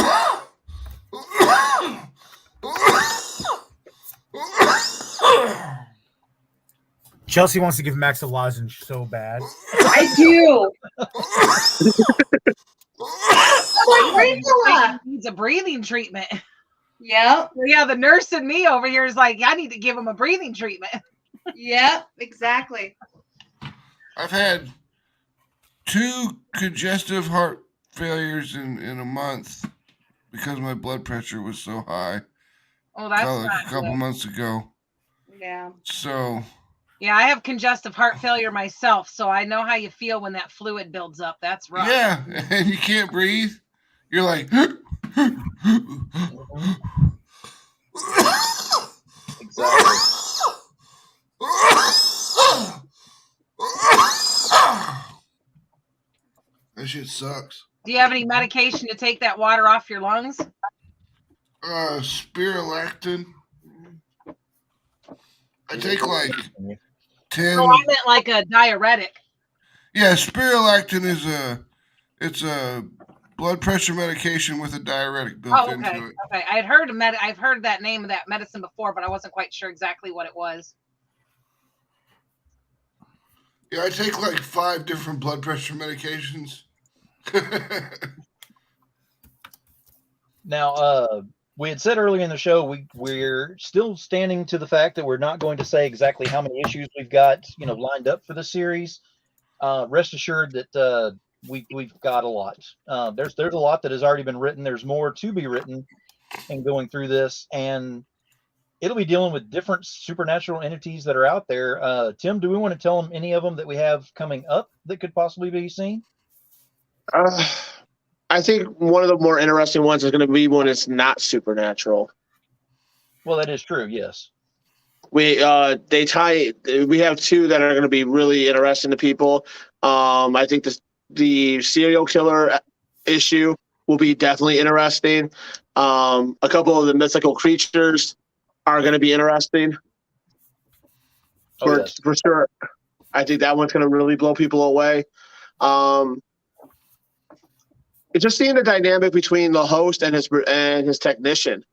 Chelsie wants to give Max a lozenge so bad. I do. Needs a breathing treatment. Yep. Yeah, the nurse and me over here is like, I need to give him a breathing treatment. Yep, exactly. I've had 2 congestive heart failures in a month because my blood pressure was so high. Oh, that's a couple months ago. Yeah. So. Yeah, I have congestive heart failure myself, so I know how you feel when that fluid builds up. That's rough. Yeah, and you can't breathe. You're like. Exactly. That shit sucks. Do you have any medication to take that water off your lungs? Spirulactin. I take like 10. Oh, I meant like a diuretic. Yeah, spirulactin is a blood pressure medication with a diuretic built into it. Okay. I've heard that name of that medicine before, but I wasn't quite sure exactly what it was. Yeah, I take like 5 different blood pressure medications. Now, we had said earlier in the show, we're still standing to the fact that we're not going to say exactly how many issues we've got, lined up for the series. Rest assured that we've got a lot. There's a lot that has already been written. There's more to be written and going through this, and it'll be dealing with different supernatural entities that are out there. Tim, do we want to tell them any of them that we have coming up that could possibly be seen? I think one of the more interesting ones is going to be when it's not supernatural. Well, that is true. Yes. We have 2 that are going to be really interesting to people. I think the serial killer issue will be definitely interesting. A couple of the mythical creatures are going to be interesting. For sure. I think that one's going to really blow people away. It's just seeing the dynamic between the host and his technician,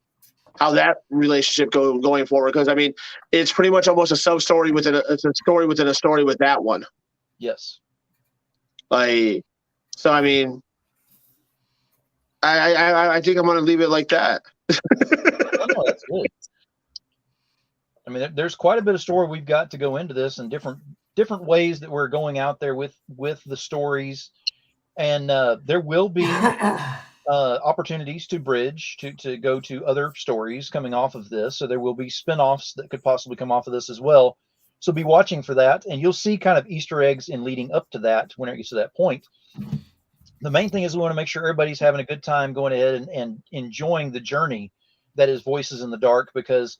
how that relationship going forward. Because I mean, it's pretty much almost a sub story within a story within a story with that one. Yes. I mean, I think I'm going to leave it like that. Oh, that's good. I mean, there's quite a bit of story we've got to go into this, and different ways that we're going out there with the stories. And there will be opportunities to bridge to go to other stories coming off of this. So there will be spinoffs that could possibly come off of this as well. So be watching for that, and you'll see kind of Easter eggs in leading up to that when it gets to that point. The main thing is we want to make sure everybody's having a good time going ahead and enjoying the journey that is Voices in the Dark, because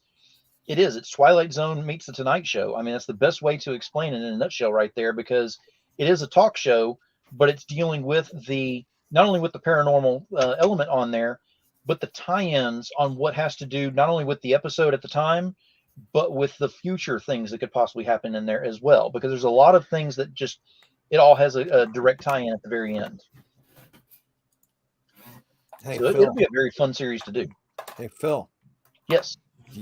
it's Twilight Zone meets the Tonight Show. I mean, that's the best way to explain it in a nutshell right there, because it is a talk show, but it's dealing with not only with the paranormal element on there, but the tie-ins on what has to do not only with the episode at the time, but with the future things that could possibly happen in there as well. Because there's a lot of things that just it all has a direct tie-in at the very end. Hey, So Phil. it'll be a very fun series to do. Hey, Phil. Yes.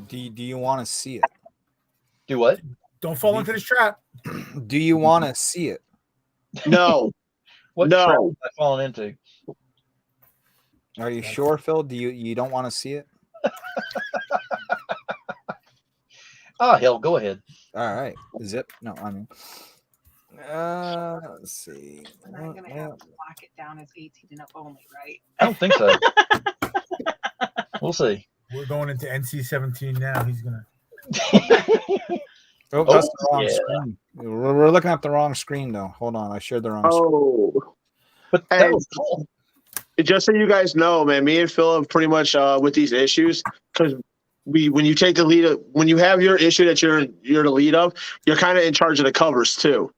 Do you want to see it? Do what? Don't fall into this trap. Do you want to see it? No. What No. trap am I falling into? Are you sure, Phil? Do you don't want to see it? Hell, go ahead. All right. Is it? No, I mean, let's see. I'm not gonna have to lock it down as 18 and up only, right? I don't think so. We'll see. We're going into NC-17 now. He's gonna. Oh, that's the wrong yeah. screen. We're looking at the wrong screen, though. Hold on, I shared the wrong screen. Oh. But Hey, that was cool. just so you guys know, man, me and Phil have pretty much with these issues, because when you take the lead, when you have your issue that you're the lead of, you're kind of in charge of the covers too.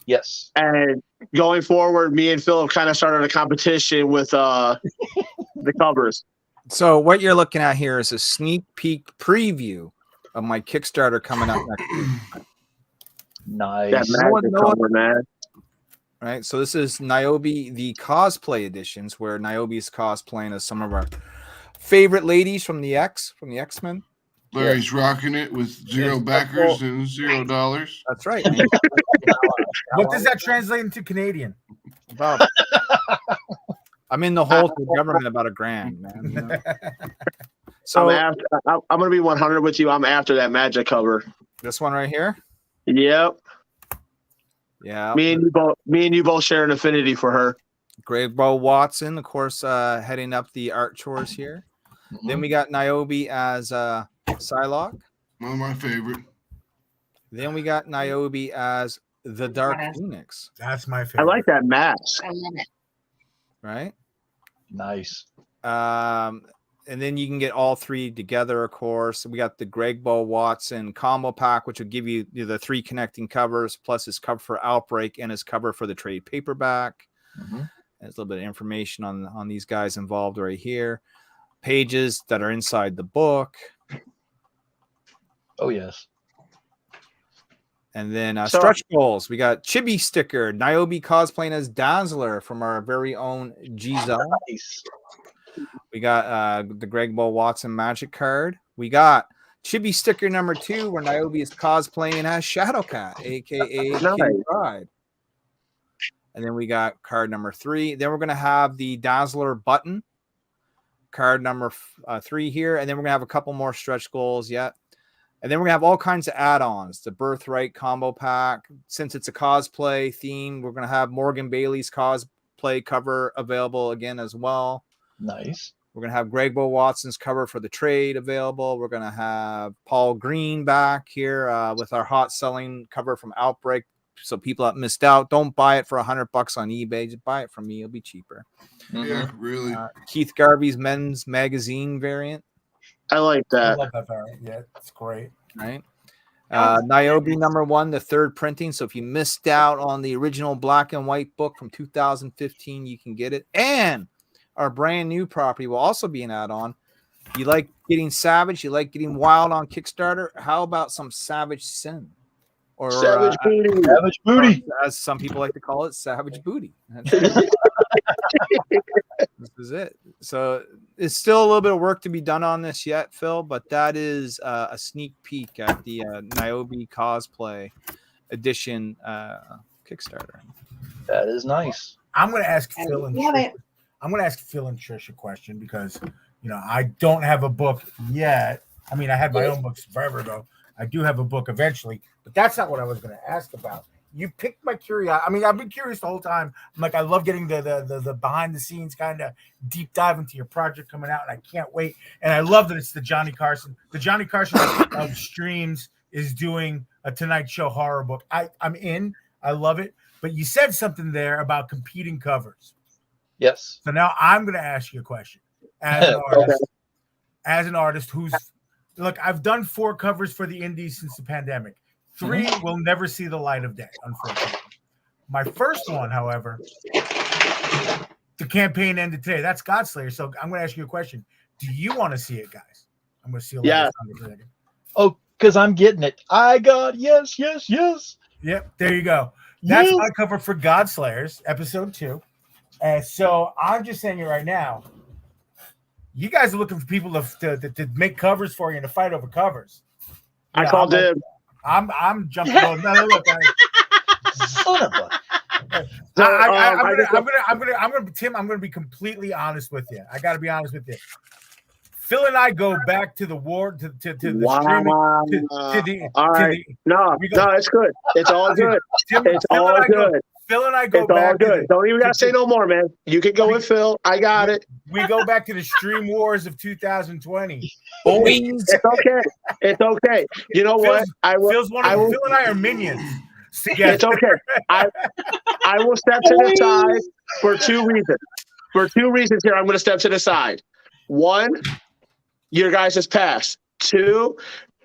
Yes. And going forward, me and Phil have kind of started a competition with the covers. So what you're looking at here is a sneak peek preview of my Kickstarter coming up next week. Nice. That magic cover, man. Right, so this is Niobe, the cosplay editions, where Niobe's cosplaying as some of our favorite ladies from the X-Men. Larry's rocking it with zero backers and $0. That's right. What does that translate into Canadian? About, I'm in the hole to the government about $1,000, man. You know? So I'm going to be 100 with you. I'm after that magic cover. This one right here. Yep. Yeah. Me and you both share an affinity for her. Grego Watson, of course, heading up the art chores here. Mm-hmm. Then we got Niobe as Psylocke. One of my favorite. Then we got Niobe as the Dark Phoenix. That's my favorite. I like that mask. I love it. Right. Nice. And then you can get all three together, of course. We got the Grego Watson combo pack, which will give you the 3 connecting covers, plus his cover for Outbreak and his cover for the trade paperback. Mm-hmm. There's a little bit of information on these guys involved right here. Pages that are inside the book. Oh, yes. And then stretch goals. We got Chibi sticker, Niobe cosplaying as Dazzler from our very own Giza. Nice. We got the Grego Watson magic card. We got Chibi sticker number 2, where Niobe is cosplaying as Shadowcat, aka Kitty Pryde. And then we got card number 3. Then we're going to have the Dazzler button, card number 3 here. And then we're going to have a couple more stretch goals yet. And then we're going to have all kinds of add-ons. The Birthright combo pack. Since it's a cosplay theme, we're going to have Morgan Bailey's cosplay cover available again as well. Nice. We're going to have Grego Watson's cover for the trade available. We're going to have Paul Green back here with our hot selling cover from Outbreak. So people that missed out, don't buy it for $100 on eBay. Just buy it from me. It'll be cheaper. Yeah, really. Keith Garvey's men's magazine variant. I like I that. like that variant. Yeah, it's great. Right. Niobe number 1, the 3rd printing. So if you missed out on the original black and white book from 2015, you can get it. And our brand new property will also be an add-on. You like getting savage? You like getting wild on Kickstarter? How about some Savage Sin? Or Savage Booty. Savage Booty. As some people like to call it, Savage Booty. This is it. So it's still a little bit of work to be done on this yet, Phil, but that is a sneak peek at the Niobe cosplay edition Kickstarter. That is nice. I'm going to ask Phil and Trish, I'm going to ask Phil and Trish a question because I don't have a book yet. I mean, I had my own books forever ago. I do have a book eventually, but that's not what I was going to ask about. You picked my curiosity. I mean, I've been curious the whole time. I'm like, I love getting the behind the scenes kind of deep dive into your project coming out, and I can't wait. And I love that it's the Johnny Carson. The Johnny Carson of streams is doing a Tonight Show horror book. I'm in. I love it. But you said something there about competing covers. Yes. So now I'm going to ask you a question. As an artist who's look, I've done 4 covers for the indies since the pandemic. 3 will never see the light of day, unfortunately. My first one, however, the campaign ended today. That's Godslayer. So I'm going to ask you a question. Do you want to see it, guys? I'm going to see a lot of Oh, because I'm getting it. I got yes. Yep, there you go. That's my cover for Godslayers, episode 2. And so I'm just saying it right now. You guys are looking for people to make covers for you and to fight over covers. I called him. I'm jumping. No, look, Son of a. Tim, I'm gonna be completely honest with you. I gotta be honest with you. Phil and I go back to the war to the streaming. No, it's good. It's all good. It's all good. Phil and I go it's back. All good. Don't even gotta say no more, man. You can go with Phil. I got it. We go back to the Stream Wars of 2020. It's okay. It's okay. You know what? Phil and I are minions. Together. It's okay. I will step to the side for 2 reasons. For 2 reasons here, I'm going to step to the side. 1, your guys' pass. 2,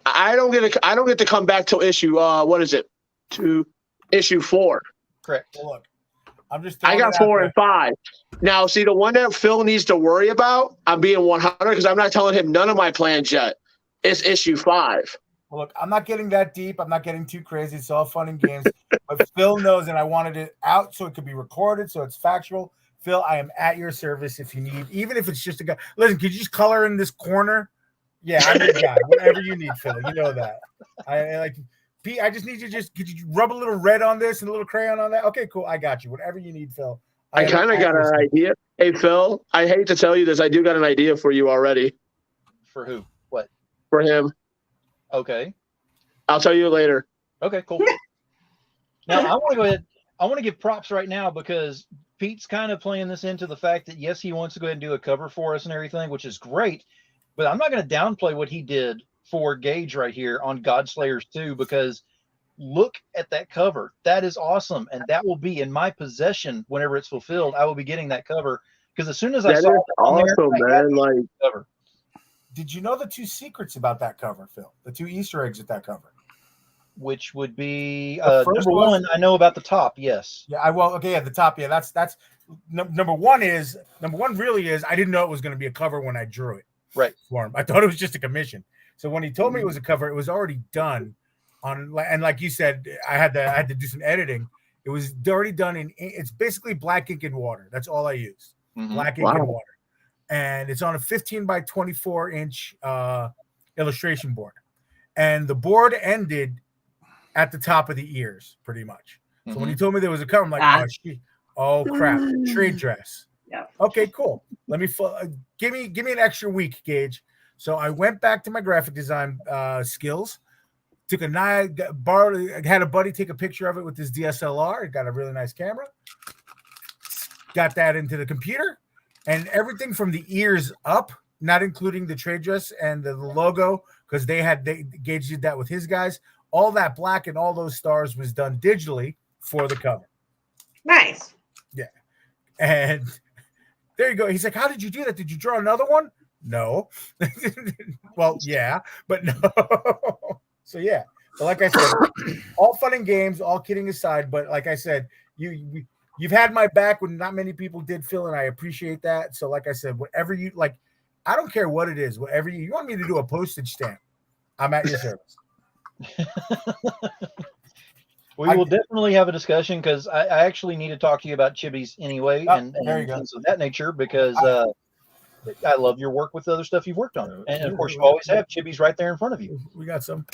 I don't get to come back till issue. What is it? To issue 4. Correct. Well, look, I got 4 and 5. Now, see, the one that Phil needs to worry about, I'm being 100 because I'm not telling him none of my plans yet. It's issue 5. Well, look, I'm not getting that deep. I'm not getting too crazy. It's all fun and games. But Phil knows, and I wanted it out so it could be recorded, so it's factual. Phil, I am at your service if you need, even if it's just a guy. Listen, could you just color in this corner? Yeah, I'm your guy. Whatever you need, Phil. You know that. Pete, I just need you could you rub a little red on this and a little crayon on that? Okay, cool. I got you. Whatever you need, Phil. I kind of got an idea. Hey, Phil, I hate to tell you this. I do got an idea for you already. For who? What? For him. Okay. I'll tell you later. Okay, cool. Now, I want to go ahead. I want to give props right now because Pete's kind of playing this into the fact that, yes, he wants to go ahead and do a cover for us and everything, which is great. But I'm not going to downplay what he did for Gage right here on Godslayers 2 because look at that cover. That is awesome. And that will be in my possession whenever it's fulfilled. I will be getting that cover because as soon as I saw it on there, man. Cover. Did you know the 2 secrets about that cover, Phil? The 2 Easter eggs at that cover? Which would be number 1. I know about the top. Yes. Yeah. The top. Yeah. That's number 1 is number 1 really is. I didn't know it was going to be a cover when I drew it. Right. For him. I thought it was just a commission. So when he told me it was a cover, it was already done on. And like you said, I had to do some editing. It was already done it's basically black ink and water. that's all I used. Mm-hmm. Black ink and water. And it's on a 15 by 24 inch illustration board. And the board ended at the top of the ears, pretty much. So when he told me there was a cover, I'm like, oh crap, trade dress. Yeah. Okay, cool. Let me give me an extra week, Gage. So I went back to my graphic design skills. Took a night, had a buddy take a picture of it with his DSLR. It got a really nice camera. Got that into the computer, and everything from the ears up, not including the trade dress and the logo, because Gage did that with his guys. All that black and all those stars was done digitally for the cover. Nice. Yeah. And there you go. He's like, how did you do that? Did you draw another one? No. Well, yeah, but no. So, yeah. But like I said, all fun and games, all kidding aside. But like I said, you've had my back when not many people did, Phil, and I appreciate that. So like I said, whatever you like, I don't care what it is. Whatever you want me to do a postage stamp, I'm at your service. We will definitely have a discussion because I actually need to talk to you about Chibis anyway and things of that nature because I love your work with the other stuff you've worked on. And of course, you always have Chibis right there in front of you. We got some.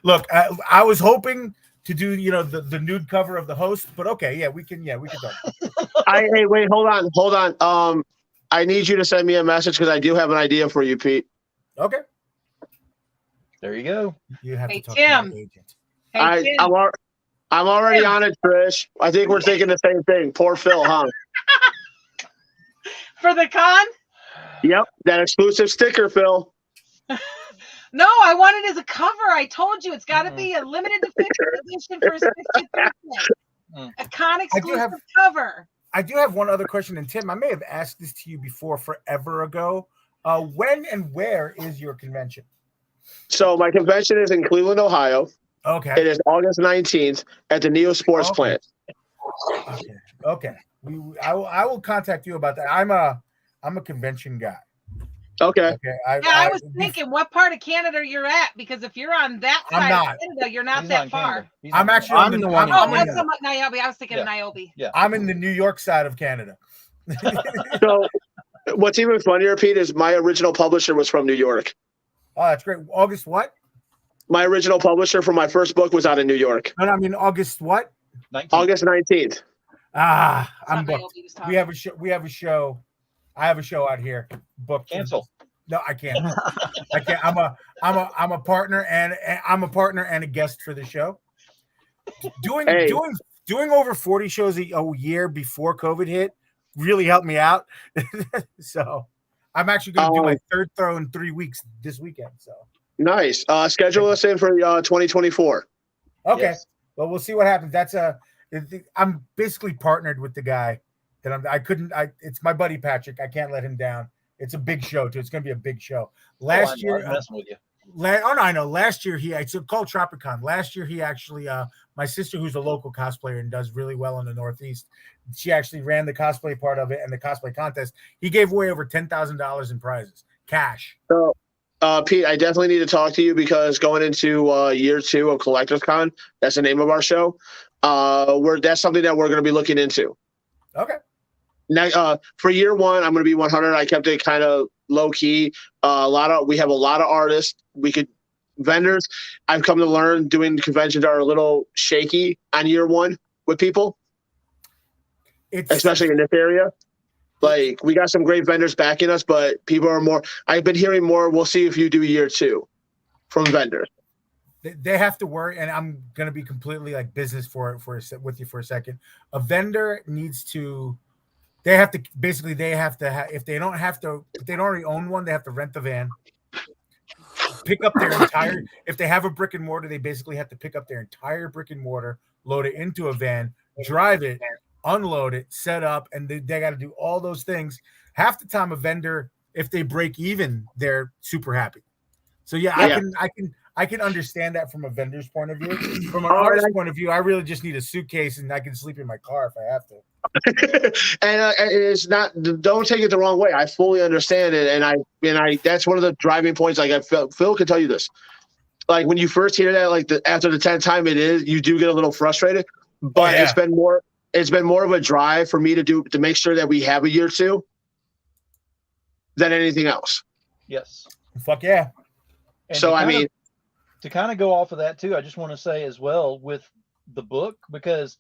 Look, I was hoping to do, the nude cover of the host, but okay, yeah, we can talk. Hey, wait, hold on. I need you to send me a message because I do have an idea for you, Pete. Okay. There you go. You have Hey, to talk Tim. to the agent. Hey, Tim. I'm already on it, Trish. I think we're thinking the same thing. Poor Phil, huh? For the con? Yep, that exclusive sticker, Phil. No, I want it as a cover. I told you it's got to be a limited edition for his 50th birthday. A con exclusive cover. I do have one other question, and Tim, I may have asked this to you before forever ago. When and where is your convention? So my convention is in Cleveland, Ohio. Okay. It is August 19th at the Neo Sports Plant. Okay. I will contact you about that. I'm a convention guy. Okay. Okay. I was thinking what part of Canada you're at, because if you're on that I'm side not. of Canada, you're not He's that not in far. Canada. He's I'm not in actually Canada. on the I'm the one in Oh, I'm, that's in, the Niobe. I was thinking of Niobe. Yeah. I'm in the New York side of Canada. So what's even funnier, Pete, is my original publisher was from New York. Oh, that's great. August what? My original publisher for my first book was out in New York. No, I mean August what? 19. August 19th. Ah, It's I'm not booked. Niobe he was talking We have a show. We have a show. I have a show out here. Booked. Cancel. No, I can't. I can't. I'm a partner and I'm a partner and a guest for the show. Doing over 40 shows a year before COVID hit really helped me out. So I'm actually going to do my third throw in 3 weeks this weekend. So nice. Schedule us in for 2024. okay. Yes. Well, we'll see what happens. I'm basically partnered with the guy that it's my buddy Patrick. I can't let him down. It's a big show too. It's going to be a big show. Last year, I'm messing with you. no, I know. Last year it's called Tropicon. Last year he actually, my sister, who's a local cosplayer and does really well in the Northeast, she actually ran the cosplay part of it and the cosplay contest. He gave away over $10,000 in prizes, cash. So, Pete, I definitely need to talk to you because going into year 2 of Collectors Con, that's the name of our show. That's something that we're going to be looking into. Okay. Now, for year 1, I'm going to be 100. I kept it kind of low key. We have a lot of artists. Vendors. I've come to learn doing conventions are a little shaky on year 1 with people, especially in this area. Like we got some great vendors backing us, but people are more. I've been hearing more. We'll see if you do year 2 from vendors. They have to worry, and I'm going to be completely like business with you for a second. A vendor needs to. They have to if they don't already own one, they have to rent the van, pick up their entire, if they have a brick and mortar, they basically have to pick up their entire brick and mortar, load it into a van, drive it, unload it, set up, and they got to do all those things. Half the time a vendor, if they break even, they're super happy. So yeah. I can understand that from a vendor's point of view. From an artist's point of view, I really just need a suitcase and I can sleep in my car if I have to. And it's not. Don't take it the wrong way. I fully understand it, and I. That's one of the driving points. Like Phil can tell you this. Like when you first hear that, after the 10th time, you do get a little frustrated. But it's been more. It's been more of a drive for me to make sure that we have a year 2 than anything else. Yes. Fuck yeah. And so to kind of go off of that too, I just want to say as well with the book, because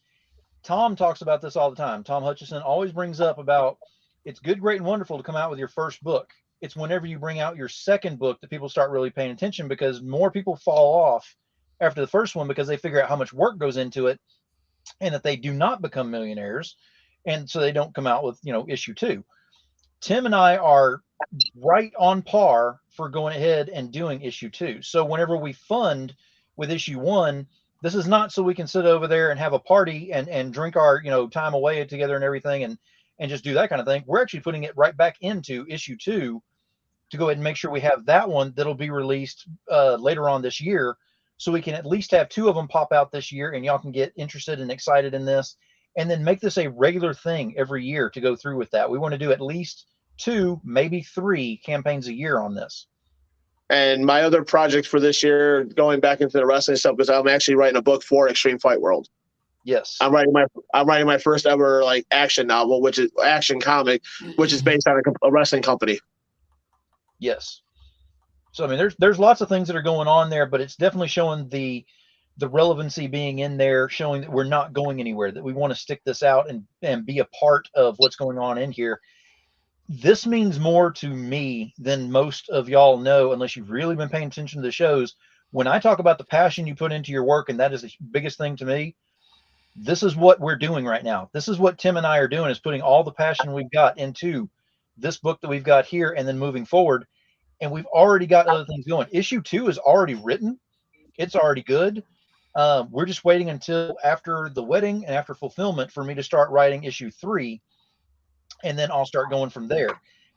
Tom talks about this all the time. Tom Hutchison always brings up about it's good, great, and wonderful to come out with your first book. It's whenever you bring out your second book that people start really paying attention, because more people fall off after the first one because they figure out how much work goes into it and that they do not become millionaires. And so they don't come out with, issue 2. Tim and I are right on par for going ahead and doing issue 2. So whenever we fund with issue 1, this is not so we can sit over there and have a party and drink our, time away together and everything and just do that kind of thing. We're actually putting it right back into issue 2 to go ahead and make sure we have that one that'll be released later on this year. So we can at least have 2 of them pop out this year and y'all can get interested and excited in this and then make this a regular thing every year to go through with that. We want to do at least 2, maybe 3 campaigns a year on this. And my other project for this year, going back into the wrestling stuff, because I'm actually writing a book for Extreme Fight World. Yes, I'm writing my first ever action novel, which is action comic, which is based on a wrestling company. Yes. So I mean, there's lots of things that are going on there, but it's definitely showing the relevancy being in there, showing that we're not going anywhere, that we want to stick this out and be a part of what's going on in here. This means more to me than most of y'all know, unless you've really been paying attention to the shows. When I talk about the passion you put into your work, and that is the biggest thing to me, this is what we're doing right now. This is what Tim and I are doing, is putting all the passion we've got into this book that we've got here and then moving forward. And we've already got other things going. Issue 2 is already written. It's already good. We're just waiting until after the wedding and after fulfillment for me to start writing issue 3. And then I'll start going from there.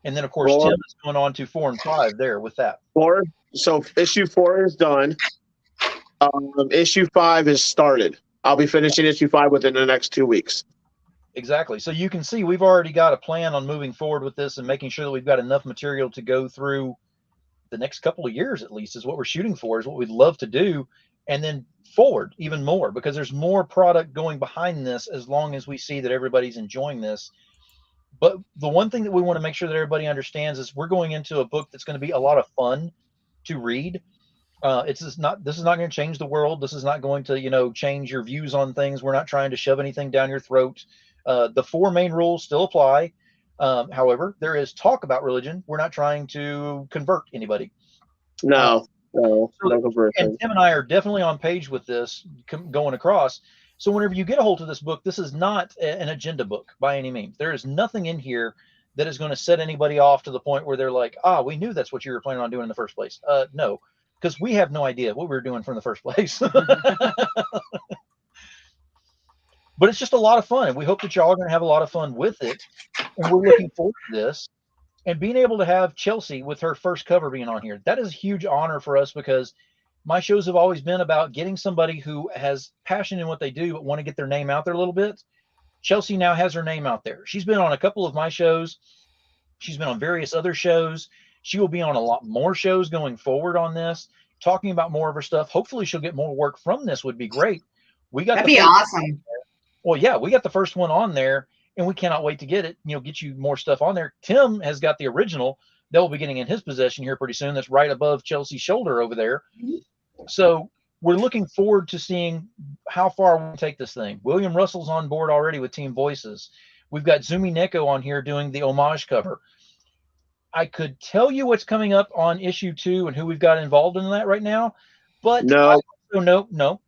And then, of course, Tim is going on to 4 and 5 there with that. 4. So issue 4 is done. Issue 5 is started. I'll be finishing issue 5 within the next 2 weeks. Exactly. So you can see we've already got a plan on moving forward with this and making sure that we've got enough material to go through the next couple of years, at least, is what we're shooting for, is what we'd love to do. And then forward even more, because there's more product going behind this as long as we see that everybody's enjoying this. But the one thing that we want to make sure that everybody understands is we're going into a book that's going to be a lot of fun to read. This is not going to change the world. This is not going to, change your views on things. We're not trying to shove anything down your throat. The 4 main rules still apply. However, there is talk about religion. We're not trying to convert anybody. No conversion. And Tim and I are definitely on page with this going across. So whenever you get a hold of this book, this is not an agenda book by any means. There is nothing in here that is going to set anybody off to the point where they're like, we knew that's what you were planning on doing in the first place. No, because we have no idea what we were doing from the first place. But it's just a lot of fun, and we hope that y'all are going to have a lot of fun with it. And we're looking forward to this. And being able to have Chelsie with her first cover being on here, that is a huge honor for us, because my shows have always been about getting somebody who has passion in what they do but want to get their name out there a little bit. Chelsie now has her name out there. She's been on a couple of my shows. She's been on various other shows. She will be on a lot more shows going forward on this, talking about more of her stuff. Hopefully she'll get more work from this. Would be great. That'd be awesome. Well, yeah, we got the first one on there, and we cannot wait to get it, get you more stuff on there. Tim has got the original that will be getting in his possession here pretty soon. That's right above Chelsea's shoulder over there. So we're looking forward to seeing how far we can take this thing. William Russell's on board already with Team Voices. We've got Zumi Neko on here doing the homage cover. I could tell you what's coming up on issue 2 and who we've got involved in that right now, but no.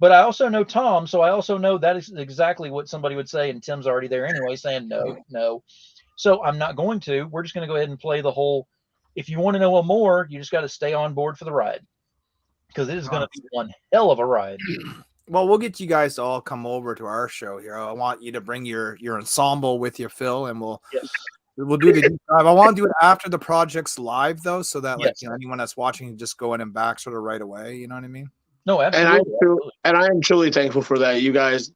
But I also know Tom, so I also know that is exactly what somebody would say, and Tim's already there anyway saying no. So I'm not going to. We're just going to go ahead and play the whole, if you want to know more, you just got to stay on board for the ride, because it is going to be one hell of a ride. Well, we'll get you guys to all come over to our show here. I want you to bring your ensemble with you, Phil, and we'll do the deep dive. I want to do it after the project's live, though, so that anyone that's watching can just go in and back sort of right away. You know what I mean? No, absolutely. And I am truly thankful for that. You guys,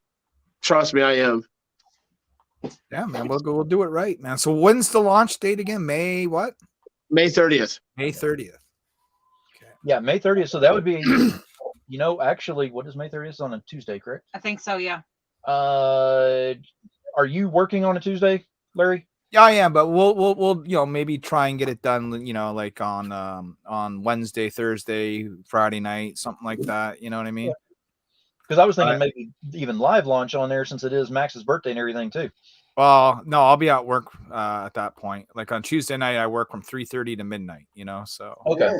trust me, I am. Yeah, man, we'll do it right, man. So when's the launch date again? May what? May 30th. May 30th. Okay. Yeah, May 30th. So that would be, actually, what is May 30th? It's on a Tuesday, correct? I think so, yeah. Are you working on a Tuesday, Larry? Yeah, I am, but we'll maybe try and get it done, like on Wednesday, Thursday, Friday night, something like that. You know what I mean? Because I was thinking maybe even live launch on there, since it is Max's birthday and everything too. Well, no, I'll be at work at that point. Like on Tuesday night, I work from 3:30 to midnight. So okay.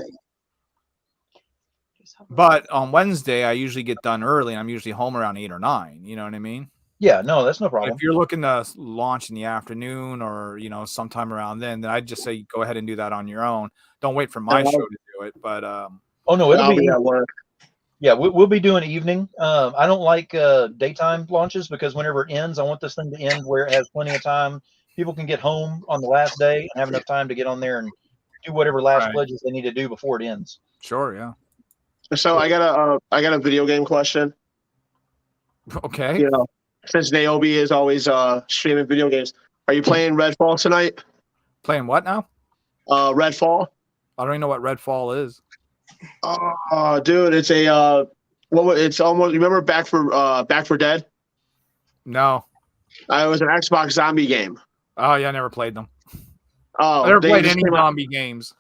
But on Wednesday, I usually get done early, and I'm usually home around 8 or 9. You know what I mean? Yeah, no, that's no problem. If you're looking to launch in the afternoon or, sometime around then I'd just say go ahead and do that on your own. Don't wait for my show to do it. But it'll be at work. Yeah, we'll be doing evening. I don't like daytime launches, because whenever it ends, I want this thing to end where it has plenty of time. People can get home on the last day and have enough time to get on there and do whatever last pledges they need to do before it ends. Sure, yeah. So I got a video game question. Okay. Since Naomi is always streaming video games, are you playing Redfall tonight? Playing what now? Redfall. I don't even know what Redfall is. Oh, dude, it's it's almost. Remember Back for Dead? No. It was an Xbox zombie game. Oh yeah, I never played them. Oh, I never played any zombie games.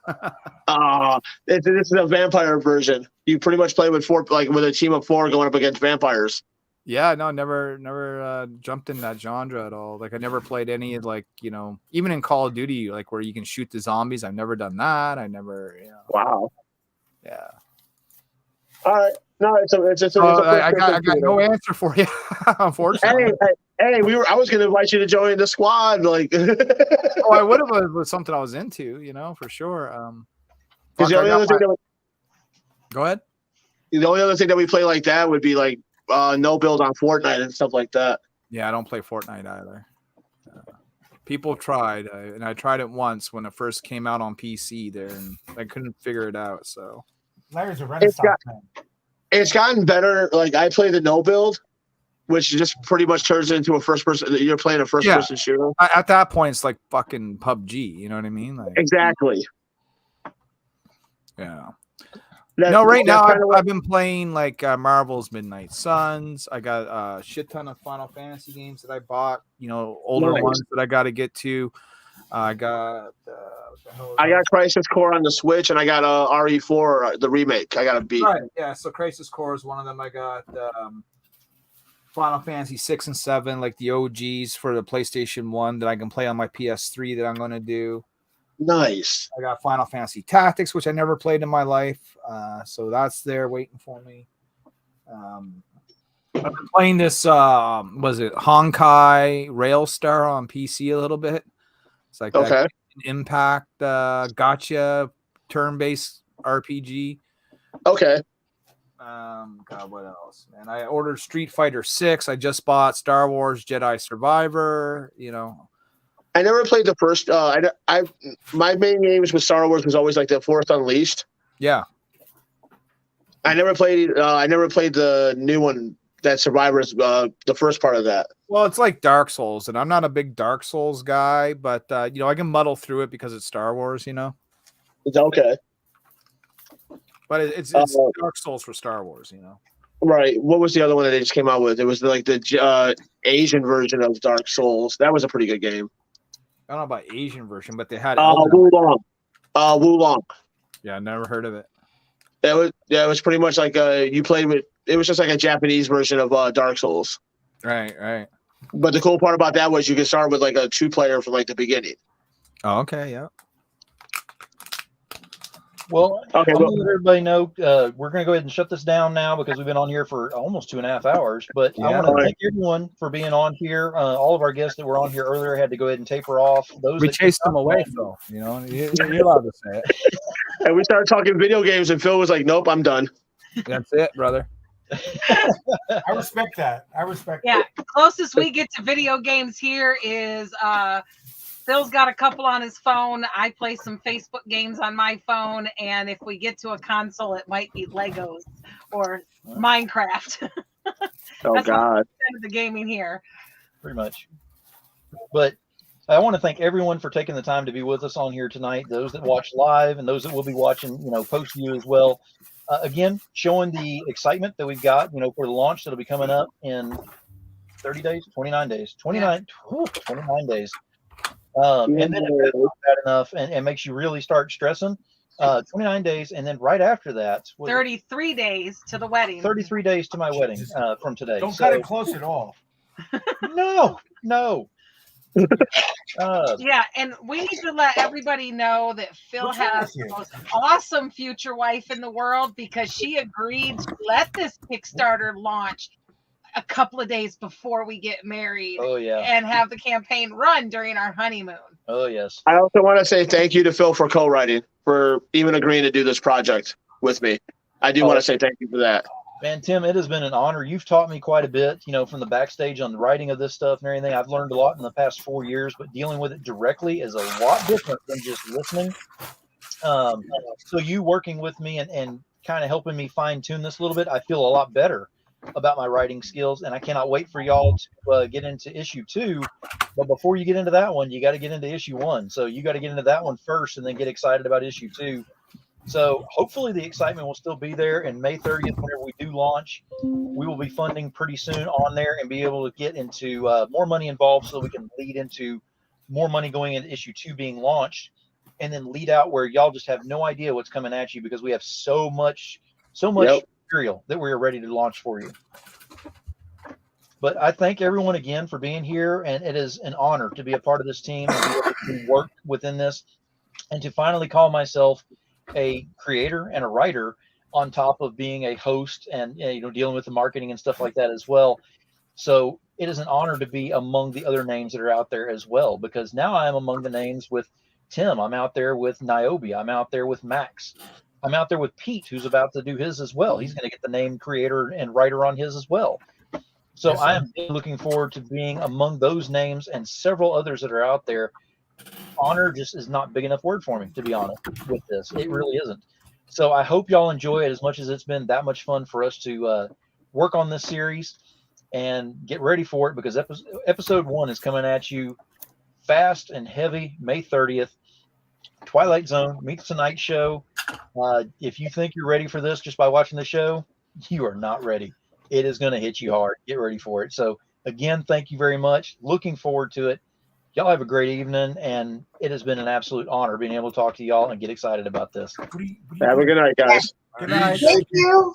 This is a vampire version. You pretty much play with with a team of 4 going up against vampires. Yeah, no, never jumped in that genre at all. Like I never played any even in Call of Duty, like where you can shoot the zombies. I've never done that. I never. Wow. Yeah. All right. No, I got no answer for you, unfortunately. Hey, I was going to invite you to join the squad. Like, I would have. It was something I was into, for sure. Go ahead. The only other thing that we play like that would be like no build on Fortnite and stuff like that. Yeah, I don't play Fortnite either. People tried, and I tried it once when it first came out on PC there, and I couldn't figure it out. So Larry's a Renaissance man. It's gotten better. Like I play the no build which just pretty much turns into a first person. You're playing a first person shooter. At that point, it's like fucking PUBG. You know what I mean? Like, Exactly. Yeah. Right now I've been playing like Marvel's Midnight Suns. I got a shit ton of Final Fantasy games that I bought. Older ones that I got to get to. I got Crisis Core on the Switch, and I got RE4 the remake. I got to beat. Right. Yeah. So Crisis Core is one of them. I got Final Fantasy 6 and 7, like the OGs for the PlayStation 1 that I can play on my PS3 that I'm going to do. Nice. I got Final Fantasy Tactics, which I never played in my life. So that's there waiting for me. I've been playing this, was it Honkai Railstar on PC a little bit. It's like that Impact gotcha turn-based RPG. Okay. God, what else, man? I ordered Street Fighter 6. I just bought Star Wars Jedi Survivor. I never played the first. My main games with Star Wars was always like the Force Unleashed. Yeah. I never played the new one that Survivor's the first part of that. Well, it's like Dark Souls, and I'm not a big Dark Souls guy, but I can muddle through it because it's Star Wars. It's okay. But it's Dark Souls for Star Wars. Right. What was the other one that they just came out with? It was like the Asian version of Dark Souls. That was a pretty good game. I don't know about Asian version, but they had Wulong. Wulong. Yeah, I never heard of it. It was pretty much like you played with. It was just like a Japanese version of Dark Souls. Right. But the cool part about that was you could start with like a 2-player from like the beginning. Oh, okay, yeah. Well, okay, let everybody know we're going to go ahead and shut this down now because we've been on here for almost 2.5 hours. But I want to thank everyone for being on here. All of our guests that were on here earlier had to go ahead and taper off. We chased them away, Phil. You're allowed to say it. And we started talking video games, and Phil was like, "Nope, I'm done." That's it, brother. I respect that. Yeah, the closest we get to video games here is Phil's got a couple on his phone. I play some Facebook games on my phone, and if we get to a console, it might be Legos or Minecraft. Oh God! The gaming here, pretty much. But I want to thank everyone for taking the time to be with us on here tonight. Those that watch live and those that will be watching, post you as well. Again, showing the excitement that we've got, for the launch that'll be coming up in 30 days, 29 days, 29 days. And then if that's not bad enough and makes you really start stressing, 29 days. And then right after that, 33 days to the wedding. 33 days to my wedding from today. Don't cut it close at all. No. Yeah, and we need to let everybody know that Phil has the most awesome future wife in the world because she agreed to let this Kickstarter launch a couple of days before we get married. Oh, yeah. And have the campaign run during our honeymoon. Oh, yes. I also want to say thank you to Phil for co-writing, for even agreeing to do this project with me. I do want to say thank you for that. Man, Tim, it has been an honor. You've taught me quite a bit, from the backstage on the writing of this stuff and everything. I've learned a lot in the past 4 years, but dealing with it directly is a lot different than just listening. So you working with me and kind of helping me fine tune this a little bit, I feel a lot better about my writing skills, and I cannot wait for y'all to get into issue 2. But before you get into that one, you got to get into issue 1. So you got to get into that one first and then get excited about issue 2. So hopefully the excitement will still be there. And May 30th, whenever we do launch, we will be funding pretty soon on there and be able to get into more money involved so we can lead into more money going into issue 2 being launched, and then lead out where y'all just have no idea what's coming at you because we have so much material that we're ready to launch for you. But I thank everyone again for being here, and it is an honor to be a part of this team and be able to work within this, and to finally call myself a creator and a writer on top of being a host and dealing with the marketing and stuff like that as well. So it is an honor to be among the other names that are out there as well, because now I am among the names with Tim. I'm out there with Niobe. I'm out there with Max. I'm out there with Pete, who's about to do his as well. He's going to get the name creator and writer on his as well. So I am looking forward to being among those names and several others that are out there. Honor just is not big enough word for me, to be honest with this. It really isn't. So I hope y'all enjoy it as much as it's been that much fun for us to work on this series. and get ready for it, because episode 1 is coming at you fast and heavy, May 30th. Twilight Zone meets the Night Show. If you think you're ready for this just by watching the show, you are not ready. It is going to hit you hard. Get ready for it. So again, thank you very much. Looking forward to it. Y'all have a great evening, and it has been an absolute honor being able to talk to y'all and get excited about this. Have a good night, guys. Good night. Thank you.